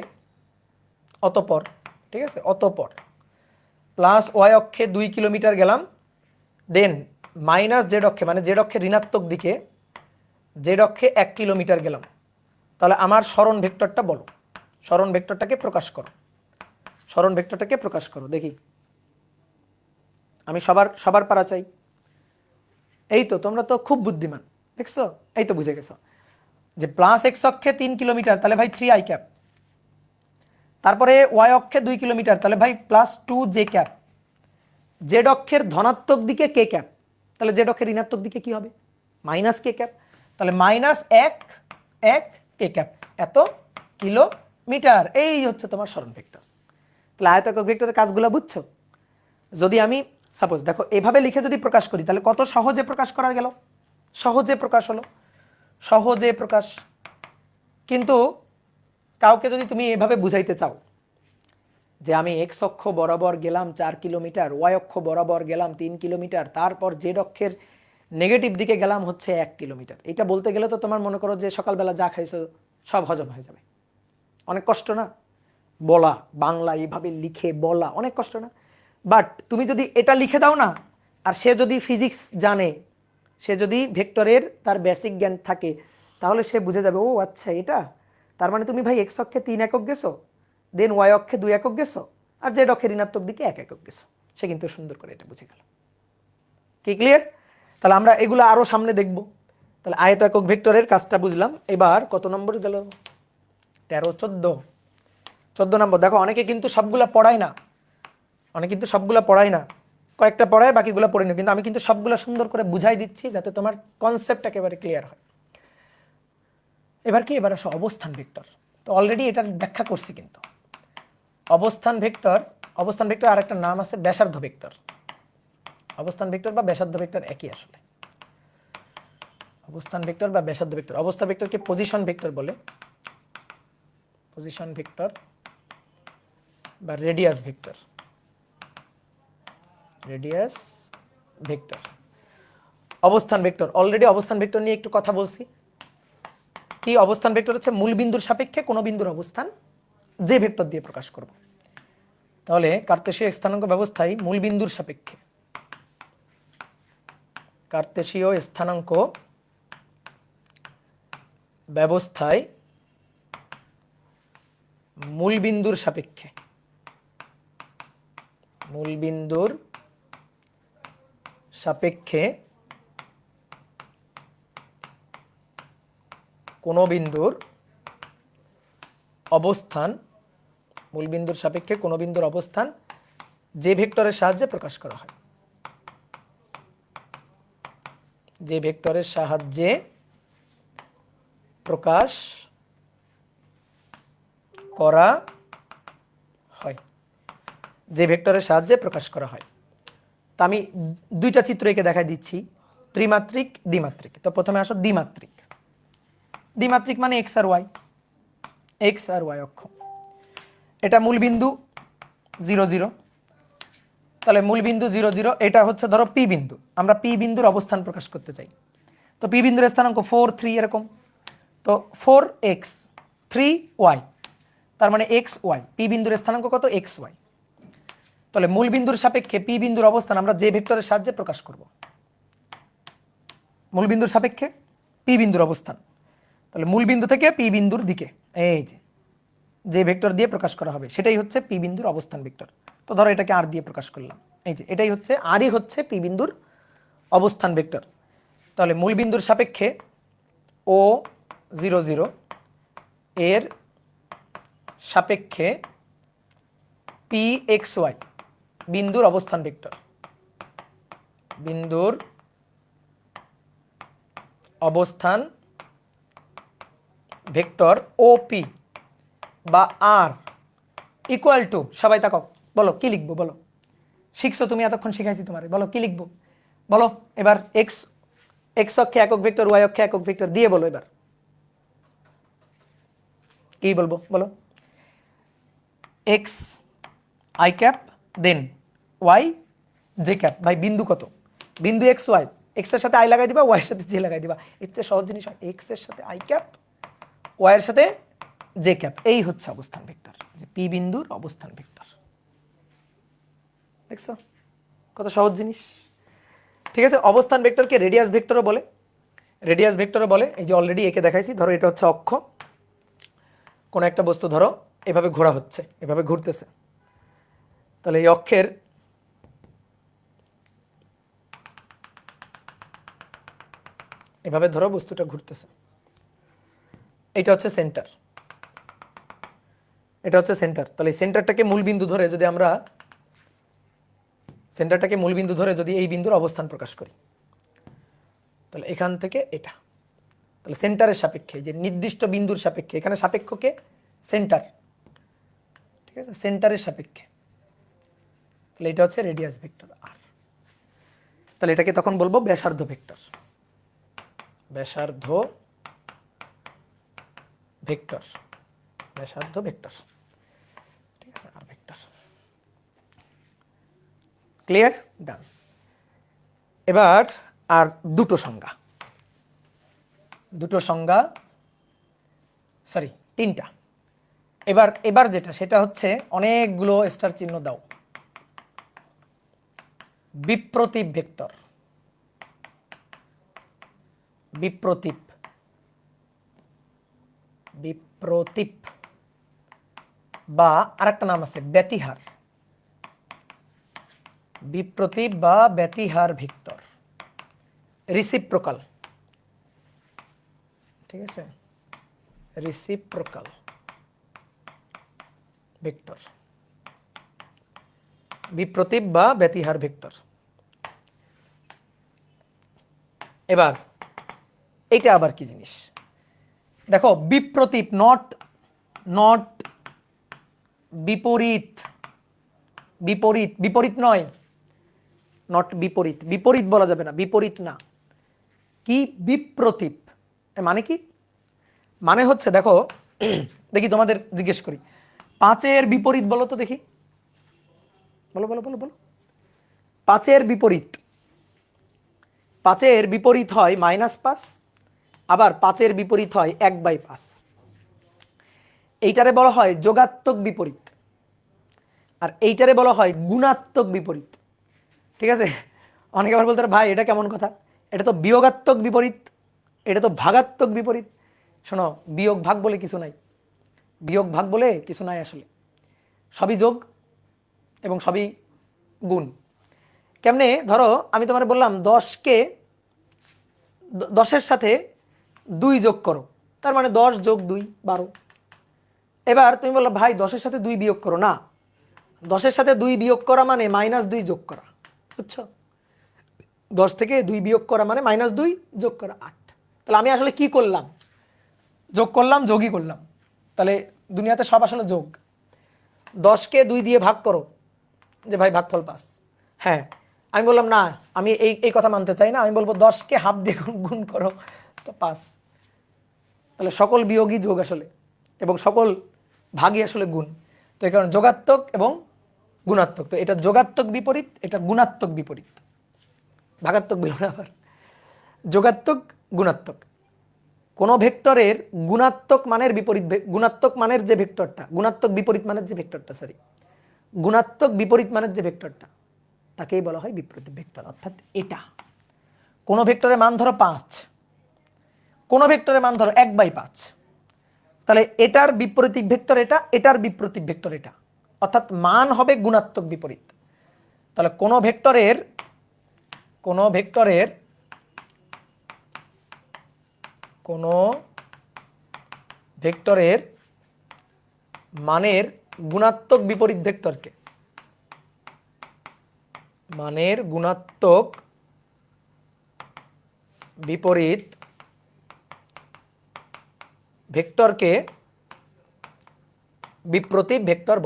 অতপর, ঠিক আছে, অতপর প্লাস ওয়াই অক্ষে 2 কিলোমিটার গেলাম, দেন মাইনাস জেড অক্ষে, মানে জেড অক্ষে ঋণাত্মক দিকে, জেড অক্ষে 1 কিলোমিটার গেলাম। তাহলে আমার সরণ ভেক্টরটা বলো, সরণ ভেক্টরটাকে প্রকাশ করো, সরণ ভেক্টরটাকে প্রকাশ করো দেখি। আমি সবার পারা চাই। এই তো, তোমরা তো খুব বুদ্ধিমান, দেখছো? এই তো বুঝে গেছো যে প্লাস এক্স অক্ষে 3 কিলোমিটার, তাহলে ভাই 3 আই ক্যাপ। তারপরে ওয়াই অক্ষে 2 কিলোমিটার, তাহলে ভাই প্লাস 2 জে ক্যাপ। জেড অক্ষের ধনাত্মক দিকে কে ক্যাপ, তাহলে জেড অক্ষের ঋণাত্মক দিকে কি হবে? মাইনাস কে ক্যাপ। তাহলে মাইনাস 1 কে ক্যাপ, এত কিলোমিটার। এই হচ্ছে তোমার সরণ ভেক্টর। তাহলে আয়তাকার ভেক্টরের কাজগুলো বুঝছো? যদি আমি সাপোজ দেখো এভাবে লিখে যদি প্রকাশ করি, তাহলে কত সহজে প্রকাশ করা গেল, সহজে প্রকাশ হলো, সহজে প্রকাশ। কিন্তু কাউকে যদি তুমি এভাবে বুঝাইতে চাও যে আমি এক্স অক্ষ বরাবর গেলাম 4 কিলোমিটার, ওয়াই অক্ষ বরাবর গেলাম 3 কিলোমিটার, তারপর জেড অক্ষের নেগেটিভ দিকে গেলাম হচ্ছে 1 কিলোমিটার, এটা বলতে গেলে তো তোমার মনে করো যে সকালবেলা যা খাইছো সব হজম হয়ে যাবে। অনেক কষ্ট না বলা, বাংলা এইভাবে লিখে বলা অনেক কষ্ট না? বাট তুমি যদি এটা লিখে দাও না, আর সে যদি ফিজিক্স জানে, সে যদি ভেক্টরের তার বেসিক জ্ঞান থাকে, তাহলে সে বুঝে যাবে, ও আচ্ছা এটা, তার মানে তুমি ভাই এক্স অক্ষে 3 একক গেছো, দেন ওয়াই অক্ষে 2 একক গেছো, আর জেড অক্ষের ঋণাত্মক দিকে 1 একক গেছো। সে কিন্তু সুন্দর করে এটা বুঝে গেল। কি ক্লিয়ার? তাহলে আমরা এগুলো আরো সামনে দেখব। তাহলে আয়ত একক ভেক্টরের কাজটা বুঝলাম। এবার কত নম্বর গেল? 13, 14 নম্বর। দেখো অনেকে কিন্তু সবগুলা পড়ায় না, অনেকে কিন্তু সবগুলা পড়ায় না, কয়েকটা পড়ায় বাকিগুলো পড়ে না, কিন্তু আমি কিন্তু সবগুলা সুন্দর করে বুঝাই দিচ্ছি যাতে তোমার কনসেপ্ট একেবারে ক্লিয়ার হয়। এবার কি? এবার আসো অবস্থান ভেক্টর। তো অলরেডি এটার ব্যাখ্যা করছি, কিন্তু অবস্থান ভেক্টর, অবস্থান ভেক্টর আর একটা নাম আছে ব্যাসার্ধ ভেক্টর। অবস্থান ভেক্টর বা ব্যাসার্ধ ভেক্টর একই আসলে। অবস্থান ভেক্টর বা ব্যাসার্ধ ভেক্টর, অবস্থান ভেক্টরকে পজিশন ভেক্টর বলে, পজিশন ভেক্টর বা রেডিয়াস ভেক্টর, রেডিয়াস ভেক্টর। অবস্থান ভেক্টর, অলরেডি অবস্থান ভেক্টর নিয়ে একটু কথা বলছি। কি অবস্থান ভেক্টর? হচ্ছে মূল বিন্দুর সাপেক্ষে কোনো বিন্দুর অবস্থান যে ভেক্টর দিয়ে প্রকাশ করব। তাহলে কার্তেশীয় স্থানাঙ্ক ব্যবস্থায় মূল বিন্দুর সাপেক্ষে, কার্তেশীয় স্থানাঙ্ক ব্যবস্থায় মূল বিন্দুর সাপেক্ষে, মূল বিন্দুর সাপেক্ষে কোনো বিন্দুর অবস্থান, মূল বিন্দুর সাপেক্ষে কোনো বিন্দুর অবস্থান যে ভেক্টরের সাহায্যে প্রকাশ করা হয়, যে ভেক্টরের সাহায্যে প্রকাশ করা হয়, যে ভেক্টরের সাহায্যে প্রকাশ করা হয়। তো আমি দুইটা চিত্র এঁকে দেখাই দিচ্ছি, ত্রিমাত্রিক, দ্বিমাত্রিক। তো প্রথমে আসো দ্বিমাত্রিক। দ্বিমাত্রিক মানে এক্স আর ওয়াই, এক্স আর ওয়াই অক্ষ। এটা মূল বিন্দু 0, 0। তাহলে মূল বিন্দু 0, 0, এটা হচ্ছে ধরো পি বিন্দু। আমরা পি বিন্দুর অবস্থান প্রকাশ করতে চাই। তো পি বিন্দুর স্থানাঙ্ক 4, 3 এরকম। তো 4x 3y, তার মানে এক্স ওয়াই। পি বিন্দুর স্থানাঙ্ক কত? X Y. তো তাহলে মূল বিন্দুর সাপেক্ষে পি বিন্দুর অবস্থান আমরা যে ভেক্টরের সাহায্যে প্রকাশ করব। মূল বিন্দুর সাপেক্ষে পি বিন্দুর অবস্থান, তাহলে মূল বিন্দু থেকে পি বিন্দুর দিকে এই যে ভেক্টর দিয়ে প্রকাশ করা হবে সেটাই হচ্ছে পি বিন্দুর অবস্থান ভেক্টর। তো ধরো এটাকে আর দিয়ে প্রকাশ করলাম, এই যে এটাই হচ্ছে আরই হচ্ছে পি বিন্দুর অবস্থান ভেক্টর। তাহলে মূল বিন্দুর সাপেক্ষে ও 0 0 এর সাপেক্ষে পি এক্স ওয়াই বিন্দুর অবস্থান ভেক্টর, বিন্দুর অবস্থান ভেক্টর ওপি বা আর ইকুয়াল টু, সবাই তাকাও, বলো কি লিখবো, বলো শিখছো তুমি, এতক্ষণ শিখাইছি তোমারে, বলো কি লিখবো, বলো এবার এক্স অক্ষে একক ভেক্টর, ওয়াই অক্ষে একক ভেক্টর দিয়ে বলো এবার কি বলবো, বলো X I cap then Y J cap. ভাই বিন্দু কত, বিন্দু এক্স ওয়াই, এক্স এর সাথে আই লাগাই দিবা, ওয়াই এর সাথে জে লাগাই দিবা, এর চেয়ে সহজ জিনিস হয় এক্স এর সাথে আই ক্যাপ, ওয়াই এর সাথে জে ক্যাপ, এই হচ্ছে অবস্থান ভেক্টর, যে পি বিন্দুর অবস্থান ভেক্টর। দেখছো কত সহজ জিনিস। ঠিক আছে, অবস্থান ভেক্টরকে রেডিয়াস ভেক্টরও বলে, রেডিয়াস ভেক্টরও বলে। এই যে অলরেডি একে দেখাইছি, ধরো এটা হচ্ছে অক্ষ, কোন একটা বস্তু ধরো এভাবে ঘোরা হচ্ছে, এভাবে ঘুরতেছে, তাহলে এই অক্ষের এভাবে ধরো বস্তুটা ঘুরতেছে, এটা হচ্ছে সেন্টার, এটা হচ্ছে সেন্টার। তাহলে এই সেন্টারটাকে মূল বিন্দু ধরে যদি আমরা সেন্টারটাকে মূল বিন্দু ধরে যদি এই বিন্দুর অবস্থান প্রকাশ করি, তাহলে এখান থেকে এটা, তাহলে সেন্টারের সাপেক্ষে, যে নির্দিষ্ট বিন্দুর সাপেক্ষে, এখানে সাপেক্ষকে সেন্টার, ঠিক আছে, সেন্টারের সাপেক্ষে, তাহলে এটা হচ্ছে রেডিয়াস ভেক্টর আর। তাহলে এটাকে তখন বলবো ব্যাসার্ধ ভেক্টর, ব্যাসার্ধ ভেক্টর, ব্যাসার্ধ ভেক্টর, ঠিক আছে, আর ভেক্টর। ক্লিয়ার, ডান। এবার আর দুটো সংজ্ঞা, সরি তিনটা। এবার যেটা সেটা হচ্ছে অনেকগুলো স্টার চিহ্ন দাও, বিপ্রতীপ ভেক্টর, বিপ্রতীপ, বিপ্রতীপ বা আরেকটা নাম আছে ব্যতিহার, বিপ্রতীপ বা ব্যতিহার ভেক্টর, রিসিপ্রোকাল, ঠিক আছে, রিসিপ্রোকাল ভেক্টর, বিপ্রতীপ বা ব্যতিহার ভেক্টর। এবার এটা আবার কি জিনিস দেখো, বিপ্রতীপ, নট বিপরীত, বিপরীত নয়, নট বিপরীত, বিপরীত বলা যাবে না, বিপরীত না, কি বিপ্রতীপ মানে কি, মানে হচ্ছে দেখো দেখি তোমাদের জিজ্ঞেস করি, 5-এর বিপরীত বলো তো দেখি, বলো বলো বলো বলো, 5-এর বিপরীত, 5-এর বিপরীত হয় -5, আবার 5-এর বিপরীত হয় 1/5, এইটারে বলা হয় যোগাত্মক বিপরীত, আর এইটারে বলা হয় গুণাত্মক বিপরীত। ঠিক আছে, অনেকে আবার বলতে ভাই এটা কেমন কথা, এটা তো বিয়োগাত্মক বিপরীত, এটা তো ভাগাত্মক বিপরীত। শোনো, বিয়োগ ভাগ বলে কিছু নাই, বিয়োগ ভাগ বলে কিছু নাই, আসলে সবই যোগ এবং সবই গুণ। কেমনে, ধরো আমি তোমার বললাম 10-এর সাথে 2 যোগ করো, তার মানে 10 যোগ 2 12। এবার তুমি বললো ভাই 10-এর সাথে 2 বিয়োগ করো, না, 10-এর সাথে 2 বিয়োগ করা মানে -2 যোগ করা, বুঝছো, 10 থেকে 2 বিয়োগ করা মানে -2 যোগ করা 8। তাহলে আমি আসলে কি করলাম, যোগ করলাম, যোগই করলাম, তাহলে দুনিয়াতে সব আসলে যোগ। 10-কে 2 দিয়ে ভাগ করো, যে ভাই ভাগফল 5, হ্যাঁ, আমি বললাম না, আমি এই কথা মানতে চাই না, আমি বলবো 10-কে হাফ দিয়ে গুণ করো তো 5। তাহলে সকল বিয়োগই যোগ আসলে, এবং সকল ভাগই আসলে গুণ। তো এই কারণে যোগাত্মক এবং গুণাত্মক, তো এটা যোগাত্মক বিপরীত, এটা গুণাত্মক বিপরীত, ভাগাত্মক বিল না, আবার যোগাত্মক গুণাত্মক। কোন ভেক্টরের গুণাত্মক মানের বিপরীত, গুণাত্মক মানের যে ভেক্টরটা, গুণাত্মক বিপরীত মানের যে ভেক্টরটা, সরি, গুণাত্মক বিপরীত মানের যে ভেক্টরটা তাকেই বলা হয় বিপ্রতীপ ভেক্টর। অর্থাৎ এটা কোন ভেক্টরের মান ধরো 5, কোন ভেক্টরের মান ধরো 1/5, তাহলে এটার বিপরীত ভেক্টর এটা, এটার বিপরীত ভেক্টর এটা, অর্থাৎ মান হবে গুণাত্মক বিপরীত। তাহলে কোন ভেক্টরের মানের গুণাত্মক বিপরীত ভেক্টরকে বিপ্রতীপ ভেক্টর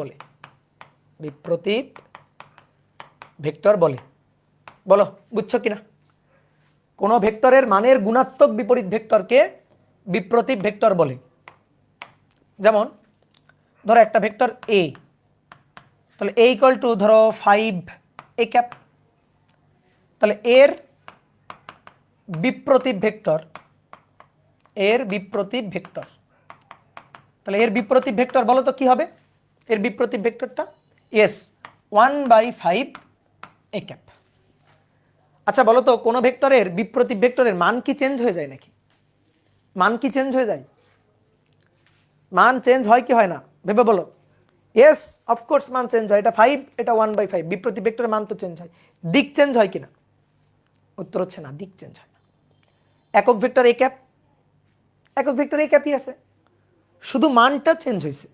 বলে। বলো বুঝছো কিনা? কোন ভেক্টরের মানের গুণাত্মক বিপরীত ভেক্টরকে বিপ্রতীপ ভেক্টর বলে। যেমন ধরো একটা ভেক্টর এ, তাহলে এ ইকুয়াল টু ধরো 5a ক্যাপ, তাহলে এর বিপ্রতীপ ভেক্টর, তাহলে এর বিপ্রতীপ ভেক্টর বলো তো কি হবে? এর বিপ্রতীপ ভেক্টরটা এস 1/5a ক্যাপ। আচ্ছা বলো তো কোন ভেক্টরের বিপ্রতীপ ভেক্টরের মান কি চেঞ্জ হয়ে যায় নাকি? মান কি চেঞ্জ হয়ে যায়? মান চেঞ্জ হয় কি হয় না ভেবে বলো। ইয়েস অফকোর্স মান চেঞ্জ হয়, এটা 5 এটা 1/5, বিপ্রতীপ ভেক্টরের মান তো চেঞ্জ হয়। দিক চেঞ্জ হয় কিনা? উত্তর হচ্ছে না, দিক চেঞ্জ হয় না। একক ভেক্টর এ ক্যাপ, একক ভেক্টর এ ক্যাপই আছে, শুধু মানটা চেঞ্জ হয়েছে,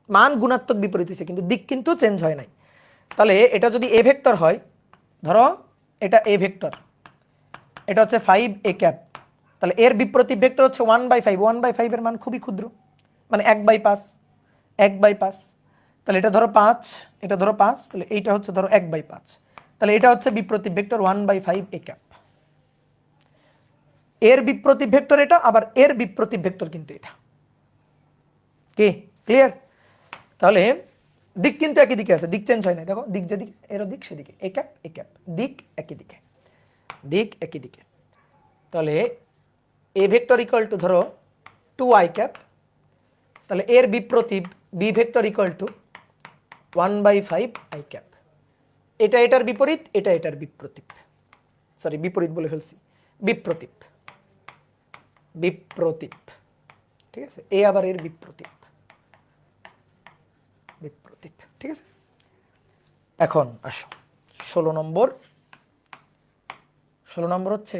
মান গুণাত্মক বিপরীত হয়েছে, কিন্তু দিক কিন্তু চেঞ্জ হয় নাই। তাহলে এটা যদি এ ভেক্টর হয়, ধরো এটা এ ভেক্টর, এটা হচ্ছে 5a ক্যাপ, তাহলে এর বিপরীত ভেক্টর হচ্ছে 1/5, 1/5 এর মান খুবই ক্ষুদ্র, মানে 1/5, তাহলে এটা ধরো 5, এটা ধরো 5, তাহলে এইটা হচ্ছে ধরো 1/5, তাহলে এটা হচ্ছে বিপরীত ভেক্টর 1/5a ক্যাপ। এর বিপরীত ভেক্টর এটা, আবার এর বিপরীত ভেক্টর কিন্তু এটা। কি ক্লিয়ার? তাহলে দিক কিন্তু একই দিকে আছে, দিক চেঞ্জ হয় না। দেখো দিক যেদিকে, এরও দিক সেদিকে, এ ক্যাপ, দিক একই দিকে, তাহলে এ ভেক্টর ইকুয়াল টু ধরো 2i ক্যাপ, তাহলে এর বিপরীত B vector equal to 1/5i cap. এটা এটার বিপরীত, এটা এটার বিপরীত, সরি বিপরীত বলে ফেলছি, বিপরীত, ঠিক আছে? এ আবার এর বিপরীত, ঠিক আছে? এখন আসো 16 নম্বর হচ্ছে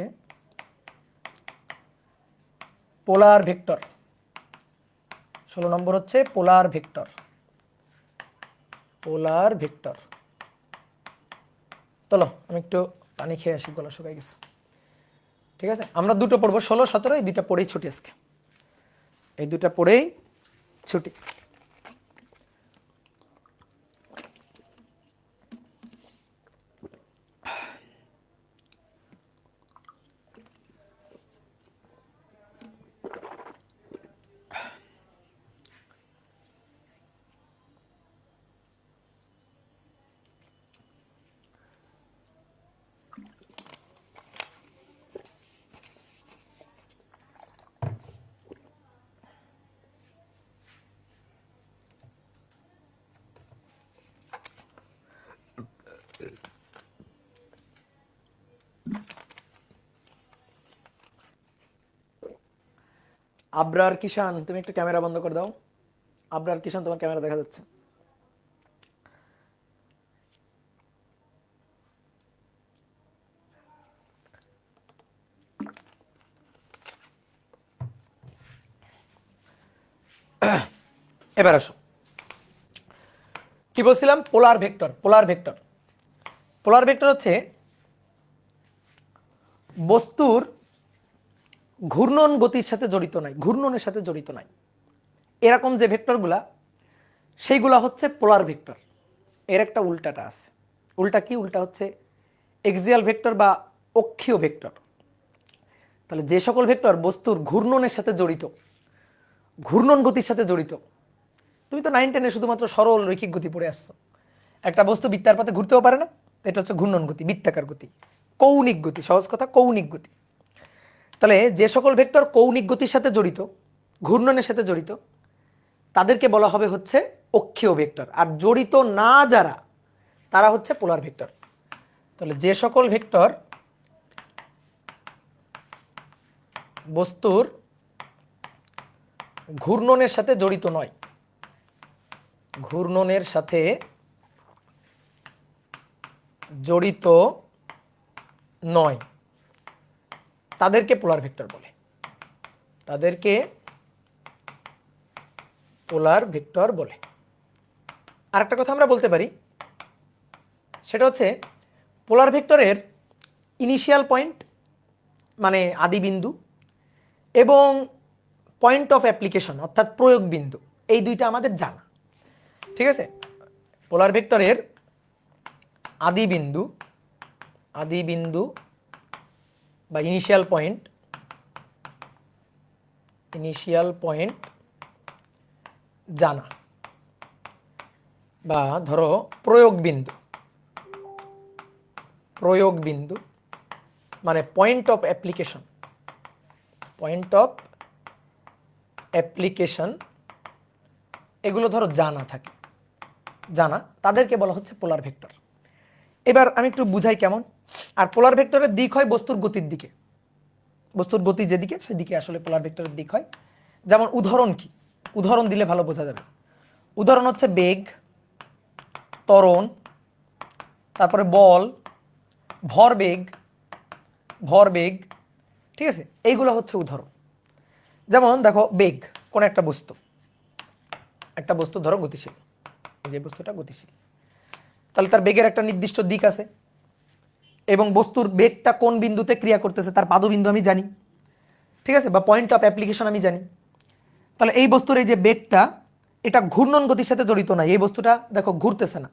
পোলার ভেক্টর। 16 নম্বর হচ্ছে পোলার ভেক্টর। চলো আমি একটু পানি খেয়ে আসি, গলা শুকাই গেছে। ঠিক আছে, আমরা দুটো পড়বো, 16, 17, এই দুটা পড়েই ছুটি আজকে, এই দুটা পড়েই ছুটি। আবরার কিষান, তুমি একটু ক্যামেরা বন্ধ করে দাও। আবরার কিষান, তোমার ক্যামেরা দেখা যাচ্ছে। এবার আসো, কি বলছিলাম? পোলার ভেক্টর হচ্ছে বস্তুর ঘূর্ণন গতির সাথে জড়িত নাই, ঘূর্ণনের সাথে জড়িত নাই, এরকম যে ভেক্টরগুলা, সেইগুলা হচ্ছে পোলার ভেক্টর। এর একটা উল্টাটা আছে। উল্টা কি? উল্টা হচ্ছে এক্সিয়াল ভেক্টর বা অক্ষীয় ভেক্টর। তাহলে যে সকল ভেক্টর বস্তুর ঘূর্ণনের সাথে জড়িত, ঘূর্ণন গতির সাথে জড়িত, তুমি তো 9, 10-এ শুধুমাত্র সরল রৈখিক গতি পড়ে আসছো। একটা বস্তু বৃত্তার পথে ঘুরতেও পারে না, এটা হচ্ছে ঘূর্ণন গতি, বৃত্তাকার গতি, কৌণিক গতি, সহজ কথা কৌণিক গতি। তাহলে যে সকল ভেক্টর কৌণিক গতির সাথে জড়িত, ঘূর্ণনের সাথে জড়িত, তাদেরকে বলা হবে হচ্ছে অক্ষীয় ভেক্টর। আর জড়িত না যারা, তারা হচ্ছে পোলার ভেক্টর। তাহলে যে সকল ভেক্টর বস্তুর ঘূর্ণনের সাথে জড়িত নয়, ঘূর্ণনের সাথে জড়িত নয়, তাদেরকে পোলার ভেক্টর বলে, তাদেরকে পোলার ভেক্টর বলে। আরেকটা কথা আমরা বলতে পারি, সেটা হচ্ছে পোলার ভেক্টরের ইনিশিয়াল পয়েন্ট মানে আদি বিন্দু এবং পয়েন্ট অফ অ্যাপ্লিকেশন অর্থাৎ প্রয়োগ বিন্দু, এই দুইটা আমাদের জানা। ঠিক আছে, পোলার ভেক্টরের আদি বিন্দু বা ইনিশিয়াল পয়েন্ট জানা, বা ধরো প্রয়োগ বিন্দু মানে পয়েন্ট অফ অ্যাপ্লিকেশন, এগুলো ধরো জানা, তাদেরকে বলা হচ্ছে পোলার ভেক্টর। এবার আমি একটু বুঝাই কেমন। আর পোলার ভেক্টরের দিক হয় বস্তুর গতির দিকে, বস্তুর গতি যেদিকে সেদিকে আসলে পোলার ভেক্টরের দিক হয়। যেমন উদাহরণ কি, উদাহরণ দিলে ভালো বোঝা যাবে। উদাহরণ হচ্ছে বেগ, ত্বরণ, তারপরে বল, ভরবেগ, ঠিক আছে, এইগুলো হচ্ছে উদাহরণ। যেমন দেখো বেগ, কোন একটা বস্তু ধরো গতিশীল, যে বস্তুটা গতিশীল, তাহলে তার বেগের একটা নির্দিষ্ট দিক আছে এবং বস্তুর বেগটা কোন বিন্দুতে ক্রিয়া করতেছে তার পাদবিন্দু আমি জানি, ঠিক আছে, বা পয়েন্ট অফ অ্যাপ্লিকেশন আমি জানি। তাহলে এই বস্তুর এই যে বেগটা, এটা ঘূর্ণন গতির সাথে জড়িত নয়, এই বস্তুটা দেখো ঘুরতেছে না,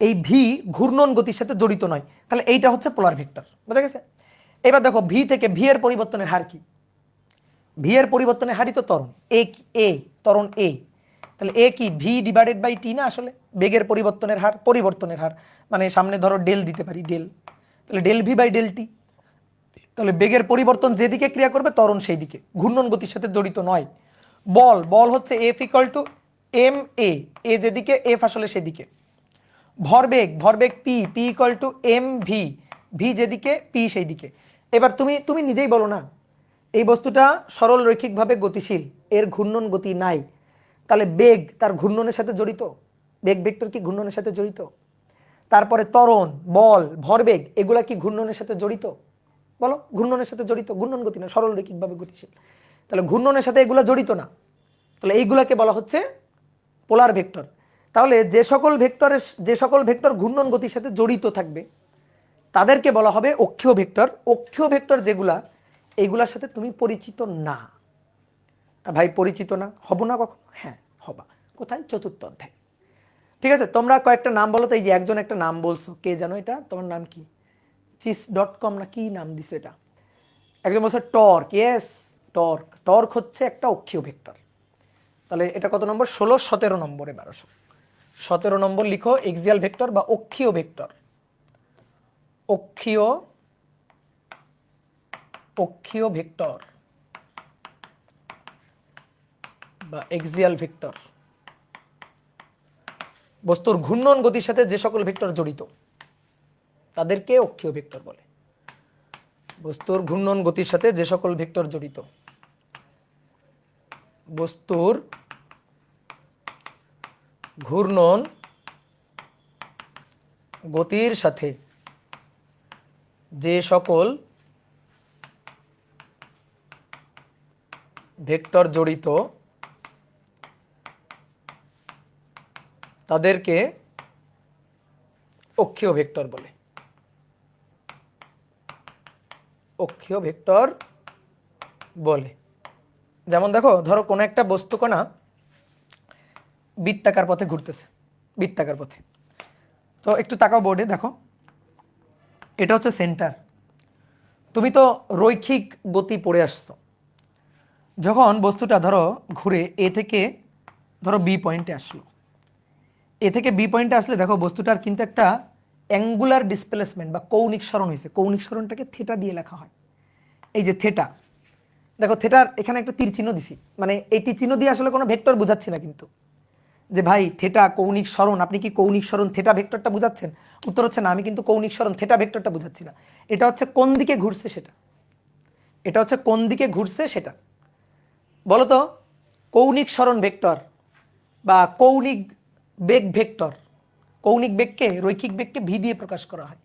এই ভি ঘূর্ণন গতির সাথে জড়িত নয়, তাহলে এইটা হচ্ছে পোলার ভেক্টর। বুঝা গেছে? এবার দেখো ভি থেকে ভি এর পরিবর্তনের হার কি, ভি এর পরিবর্তনের হারই তো ত্বরণ, ত্বরণ এ, তাহলে এ কি ভি ডিভাইডেড বাই টি না, আসলে বেগের পরিবর্তনের হার মানে সামনে ধরো ডেল দিতে পারি, তাহলে del V by del T. তাহলে বেগের পরিবর্তন যেদিকে ক্রিয়া করবে ত্বরণ সেই দিকে, ঘূর্ণন গতির সাথে জড়িত নয়। বল হচ্ছে F equal to M A, যেদিকে এফ আসলে সেদিকে। ভরবেগ P equal to M V যেদিকে পি সেই দিকে। এবার তুমি নিজেই বলো না, এই বস্তুটা সরল রৈখিকভাবে গতিশীল, এর ঘূর্ণন গতি নাই, তাহলে বেগ তার ঘূর্ণনের সাথে জড়িত, বেগ ভেক্টর কি ঘূর্ণনের সাথে জড়িত? তারপরে ত্বরণ, বল, ভরবেগ, এগুলা কি ঘূর্ণনের সাথে জড়িত? বলো, ঘূর্ণনের সাথে জড়িত, ঘূর্ণন গতি না, সরল রৈখিকভাবে গতিশীল, তাহলে ঘূর্ণনের সাথে এগুলা জড়িত না, তাহলে এইগুলাকে বলা হচ্ছে পোলার ভেক্টর। তাহলে যে সকল ভেক্টর ঘূর্ণন গতির সাথে জড়িত থাকবে তাদেরকে বলা হবে অক্ষীয় ভেক্টর। অক্ষীয় ভেক্টর যেগুলা, এইগুলার সাথে তুমি পরিচিত না। ভাই পরিচিত না, হব না কখনো? হ্যাঁ হবা। কোথায়? চতুর্থ অধ্যায়। ঠিক আছে, তোমরা কয়েকটা নাম বলো তো। এই যে একজন একটা নাম বলছো, কে জানো এটা? তোমার নাম কি? চিস.com না কি নাম দিছে এটা? একজন বলছে টর্ক। ইয়েস, টর্ক হচ্ছে একটা অক্ষীয় ভেক্টর। তাহলে এটা কত নম্বর? 16, 17 নম্বরে 17 নম্বর লিখো, এক্সিয়াল ভেক্টর বা অক্ষীয় ভেক্টর। অক্ষীয় ভেক্টর বা এক্সিয়াল ভেক্টর, বস্তুর ঘূর্ণন গতির সাথে যে সকল ভেক্টর জড়িত তাদেরকে অক্ষীয় ভেক্টর বলে। বস্তুর ঘূর্ণন গতির সাথে যে সকল ভেক্টর জড়িত, বস্তুর ঘূর্ণন গতির সাথে যে সকল ভেক্টর জড়িত তাদেরকে অক্ষীয় ভেক্টর বলে। অক্ষীয় ভেক্টর বলে। যেমন দেখো, ধরো কোনো একটা বস্তুকণা বৃত্তাকার পথে ঘুরতেছে, বৃত্তাকার পথে। তো একটু তাকাও বোর্ডে, দেখো এটা হচ্ছে সেন্টার। তুমি তো রৈখিক গতি পড়ে আসছো। যখন বস্তুটা ধরো ঘুরে এ থেকে ধরো বি পয়েন্টে আসলো, এ থেকে বি পয়েন্টে আসলে দেখো বস্তুটার কিন্তু একটা অ্যাঙ্গুলার ডিসপ্লেসমেন্ট বা কৌণিক সরণ হয়েছে। কৌণিক সরণটাকে থিটা দিয়ে লেখা হয়, এই যে থিটা। দেখো থেটার এখানে একটা তীর চিহ্ন দিছি, মানে এই তীর চিহ্ন দিয়ে আসলে কোনো ভেক্টর বোঝাচ্ছি না কিন্তু, যে ভাই থেটা কৌণিক সরণ, আপনি কি কৌণিক সরণ থেটা ভেক্টরটা বুঝাচ্ছেন? উত্তর হচ্ছে না, আমি কিন্তু কৌণিক সরণ থেটা ভেক্টরটা বুঝাচ্ছি না। এটা হচ্ছে কোন দিকে ঘুরছে সেটা, এটা হচ্ছে কোন দিকে ঘুরছে সেটা। বলো তো, কৌণিক সরণ ভেক্টর বা কৌণিক বেগ ভেক্টর, কৌণিক বেগকে রৈখিক বেগকে ভি দিয়ে প্রকাশ করা হয়,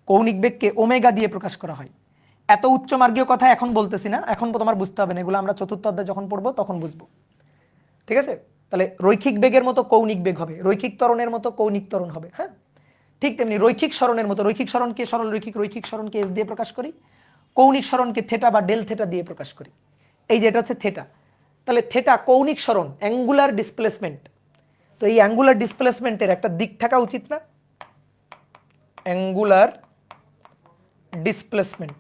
কৌণিক বেগকে ওমেগা দিয়ে প্রকাশ করা হয়। এত উচ্চ মার্গীয় কথা এখন বলতেছি না, এখন তোমার বুঝতে হবে না, এগুলো আমরা চতুর্থ অধ্যায় যখন পড়বো তখন বুঝবো। ঠিক আছে, তাহলে রৈখিক বেগের মতো কৌণিক বেগ হবে, রৈখিক ত্বরণের মতো কৌণিক ত্বরণ হবে। হ্যাঁ, ঠিক তেমনি রৈখিক সরণের মতো, রৈখিক সরণকে সরল রৈখিক, রৈখিক সরণকে এস দিয়ে প্রকাশ করি, কৌণিক সরণকে থেটা বা ডেল থেটা দিয়ে প্রকাশ করি। এই যে এটা হচ্ছে থেটা, তাহলে থেটা কৌণিক সরণ, অ্যাঙ্গুলার ডিসপ্লেসমেন্ট। তো এই অ্যাঙ্গুলার ডিসপ্লেসমেন্টের একটা দিক থাকা উচিত না? অ্যাঙ্গুলার ডিসপ্লেসমেন্ট,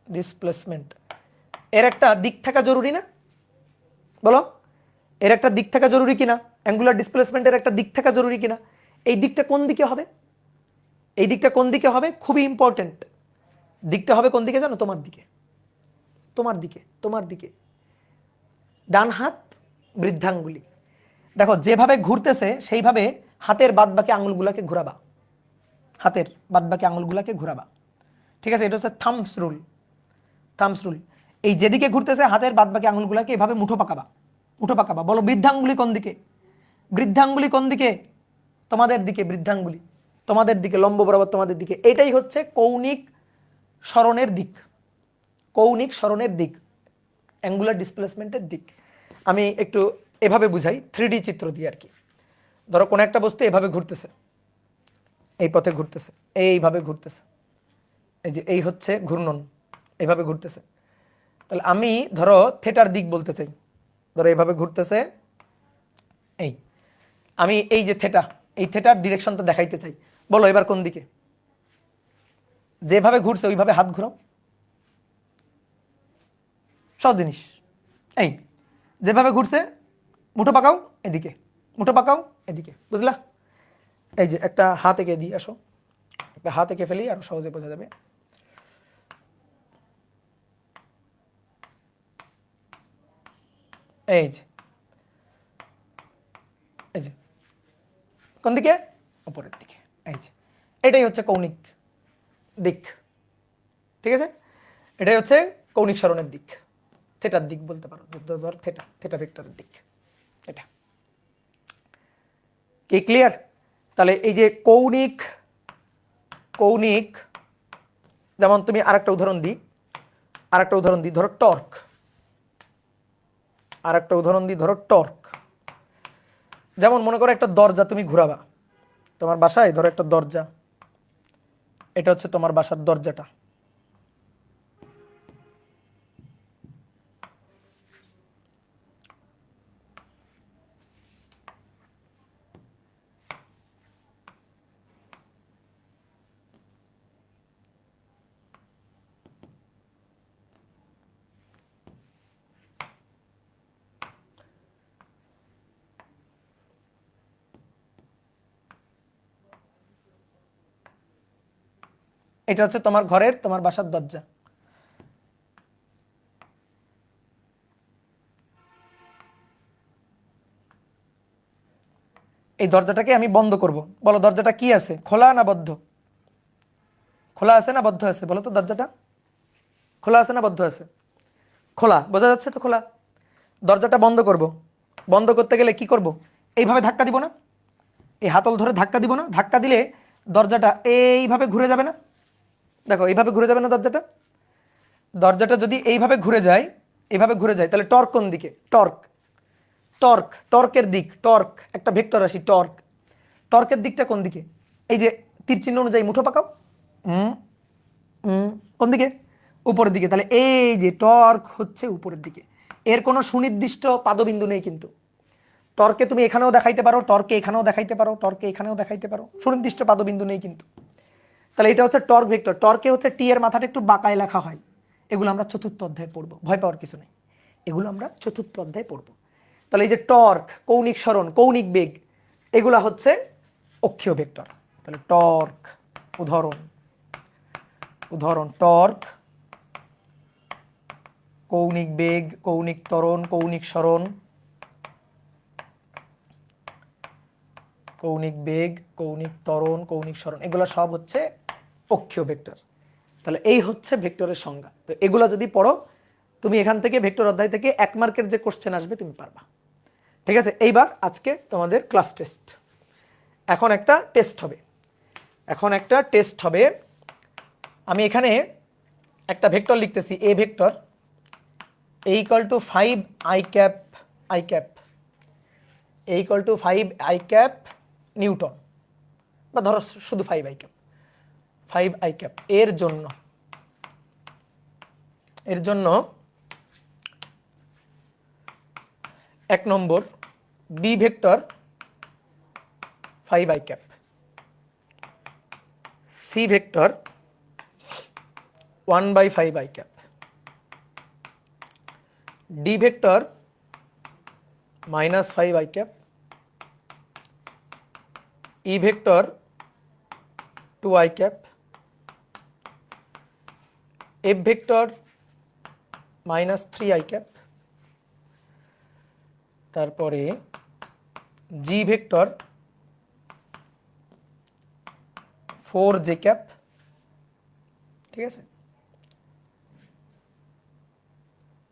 ডিসপ্লেসমেন্ট এর একটা দিক থাকা জরুরি না? বলো, এর একটা দিক থাকা জরুরি কিনা? অ্যাঙ্গুলার ডিসপ্লেসমেন্টের একটা দিক থাকা জরুরি কিনা? এই দিকটা কোন দিকে হবে? এই দিকটা কোন দিকে হবে? খুবই ইম্পর্টেন্ট। দিকটা হবে কোন দিকে জানো? তোমার দিকে, তোমার দিকে, তোমার দিকে। ডান হাত বৃদ্ধাঙ্গুলি, দেখো যেভাবে ঘুরতেছে সেইভাবে হাতের বাদবাকি আঙুলগুলোকে ঘোরাবা, হাতের বাদবাকি আঙুলগুলোকে ঘোরাবা। ঠিক আছে, এটা হচ্ছে থাম্বস রুল, থাম্বস রুল। এই যেদিকে ঘুরতেছে হাতের বাদবাকি আঙুলগুলোকে এভাবে মুঠো পাকাবা, মুঠো পাকাবা। বলো বৃদ্ধাঙ্গুলি কোন দিকে? বৃদ্ধাঙ্গুলি কোন দিকে? তোমাদের দিকে, বৃদ্ধাঙ্গুলি তোমাদের দিকে, লম্ব বরাবর তোমাদের দিকে। এটাই হচ্ছে কৌণিক সরণের দিক, কৌণিক সরণের দিক, অ্যাঙ্গুলার ডিসপ্লেসমেন্টের দিক। আমি একটু এভাবে বুঝাই 3D চিত্র দিয়ে আর কি। ধরো কোনো একটা বস্তু এভাবে ঘুরতেছে, এই পথে ঘুরতেছে, এইভাবে ঘুরতেছে, এই যে এই হচ্ছে ঘূর্ণন, এইভাবে ঘুরতেছে। তাহলে আমি ধরো থেটার দিক বলতে চাই, ধরো এইভাবে ঘুরতেছে, এই আমি এই যে থেটা, এই থেটার ডিরেকশনটা দেখাইতে চাই। বলো এবার কোন দিকে? যেভাবে ঘুরছে ওইভাবে হাত ঘুরাও, সব জিনিস। এই যেভাবে ঘুরছে মুঠো পাকাও এদিকে, মুঠো পাকাও এদিকে, বুঝলা? এই যে একটা হাত এঁকে দিয়ে আসো, একটা হাত এঁকে ফেলি আরো সহজে বোঝা যাবে। এই যে, এই যে কোন দিকে? উপরের দিকে। এই যে এটাই হচ্ছে কৌণিক দিক। ঠিক আছে, এটাই হচ্ছে কৌণিক সরণের দিক, থেটার দিক বলতে পারো, ধর থেটা, থেটা ভেক্টরের দিক এটা। কি ক্লিয়ার? তাহলে এই যে কৌণিক, কৌণিক, যেমন তুমি আরেকটা উদাহরণ দিই, আরেকটা উদাহরণ দিই, ধরো টর্ক, আরেকটা উদাহরণ দিই, ধরো টর্ক। যেমন মনে করো একটা দরজা তুমি ঘুরাবা, তোমার বাসায় ধরো একটা দরজা, এটা হচ্ছে তোমার বাসার দরজাটা। এটা হচ্ছে তোমার ঘরের, তোমার বাসার দরজা। এই দরজাটাকে আমি বন্ধ করব। বলো দরজাটা কি আছে, খোলা না বদ্ধ? খোলা আছে না বদ্ধ আছে? বলো তো দরজাটা খোলা আছে না বদ্ধ আছে? খোলা, বোঝা যাচ্ছে তো খোলা। দরজাটা বন্ধ করব, বন্ধ করতে গেলে কি করব? এইভাবে ধাক্কা দিব না? এই হাতল ধরে ধাক্কা দিব না? ধাক্কা দিলে দরজাটা এইভাবে ঘুরে যাবে না? দেখো এইভাবে ঘুরে যাবে না দরজাটা? দরজাটা যদি এইভাবে ঘুরে যায়, এইভাবে ঘুরে যায়, তাহলে টর্ক কোন দিকে? টর্ক, টর্ক, টর্কের দিক, টর্ক একটা ভেক্টর রাশি, টর্ক, টর্কের দিকটা কোন দিকে? এই যে তীর চিহ্ন অনুযায়ী মুঠো পাকাও, কোন দিকে? উপরের দিকে। তাহলে এই যে টর্ক হচ্ছে উপরের দিকে। এর কোনো সুনির্দিষ্ট পাদবিন্দু নেই কিন্তু। টর্কে তুমি এখানেও দেখাইতে পারো, টর্কে এখানেও দেখাইতে পারো, টর্কে এখানেও দেখাইতে পারো, সুনির্দিষ্ট পাদবিন্দু নেই কিন্তু। তাহলে এটা হচ্ছে টর্ক ভেক্টর। টর্কে হচ্ছে টি এর মাথাটা একটু বাঁকায় লেখা হয়, এগুলো আমরা চতুর্থ অধ্যায়ে পড়বো, ভয় পাওয়ার কিছু নেই, এগুলো আমরা চতুর্থ অধ্যায়ে পড়বো। তাহলে এই যে টর্ক, কৌণিক সরণ, কৌণিক বেগ, এগুলা হচ্ছে অক্ষীয় ভেক্টর। তাহলে টর্ক, উদাহরণ, উদাহরণ টর্ক কৌণিক বেগ, কৌণিক ত্বরণ, কৌণিক সরণ, কৌণিক বেগ, কৌণিক ত্বরণ, কৌণিক সরণ, এগুলো সব হচ্ছে অক্ষীয় ভেক্টর। তাহলে এই হচ্ছে ভেক্টরের সংজ্ঞা। তো এগুলো যদি পড়ো তুমি এখান থেকে ভেক্টর অধ্যায় থেকে 1 মার্কের যে কোশ্চেন আসবে তুমি পারবা। ঠিক আছে, এইবার আজকে তোমাদের ক্লাস টেস্ট। এখন একটা টেস্ট হবে। আমি এখানে একটা ভেক্টর লিখতেছি, A vector equal to 5 i cap equal to 5 i cap newton, বা ধরো শুধু 5 i ক্যাপ। এর জন্য 1 নম্বর B vector 5 i cap, C vector 1/5 i cap, D vector -5 i cap, E vector 2 i cap, F vector -3 i cap, তারপরে G vector 4 j cap. ঠিক আছে,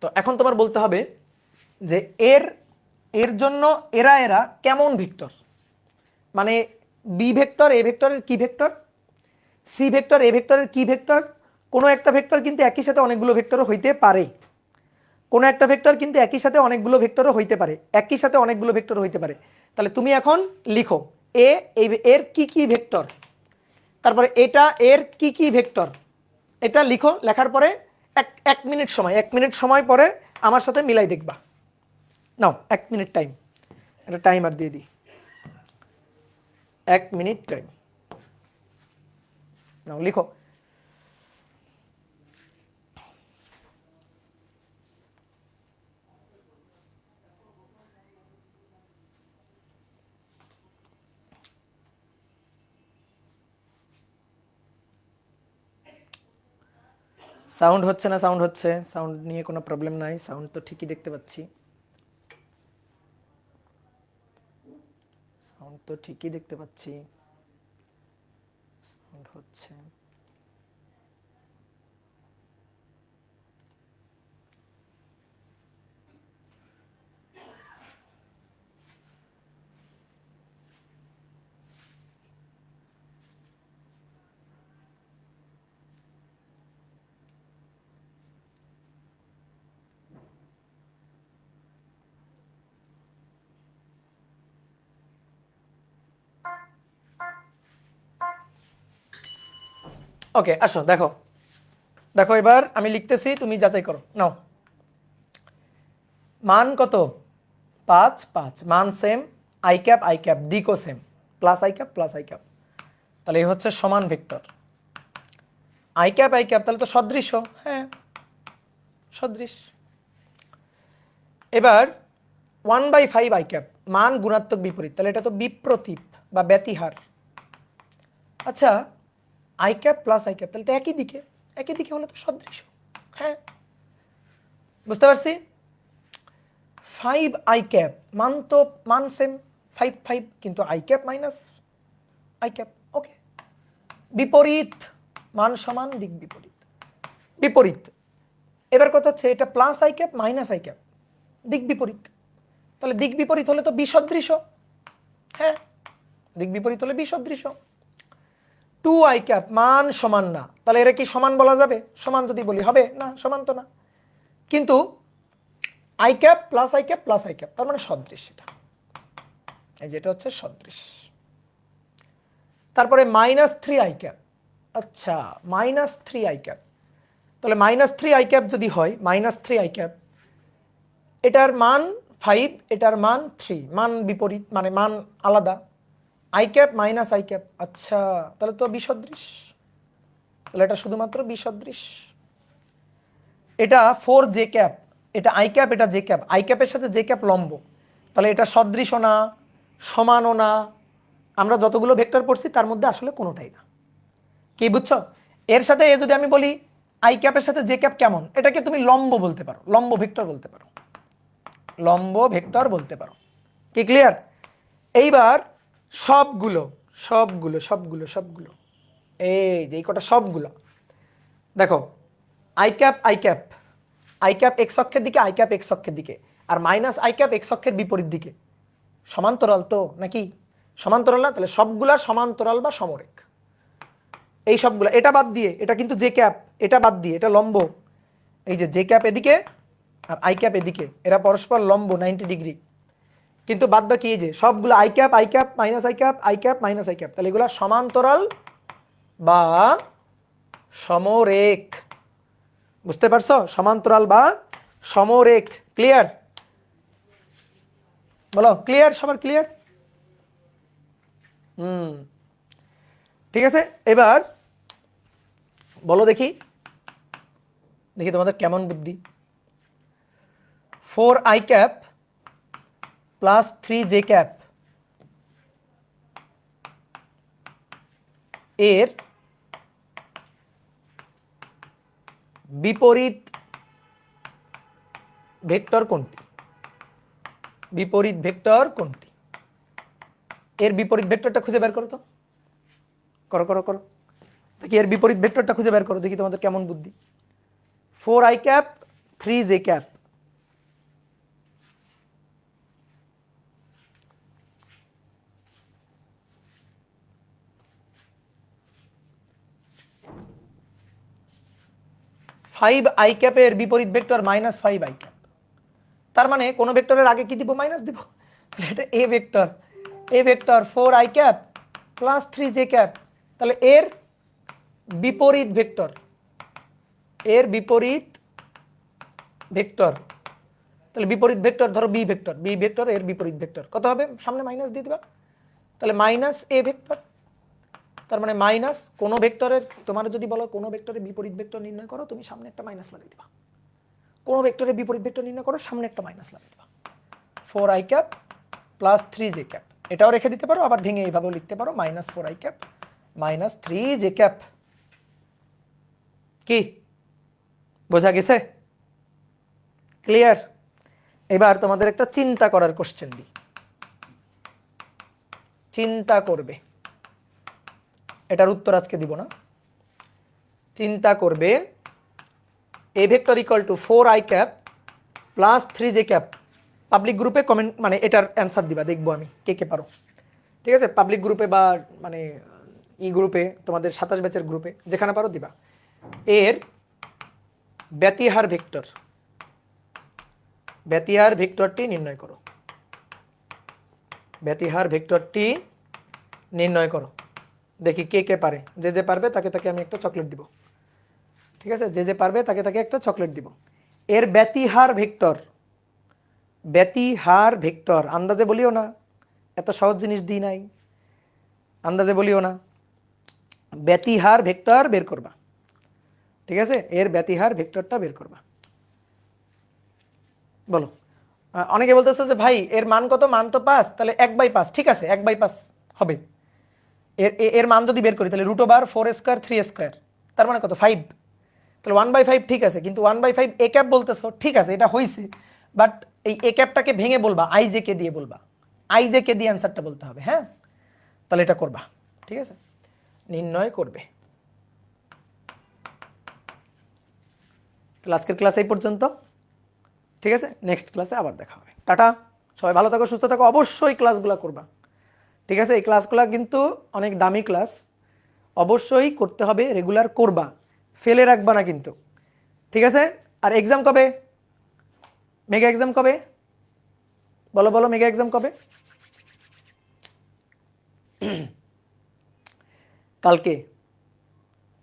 তো এখন তোমার বলতে হবে যে এর জন্য এরা কেমন ভেক্টর, মানে বি ভেক্টর এ ভেক্টরের কি ভেক্টর, সি ভেক্টর এ ভেক্টরের কি ভেক্টর। কোনো একটা ভেক্টর কিন্তু একই সাথে অনেকগুলো ভেক্টরও হইতে পারে, কোনো একটা ভেক্টর কিন্তু একই সাথে অনেকগুলো ভেক্টরও হইতে পারে, একই সাথে অনেকগুলো ভেক্টর হইতে পারে। তাহলে তুমি এখন লিখো এর কি কি ভেক্টর, তারপরে এটা এর কি কি ভেক্টর, এটা লিখো। লেখার পরে এক মিনিট সময় পরে আমার সাথে মিলাই দেখবা। নাও 1 মিনিট টাইম, একটা টাইমার দিয়ে দিই, 1 মিনিট টাইম। নাও লিখো। সাউন্ড হচ্ছে না? সাউন্ড হচ্ছে, সাউন্ড নিয়ে কোনো প্রবলেম নাই, সাউন্ড তো ঠিকই দেখতে পাচ্ছি, সাউন্ড হচ্ছে। ওকে, আসো দেখো এবার আমি লিখতেছি, তুমি যাচাই করো। নাও, মান কত? 5 মান সেম, i ক্যাপ দিকও সেম, প্লাস i ক্যাপ। তাহলে এই হচ্ছে সমান ভেক্টর। i ক্যাপ তাহলে তো সদৃশ, হ্যাঁ সদৃশ। এবার 1/5 i ক্যাপ, মান গুণাত্মক বিপরীত, তাহলে এটা তো বিপ্রতীপ বা ব্যতিহার। আচ্ছা, i cap plus i cap, তাহলে তো একই দিকে হলে তো সদৃশ, হ্যাঁ বুঝতে পারছি। 5 i ক্যাপ মান সেম 5 কিন্তু i cap minus i cap, okay. বিপরীত, মান সমান, দিক বিপরীত। এবার কথা হচ্ছে এটা plus i cap minus i cap, দিক বিপরীত। তাহলে দিক বিপরীত হলে তো বিসদৃশ, হ্যাঁ দিক বিপরীত হলে বিসদৃশ। 2 i ক্যাপ মান সমান না, তাহলে এরা কি সমান বলা যাবে? সমান যদি বলি হবে না, সমান তো না। কিন্তু i cap plus i cap তার মানে সদৃশ, এই যেটা হচ্ছে সদৃশ। তারপরে -3 i ক্যাপ, আচ্ছা -3 i ক্যাপ, তাহলে -3 i ক্যাপ যদি হয়, -3 i ক্যাপ, এটার মান 5, এটার মান 3, মান বিপরীত মানে মান আলাদা। i cap minus i cap, আচ্ছা তাহলে তো বিসদৃশ, তাহলে এটা শুধুমাত্র বিসদৃশ। এটা 4 j ক্যাপ, এটা i ক্যাপ এটা j ক্যাপ, i ক্যাপের সাথে j ক্যাপ লম্ব, তাহলে এটা সদৃশও না সমানও না। আমরা যতগুলো ভেক্টর পড়ছি তার মধ্যে আসলে কোনোটাই না। কি বুঝছো? এর সাথে এ যদি আমি বলি আই ক্যাপের সাথে জে ক্যাপ কেমন, এটাকে তুমি লম্ব বলতে পারো, লম্ব ভেক্টর বলতে পারো, লম্ব ভেক্টর বলতে পারো। কি ক্লিয়ার? এইবার সবগুলো সবগুলো সবগুলো সবগুলো এই যে এই কটা সবগুলো দেখো, I cap I cap, I cap x অক্ষের দিকে, আই ক্যাপ এক্স অক্ষের দিকে, আর মাইনাস আই ক্যাপ এক্স অক্ষের বিপরীত দিকে, সমান্তরাল তো নাকি? সমান্তরাল না? তাহলে সবগুলা সমান্তরাল বা সমরেখ। এই সবগুলা, এটা বাদ দিয়ে, এটা কিন্তু জে ক্যাপ, এটা বাদ দিয়ে এটা লম্ব, এই যে জে ক্যাপ এদিকে আর আই ক্যাপ এদিকে, এরা পরস্পর লম্ব 90 ডিগ্রি। কিন্তু বাদ বাকি এই যে সবগুলো I cap minus I cap, I cap minus I cap, তাহলে এগুলো সমান্তরাল বা সমরেখ। বুঝতে পারছো? সমান্তরাল বা সমরেখ। ক্লিয়ার? বলো ক্লিয়ার? সবার ক্লিয়ার? ঠিক আছে। এবার বলো দেখি, দেখি তোমাদের কেমন বুদ্ধি। 4i cap plus 3j cap এর বিপরীত ভেক্টর কোনটি? বিপরীত ভেক্টর কোনটি? এর বিপরীত ভেক্টরটা খুঁজে বের করো তো, করো করো করো দেখি, এর বিপরীত ভেক্টরটা খুঁজে বের করো দেখি তোমাদের কেমন বুদ্ধি। 4i cap 3j cap, (5i ক্যাপের বিপরীত ভেক্টর -5i ক্যাপ। তার মানে কোন ভেক্টরের আগে কি দিব? মাইনাস দিব। এটা এ vector, A vector 4i cap plus 3j cap, তাহলে এর বিপরীত ভেক্টর, এর বিপরীত ভেক্টর, তাহলে বিপরীত ভেক্টর ধরো বি ভেক্টর, বি ভেক্টর এর বিপরীত ভেক্টর কত হবে? সামনে মাইনাস দিয়ে দিবা, তাহলে মাইনাস এ ভেক্টর। তার মানে মাইনাস কোন ভেক্টরের, তোমার যদি বলো কোন ভেক্টরের বিপরীত ভেক্টর নির্ণয় করো, তুমি সামনে একটা মাইনাস লাগিয়ে দিবা। কোন ভেক্টরের বিপরীত ভেক্টর নির্ণয় করো, সামনে একটা মাইনাস লাগিয়ে দিবা। 4i cap plus 3j cap, এটাও রেখে দিতে পারো, আবার ভেঙে এইভাবেও লিখতে পারো, -4i cap minus 3j cap. কি বোঝা গেছে? ক্লিয়ার? এবার তোমাদের একটা চিন্তা করার কোশ্চেন দিই, চিন্তা করবে, এটার উত্তর আজকে দিব না, চিন্তা করবে। এ vector equal two 4i cap plus 3j cap. Public গ্রুপে কমেন্ট, মানে এটার অ্যান্সার দিবা, দেখবো আমি কে কে পারো। ঠিক আছে? পাবলিক গ্রুপে বা মানে ই গ্রুপে, তোমাদের 27 ব্যাচের গ্রুপে, যেখানে পারো দিবা। এর ব্যতিহার ভেক্টর, ব্যতিহার ভেক্টরটি নির্ণয় করো, ব্যতিহার ভেক্টরটি নির্ণয় করো। দেখি কে কে পারে, যে যে পারবে তাকে তাকে আমি একটা চকলেট দিব। ঠিক আছে? যে যে পারবে তাকে তাকে একটা চকলেট দিব। এর ব্যতিহার ভেক্টর, ব্যতিহার ভেক্টর, আন্দাজে বলিও না, এত সহজ জিনিস দিই নাই, আন্দাজে বলিও না, ব্যতিহার ভেক্টর বের করবা। ঠিক আছে? এর ব্যতিহার ভেক্টরটা বের করবা। বলো। অনেকে বলতেছে যে ভাই এর মান কত? মান তো 5, তাহলে 1/5। ঠিক আছে, 1/5 হবে। এর এর মান যদি বের করি তাহলে √4² 3², তার মানে কত? 5। তাহলে 1/5 ঠিক আছে, কিন্তু 1/5 এ ক্যাপ বলতেছো, ঠিক আছে এটা হয়েছে, বাট এই এ ক্যাপটাকে ভেঙে বলবা, আই জে কে দিয়ে বলবা, আই জে কে দিয়ে অ্যান্সারটা বলতে হবে। হ্যাঁ, তাহলে এটা করবা। ঠিক আছে? নির্ণয় করবে। তাহলে আজকের ক্লাস এই পর্যন্ত। ঠিক আছে? নেক্সট ক্লাসে আবার দেখা হবে। টাটা, সবাই ভালো থাকো, সুস্থ থাকো, অবশ্যই ক্লাসগুলো করবা। ঠিক আছে? এই ক্লাসগুলো কিন্তু অনেক দামি ক্লাস, অবশ্যই করতে হবে, রেগুলার করবা, ফেলে রাখবা না কিন্তু। ঠিক আছে? আর এক্সাম কবে? মেগা এক্সাম কবে? বলো বলো, মেগা এক্সাম কবে? কালকে।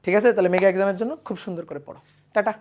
ঠিক আছে? তাহলে মেগা এক্সামের জন্য খুব সুন্দর করে পড়ো। টাটা।